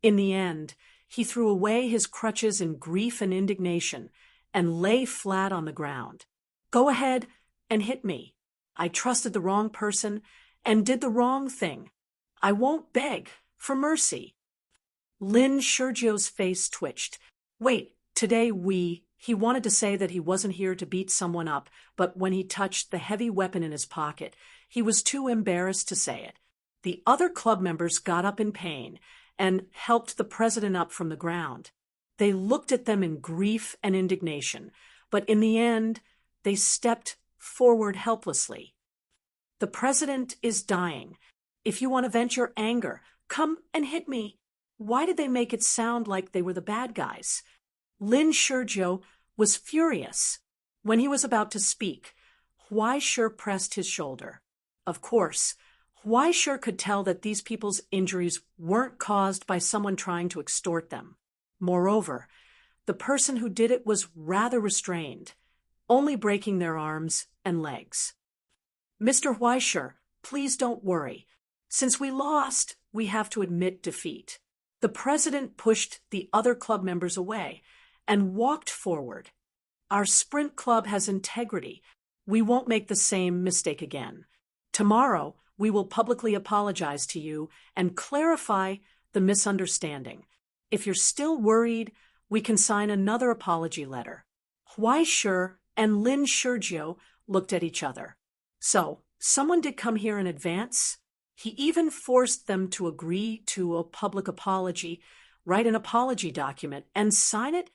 In the end, he threw away his crutches in grief and indignation and lay flat on the ground. "Go ahead and hit me. I trusted the wrong person and did the wrong thing. I won't beg for mercy." Lin Shurjo's face twitched. "Wait, today He wanted to say that he wasn't here to beat someone up, but when he touched the heavy weapon in his pocket, he was too embarrassed to say it. The other club members got up in pain and helped the president up from the ground. They looked at them in grief and indignation, but in the end, they stepped forward helplessly. "The president is dying. If you want to vent your anger, come and hit me." Why did they make it sound like they were the bad guys? Lin Shurjo was furious. When he was about to speak, Huai Shi pressed his shoulder. Of course, Huai Shi could tell that these people's injuries weren't caused by someone trying to extort them. Moreover, the person who did it was rather restrained, only breaking their arms and legs. "Mr. Huai Shi, please don't worry. Since we lost, we have to admit defeat." The president pushed the other club members away and walked forward. "Our sprint club has integrity. We won't make the same mistake again. Tomorrow, we will publicly apologize to you and clarify the misunderstanding. If you're still worried, we can sign another apology letter." Huai Shi and Lin Shurjo looked at each other. So, someone did come here in advance? He even forced them to agree to a public apology, write an apology document, and sign it?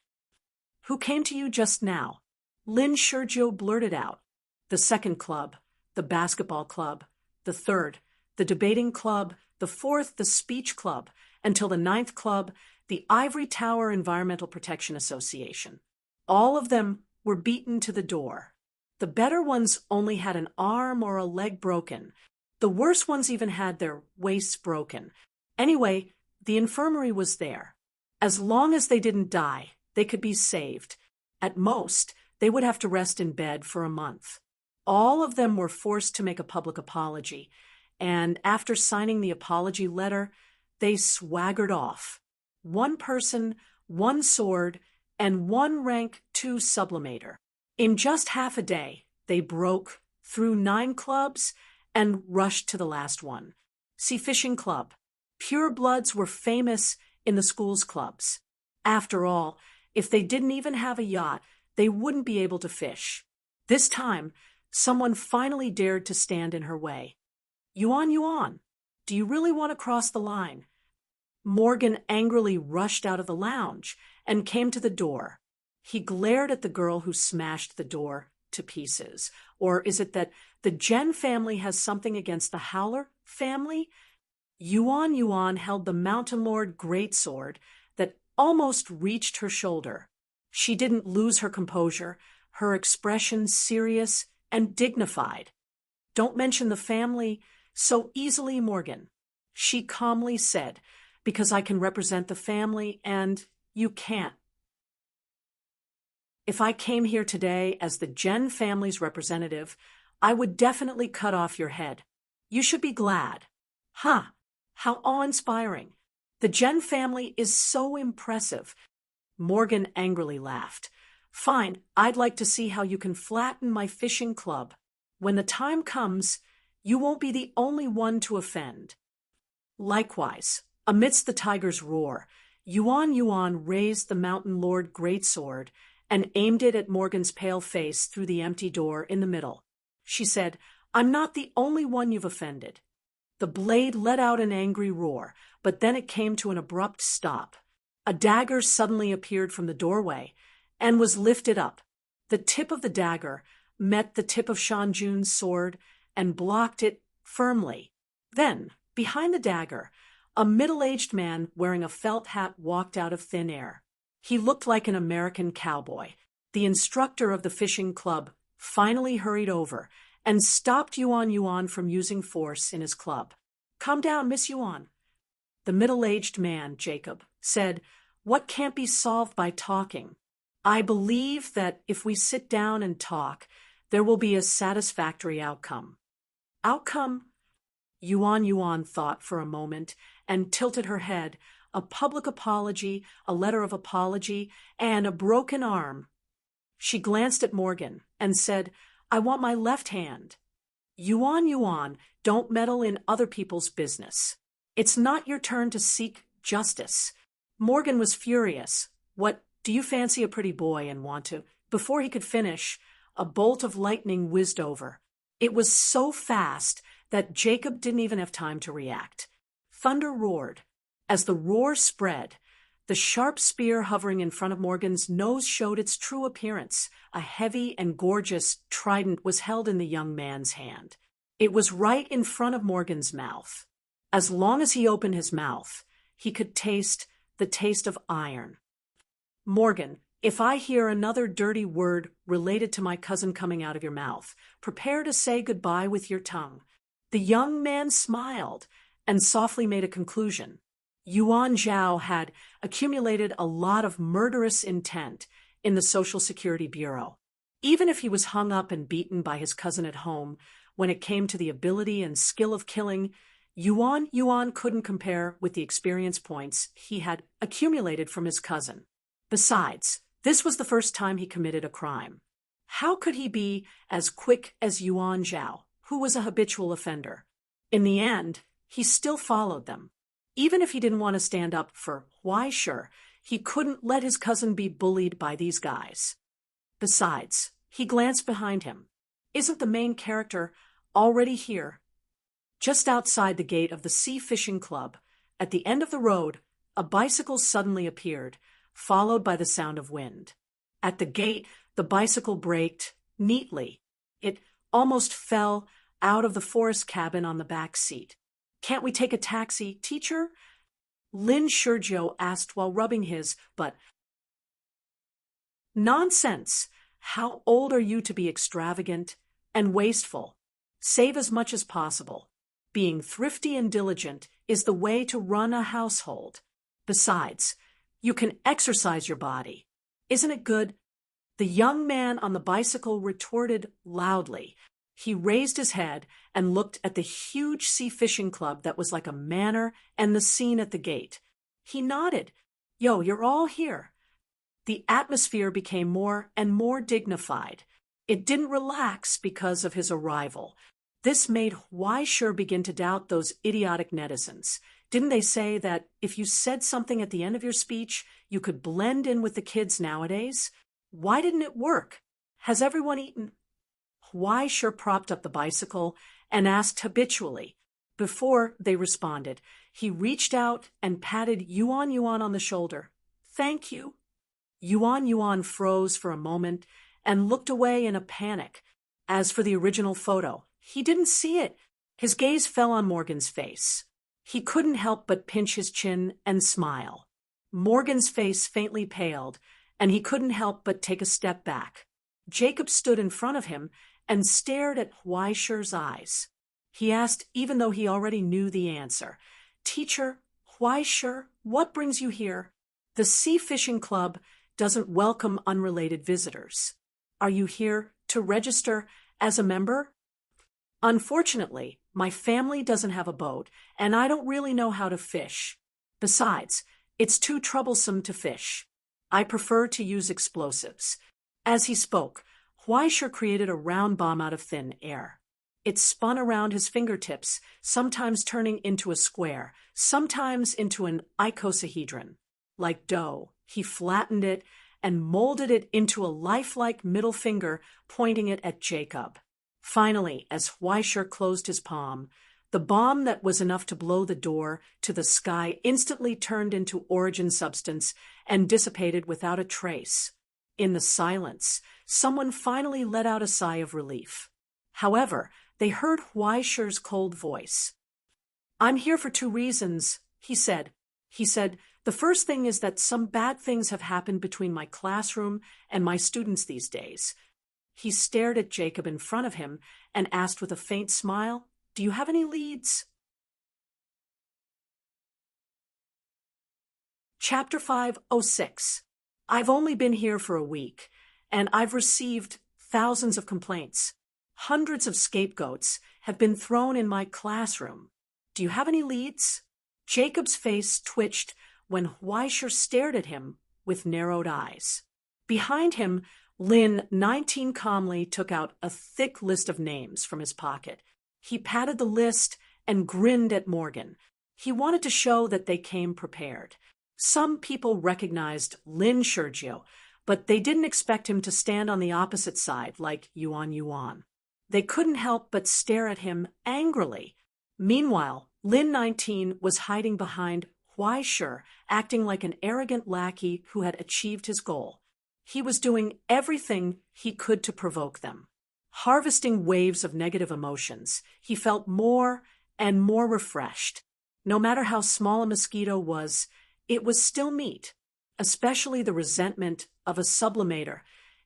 "Who came to you just now?" Lin Shurjo blurted out. "The second club, the basketball club, the third, the debating club, the fourth, the speech club, until the ninth club, the Ivory Tower Environmental Protection Association. All of them were beaten to the door. The better ones only had an arm or a leg broken. The worse ones even had their waists broken. Anyway, the infirmary was there. As long as they didn't die, they could be saved. At most, they would have to rest in bed for a month. All of them were forced to make a public apology, and after signing the apology letter, they swaggered off. One person, one sword, and one rank 2 sublimator. In just half a day, they broke through 9 clubs and rushed to the last one. See Fishing Club. Pure Bloods were famous in the school's clubs. After all, if they didn't even have a yacht, they wouldn't be able to fish. This time, someone finally dared to stand in her way. Yuan, do you really want to cross the line?" Morgan angrily rushed out of the lounge and came to the door. He glared at the girl who smashed the door to pieces. Or is it that the Jen family has something against the Howler family? Yuan held the Mountain Lord greatsword that almost reached her shoulder. She didn't lose her composure, her expression serious and dignified. "Don't mention the family so easily, Morgan," she calmly said, "because I can represent the family and you can't." If I came here today as the Jen family's representative, I would definitely cut off your head. You should be glad. Huh, how awe-inspiring. The Jen family is so impressive. Morgan angrily laughed. Fine, I'd like to see how you can flatten my fishing club. When the time comes, you won't be the only one to offend. Likewise, amidst the tiger's roar, Yuan raised the Mountain Lord greatsword and aimed it at Morgan's pale face through the empty door in the middle. She said, I'm not the only one you've offended. The blade let out an angry roar, but then it came to an abrupt stop. A dagger suddenly appeared from the doorway and was lifted up. The tip of the dagger met the tip of Shanjun's sword and blocked it firmly. Then, behind the dagger, a middle-aged man wearing a felt hat walked out of thin air. He looked like an American cowboy. The instructor of the fishing club finally hurried over and stopped Yuan from using force in his club. Calm down, Miss Yuan. The middle-aged man, Jacob, said, What can't be solved by talking? I believe that if we sit down and talk, there will be a satisfactory outcome. Outcome? Yuan thought for a moment and tilted her head. A public apology, a letter of apology, and a broken arm. She glanced at Morgan and said, I want my left hand. Yuan, don't meddle in other people's business. It's not your turn to seek justice. Morgan was furious. What, do you fancy a pretty boy and want to? Before he could finish, a bolt of lightning whizzed over. It was so fast that Jacob didn't even have time to react. Thunder roared. As the roar spread, the sharp spear hovering in front of Morgan's nose showed its true appearance. A heavy and gorgeous trident was held in the young man's hand. It was right in front of Morgan's mouth. As long as he opened his mouth, he could taste the taste of iron. Morgan, if I hear another dirty word related to my cousin coming out of your mouth, prepare to say goodbye with your tongue. The young man smiled and softly made a conclusion. Yuan Zhao had accumulated a lot of murderous intent in the Social Security Bureau. Even if he was hung up and beaten by his cousin at home, when it came to the ability and skill of killing, Yuan couldn't compare with the experience points he had accumulated from his cousin. Besides, this was the first time he committed a crime. How could he be as quick as Yuan Zhao, who was a habitual offender? In the end, he still followed them. Even if he didn't want to stand up for why sure, he couldn't let his cousin be bullied by these guys. Besides, he glanced behind him. Isn't the main character already here? Just outside the gate of the Sea Fishing Club, at the end of the road, a bicycle suddenly appeared, followed by the sound of wind. At the gate, the bicycle braked neatly. It almost fell out of the forest cabin on the back seat. Can't we take a taxi, teacher? Lin Shurjo asked while rubbing his butt. Nonsense! How old are you to be extravagant and wasteful? Save as much as possible. Being thrifty and diligent is the way to run a household. Besides, you can exercise your body. Isn't it good? The young man on the bicycle retorted loudly. He raised his head and looked at the huge sea fishing club that was like a manor and the scene at the gate. He nodded. Yo, you're all here. The atmosphere became more and more dignified. It didn't relax because of his arrival. This made Huaisher begin to doubt those idiotic netizens. Didn't they say that if you said something at the end of your speech, you could blend in with the kids nowadays? Why didn't it work? Has everyone eaten? Huaisher propped up the bicycle and asked habitually. Before they responded, he reached out and patted Yuan on the shoulder. Thank you. Yuan froze for a moment and looked away in a panic. As for the original photo, he didn't see it. His gaze fell on Morgan's face. He couldn't help but pinch his chin and smile. Morgan's face faintly paled, and he couldn't help but take a step back. Jacob stood in front of him and stared at Huaisher's eyes. He asked, even though he already knew the answer, Teacher, Huaisher, what brings you here? The Sea Fishing Club doesn't welcome unrelated visitors. Are you here to register as a member? Unfortunately, my family doesn't have a boat, and I don't really know how to fish. Besides, it's too troublesome to fish. I prefer to use explosives. As he spoke, Huaisher created a round bomb out of thin air. It spun around his fingertips, sometimes turning into a square, sometimes into an icosahedron. Like dough, he flattened it and molded it into a lifelike middle finger, pointing it at Jacob. Finally, as Huaisher closed his palm, the bomb that was enough to blow the door to the sky instantly turned into origin substance and dissipated without a trace. In the silence, someone finally let out a sigh of relief. However, they heard Huaisher's cold voice. "I'm here for 2 reasons, he said. The first thing is that some bad things have happened between my classroom and my students these days." He stared at Jacob in front of him and asked with a faint smile, "Do you have any leads?" Chapter 506. I've only been here for a week, and I've received thousands of complaints. Hundreds of scapegoats have been thrown in my classroom. Do you have any leads? Jacob's face twitched when Huaisher stared at him with narrowed eyes. Behind him, Lin, 19, calmly took out a thick list of names from his pocket. He patted the list and grinned at Morgan. He wanted to show that they came prepared. Some people recognized Lin Sergio, but they didn't expect him to stand on the opposite side like Yuan. They couldn't help but stare at him angrily. Meanwhile, Lin 19 was hiding behind Huaisher, acting like an arrogant lackey who had achieved his goal. He was doing everything he could to provoke them. Harvesting waves of negative emotions, he felt more and more refreshed. No matter how small a mosquito was, it was still meat, especially the resentment of a sublimator.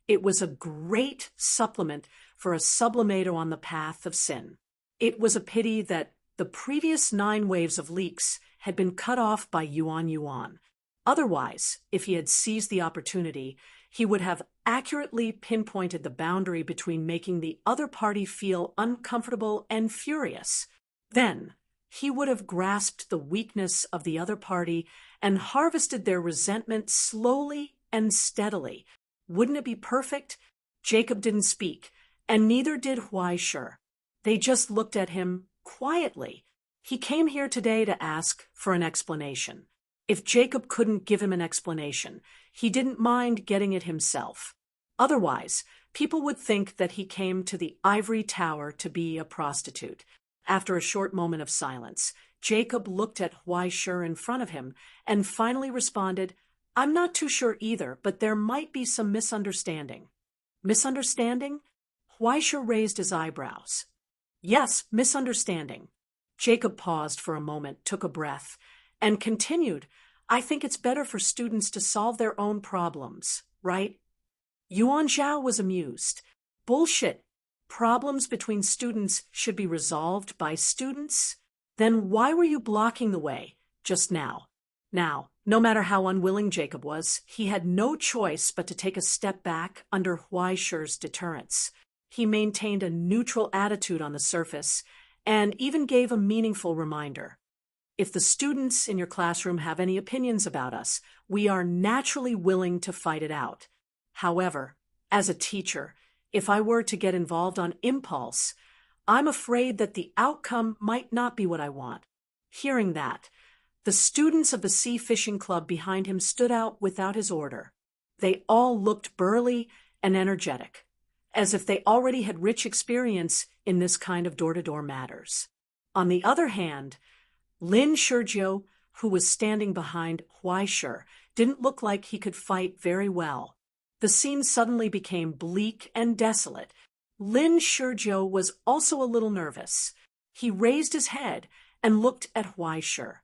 It was a great supplement for a sublimator on the path of sin. It was a pity that the previous 9 waves of leaks had been cut off by Yuan. Otherwise, if he had seized the opportunity, he would have accurately pinpointed the boundary between making the other party feel uncomfortable and furious. Then, he would have grasped the weakness of the other party and harvested their resentment slowly and steadily. Wouldn't it be perfect? Jacob didn't speak, and neither did Huaisher. They just looked at him quietly. He came here today to ask for an explanation. If Jacob couldn't give him an explanation, he didn't mind getting it himself. Otherwise, people would think that he came to the ivory tower to be a prostitute. After a short moment of silence, Jacob looked at Huaisher in front of him and finally responded, "I'm not too sure either, but there might be some misunderstanding." "Misunderstanding?" Huaisher raised his eyebrows. "Yes, misunderstanding." Jacob paused for a moment, took a breath, and continued, "I think it's better for students to solve their own problems, right?" Yuan Zhao was amused. "Bullshit. Problems between students should be resolved by students? Then why were you blocking the way just now?" Now, no matter how unwilling Jacob was, he had no choice but to take a step back under Huaisher's deterrence. He maintained a neutral attitude on the surface and even gave a meaningful reminder. "If the students in your classroom have any opinions about us, we are naturally willing to fight it out. However, as a teacher, if I were to get involved on impulse, I'm afraid that the outcome might not be what I want." Hearing that, the students of the Sea Fishing Club behind him stood out without his order. They all looked burly and energetic, as if they already had rich experience in this kind of door-to-door matters. On the other hand, Lin Sergio, who was standing behind Huaisher, didn't look like he could fight very well. The scene suddenly became bleak and desolate. Lin Sergio was also a little nervous. He raised his head and looked at Huaisher.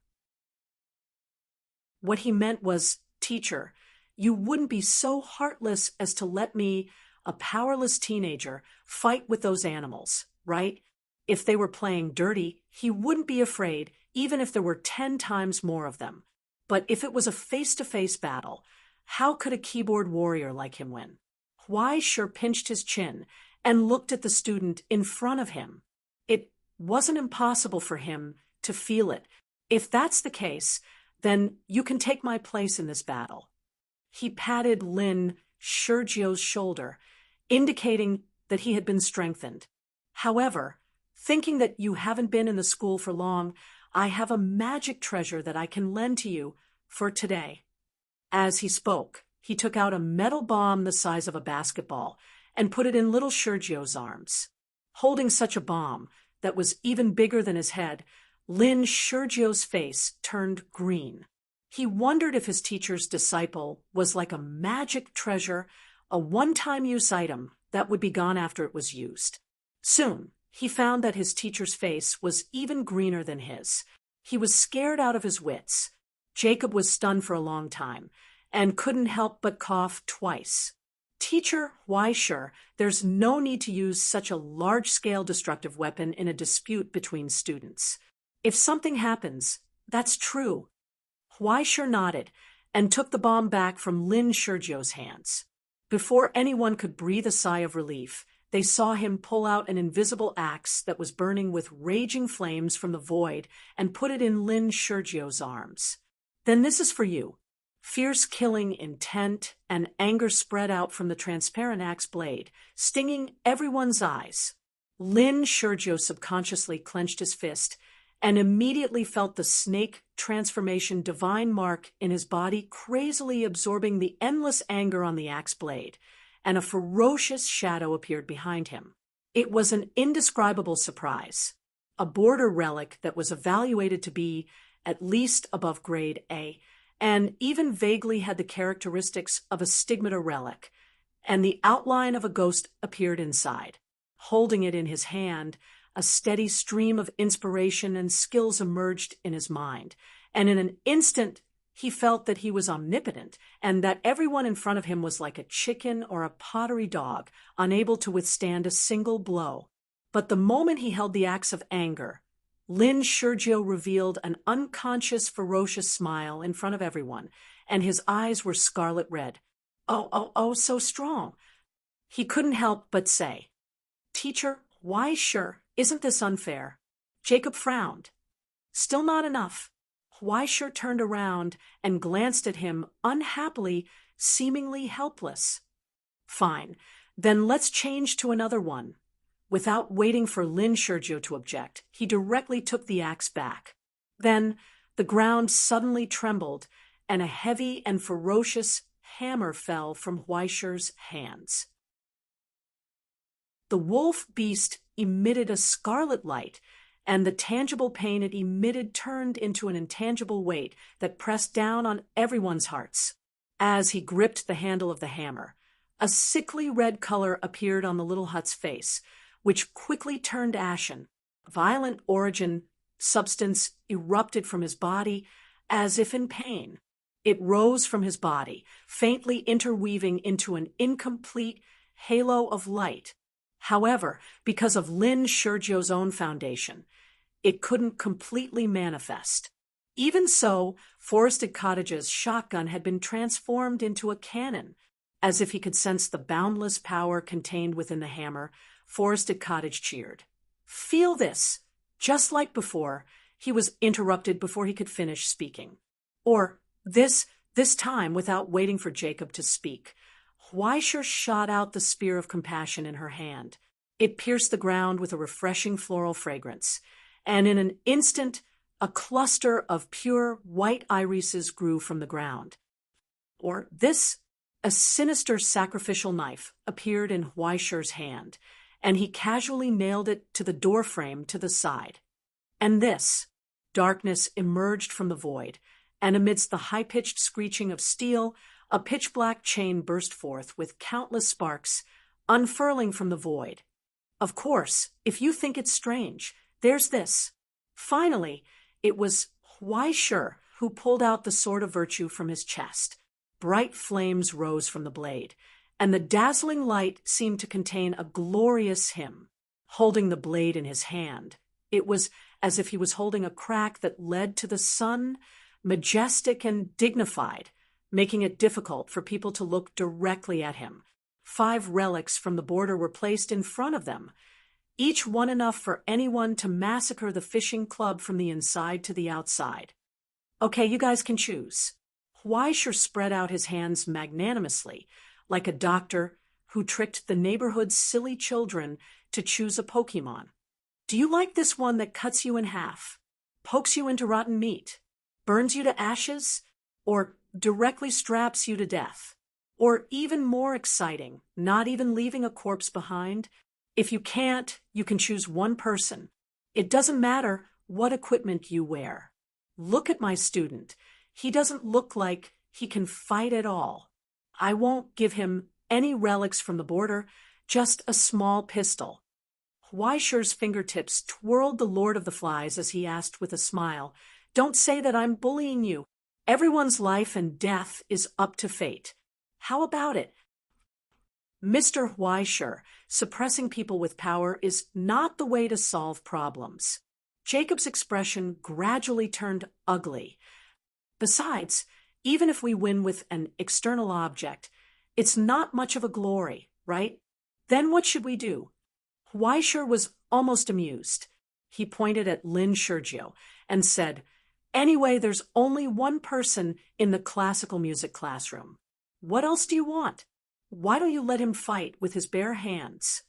What he meant was, "Teacher, you wouldn't be so heartless as to let me, a powerless teenager, fight with those animals, right? If they were playing dirty, he wouldn't be afraid, even if there were 10 times more of them. But if it was a face-to-face battle, How could a keyboard warrior like him win? Huaishur pinched his chin and looked at the student in front of him. It wasn't impossible for him to feel it. If that's the case, then you can take my place in this battle. He patted Lin Shurgio's shoulder, indicating that he had been strengthened. However, thinking that you haven't been in the school for long, I have a magic treasure that I can lend to you for today. As he spoke, he took out a metal bomb the size of a basketball and put it in little Shurgio's arms. Holding such a bomb that was even bigger than his head, Lin Shurgio's face turned green. He wondered if his teacher's disciple was like a magic treasure, a one-time use item that would be gone after it was used. Soon, he found that his teacher's face was even greener than his. He was scared out of his wits. Jacob was stunned for a long time and couldn't help but cough twice. Teacher Huaishur, there's no need to use such a large-scale destructive weapon in a dispute between students. If something happens, that's true. Huaishur nodded and took the bomb back from Lin Shurgio's hands. Before anyone could breathe a sigh of relief, they saw him pull out an invisible axe that was burning with raging flames from the void and put it in Lin Shurgio's arms. Then this is for you. Fierce killing intent and anger spread out from the transparent axe blade, stinging everyone's eyes. Lin Shurgio subconsciously clenched his fist and immediately felt the snake transformation divine mark in his body crazily absorbing the endless anger on the axe blade, and a ferocious shadow appeared behind him. It was an indescribable surprise, a border relic that was evaluated to be at least above grade A, and even vaguely had the characteristics of a stigmata relic, and the outline of a ghost appeared inside. Holding it in his hand, a steady stream of inspiration and skills emerged in his mind, and in an instant he felt that he was omnipotent and that everyone in front of him was like a chicken or a pottery dog, unable to withstand a single blow. But the moment he held the axe of anger, Lin Shurgio revealed an unconscious, ferocious smile in front of everyone, and his eyes were scarlet red. Oh, so strong. He couldn't help but say, "Teacher, why sure, isn't this unfair?" Jacob frowned. Still not enough. Huaishur turned around and glanced at him unhappily, seemingly helpless. Fine, then let's change to another one. Without waiting for Lin Shurgio to object, he directly took the axe back. Then the ground suddenly trembled, and a heavy and ferocious hammer fell from Huaishur's hands. The wolf beast emitted a scarlet light, and the tangible pain it emitted turned into an intangible weight that pressed down on everyone's hearts. As he gripped the handle of the hammer, a sickly red color appeared on the little hut's face, which quickly turned ashen. Violent origin substance erupted from his body as if in pain. It rose from his body, faintly interweaving into an incomplete halo of light. However, because of Lin Shurgio's own foundation, it couldn't completely manifest. Even so, Forested Cottage's shotgun had been transformed into a cannon. As if he could sense the boundless power contained within the hammer, Forested Cottage cheered. "Feel this!" Just like before, he was interrupted before he could finish speaking. Or this time, without waiting for Jacob to speak, Huaishur shot out the spear of compassion in her hand. It pierced the ground with a refreshing floral fragrance, and in an instant, a cluster of pure white irises grew from the ground. Or this, a sinister sacrificial knife appeared in Huaishur's hand, and he casually nailed it to the doorframe to the side. And this, darkness emerged from the void, and amidst the high-pitched screeching of steel, a pitch-black chain burst forth with countless sparks, unfurling from the void. Of course, if you think it's strange, there's this. Finally, it was Huaishur who pulled out the sword of virtue from his chest. Bright flames rose from the blade, and the dazzling light seemed to contain a glorious hymn. Holding the blade in his hand, it was as if he was holding a crack that led to the sun, majestic and dignified, making it difficult for people to look directly at him. 5 relics from the border were placed in front of them, each one enough for anyone to massacre the fishing club from the inside to the outside. Okay, you guys can choose. Huaisher spread out his hands magnanimously, like a doctor who tricked the neighborhood's silly children to choose a Pokemon. Do you like this one that cuts you in half, pokes you into rotten meat, burns you to ashes, or directly straps you to death? Or even more exciting, not even leaving a corpse behind? If you can't, you can choose one person. It doesn't matter what equipment you wear. Look at my student. He doesn't look like he can fight at all. I won't give him any relics from the border, just a small pistol. Huaisher's fingertips twirled the Lord of the Flies as he asked with a smile, "Don't say that I'm bullying you. Everyone's life and death is up to fate. How about it?" Mr. Huaisher, suppressing people with power is not the way to solve problems. Jacob's expression gradually turned ugly. Besides, even if we win with an external object, it's not much of a glory, right? Then what should we do? Huaisher was almost amused. He pointed at Lin Sergio and said, "Anyway, there's only one person in the classical music classroom. What else do you want? Why don't you let him fight with his bare hands?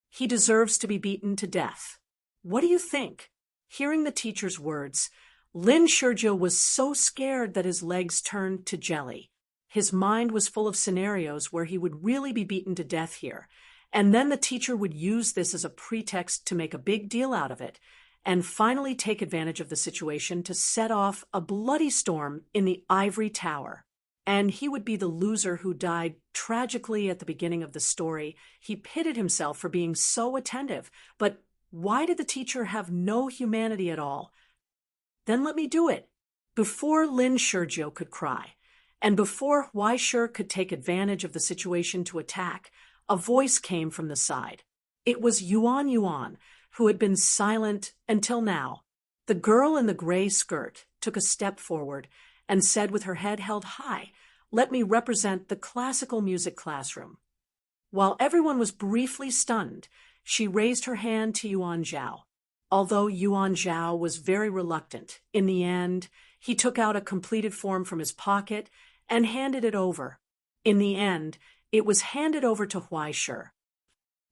He deserves to be beaten to death. What do you think?" Hearing the teacher's words, Lin Sergio was so scared that his legs turned to jelly. His mind was full of scenarios where he would really be beaten to death here, and then the teacher would use this as a pretext to make a big deal out of it, and finally take advantage of the situation to set off a bloody storm in the ivory tower. And he would be the loser who died tragically at the beginning of the story. He pitted himself for being so attentive, but why did the teacher have no humanity at all? Then let me do it. Before Lin Sergio could cry, and before Huaisher could take advantage of the situation to attack, a voice came from the side. It was Yuan Yuan, who had been silent until now. The girl in the gray skirt took a step forward and said with her head held high, "Let me represent the classical music classroom." While everyone was briefly stunned, she raised her hand to Yuan Zhao. Although Yuan Zhao was very reluctant, in the end, he took out a completed form from his pocket and handed it over. In the end, it was handed over to Huaisher.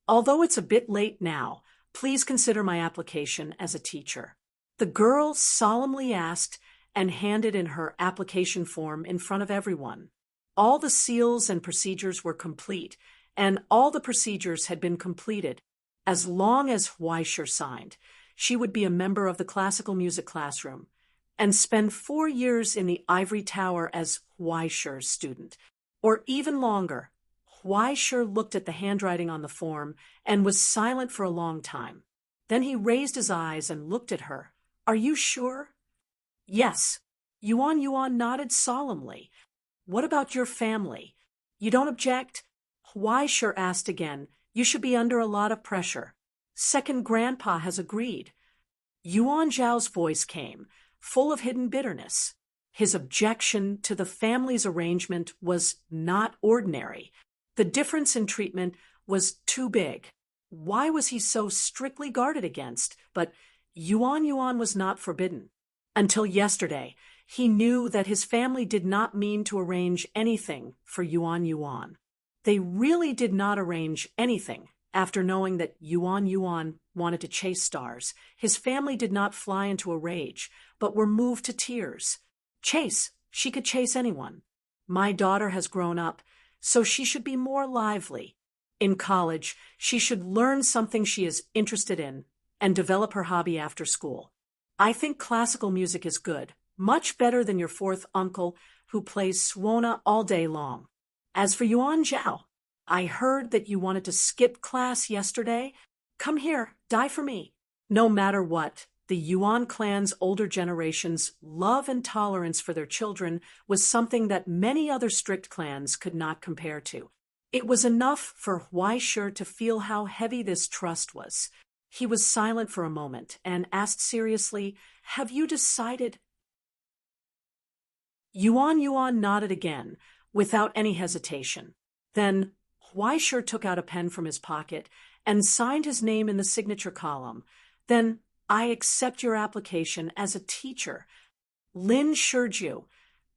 "Although it's a bit late now, please consider my application as a teacher." The girl solemnly asked and handed in her application form in front of everyone. All the seals and procedures were complete, and all the procedures had been completed. As long as Huaisher signed, she would be a member of the classical music classroom and spend 4 years in the ivory tower as Huaisher's student, or even longer. Huaisher looked at the handwriting on the form and was silent for a long time. Then he raised his eyes and looked at her. "Are you sure?" "Yes." Yuan Yuan nodded solemnly. "What about your family? You don't object?" Huaisher asked again. "You should be under a lot of pressure." "Second Grandpa has agreed." Yuan Zhao's voice came, full of hidden bitterness. His objection to the family's arrangement was not ordinary. The difference in treatment was too big. Why was he so strictly guarded against? But Yuan Yuan was not forbidden. Until yesterday, he knew that his family did not mean to arrange anything for Yuan Yuan. They really did not arrange anything. After knowing that Yuan Yuan wanted to chase stars, his family did not fly into a rage, but were moved to tears. Chase, she could chase anyone. My daughter has grown up, so she should be more lively. In college, she should learn something she is interested in and develop her hobby after school. I think classical music is good, much better than your fourth uncle who plays Suona all day long. As for Yuan Zhao, I heard that you wanted to skip class yesterday. Come here, die for me. No matter what, the Yuan clan's older generation's love and tolerance for their children was something that many other strict clans could not compare to. It was enough for Huaisher to feel how heavy this trust was. He was silent for a moment and asked seriously, "Have you decided?" Yuan nodded again, without any hesitation. Then Huaisher took out a pen from his pocket and signed his name in the signature column. Then, I accept your application as a teacher. Lin Shurju,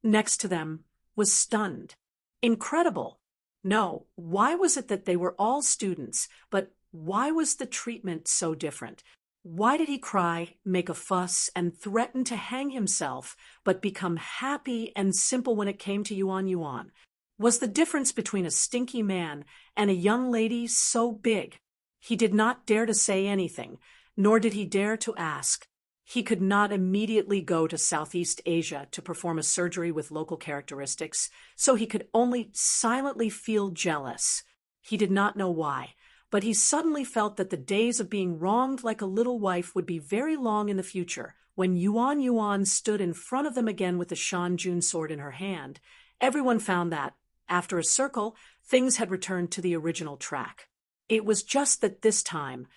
next to them, was stunned. Incredible. No, why was it that they were all students, but why was the treatment so different? Why did he cry, make a fuss, and threaten to hang himself, but become happy and simple when it came to Yuan? Was the difference between a stinky man and a young lady so big? He did not dare to say anything, nor did he dare to ask. He could not immediately go to Southeast Asia to perform a surgery with local characteristics, so he could only silently feel jealous. He did not know why, but he suddenly felt that the days of being wronged like a little wife would be very long in the future. When Yuan stood in front of them again with the Shanjun sword in her hand, everyone found that, after a circle, things had returned to the original track. It was just that this time,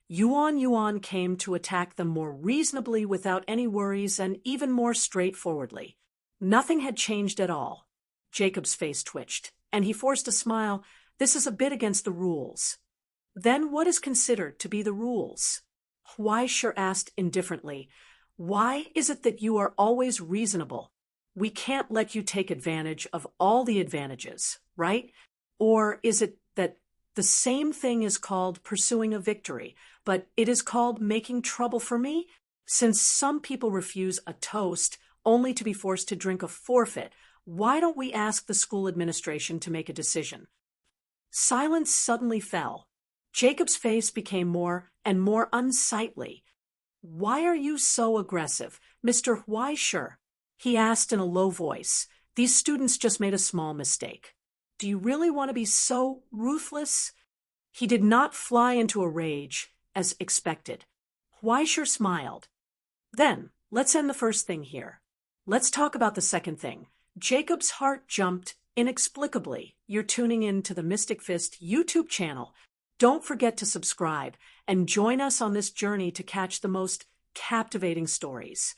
Yuan came to attack them more reasonably without any worries and even more straightforwardly. Nothing had changed at all. Jacob's face twitched, and he forced a smile. This is a bit against the rules. Then what is considered to be the rules? Huaisher asked indifferently. Why is it that you are always reasonable? We can't let you take advantage of all the advantages, right? Or is it that the same thing is called pursuing a victory, but it is called making trouble for me? Since some people refuse a toast only to be forced to drink a forfeit, why don't we ask the school administration to make a decision? Silence suddenly fell. Jacob's face became more and more unsightly. Why are you so aggressive, Mr. Huaisher? He asked in a low voice. These students just made a small mistake. Do you really want to be so ruthless? He did not fly into a rage, as expected. Huaisher smiled. Then, let's end the first thing here. Let's talk about the second thing. Jacob's heart jumped inexplicably. You're tuning in to the Mystic Fist YouTube channel. Don't forget to subscribe and join us on this journey to catch the most captivating stories.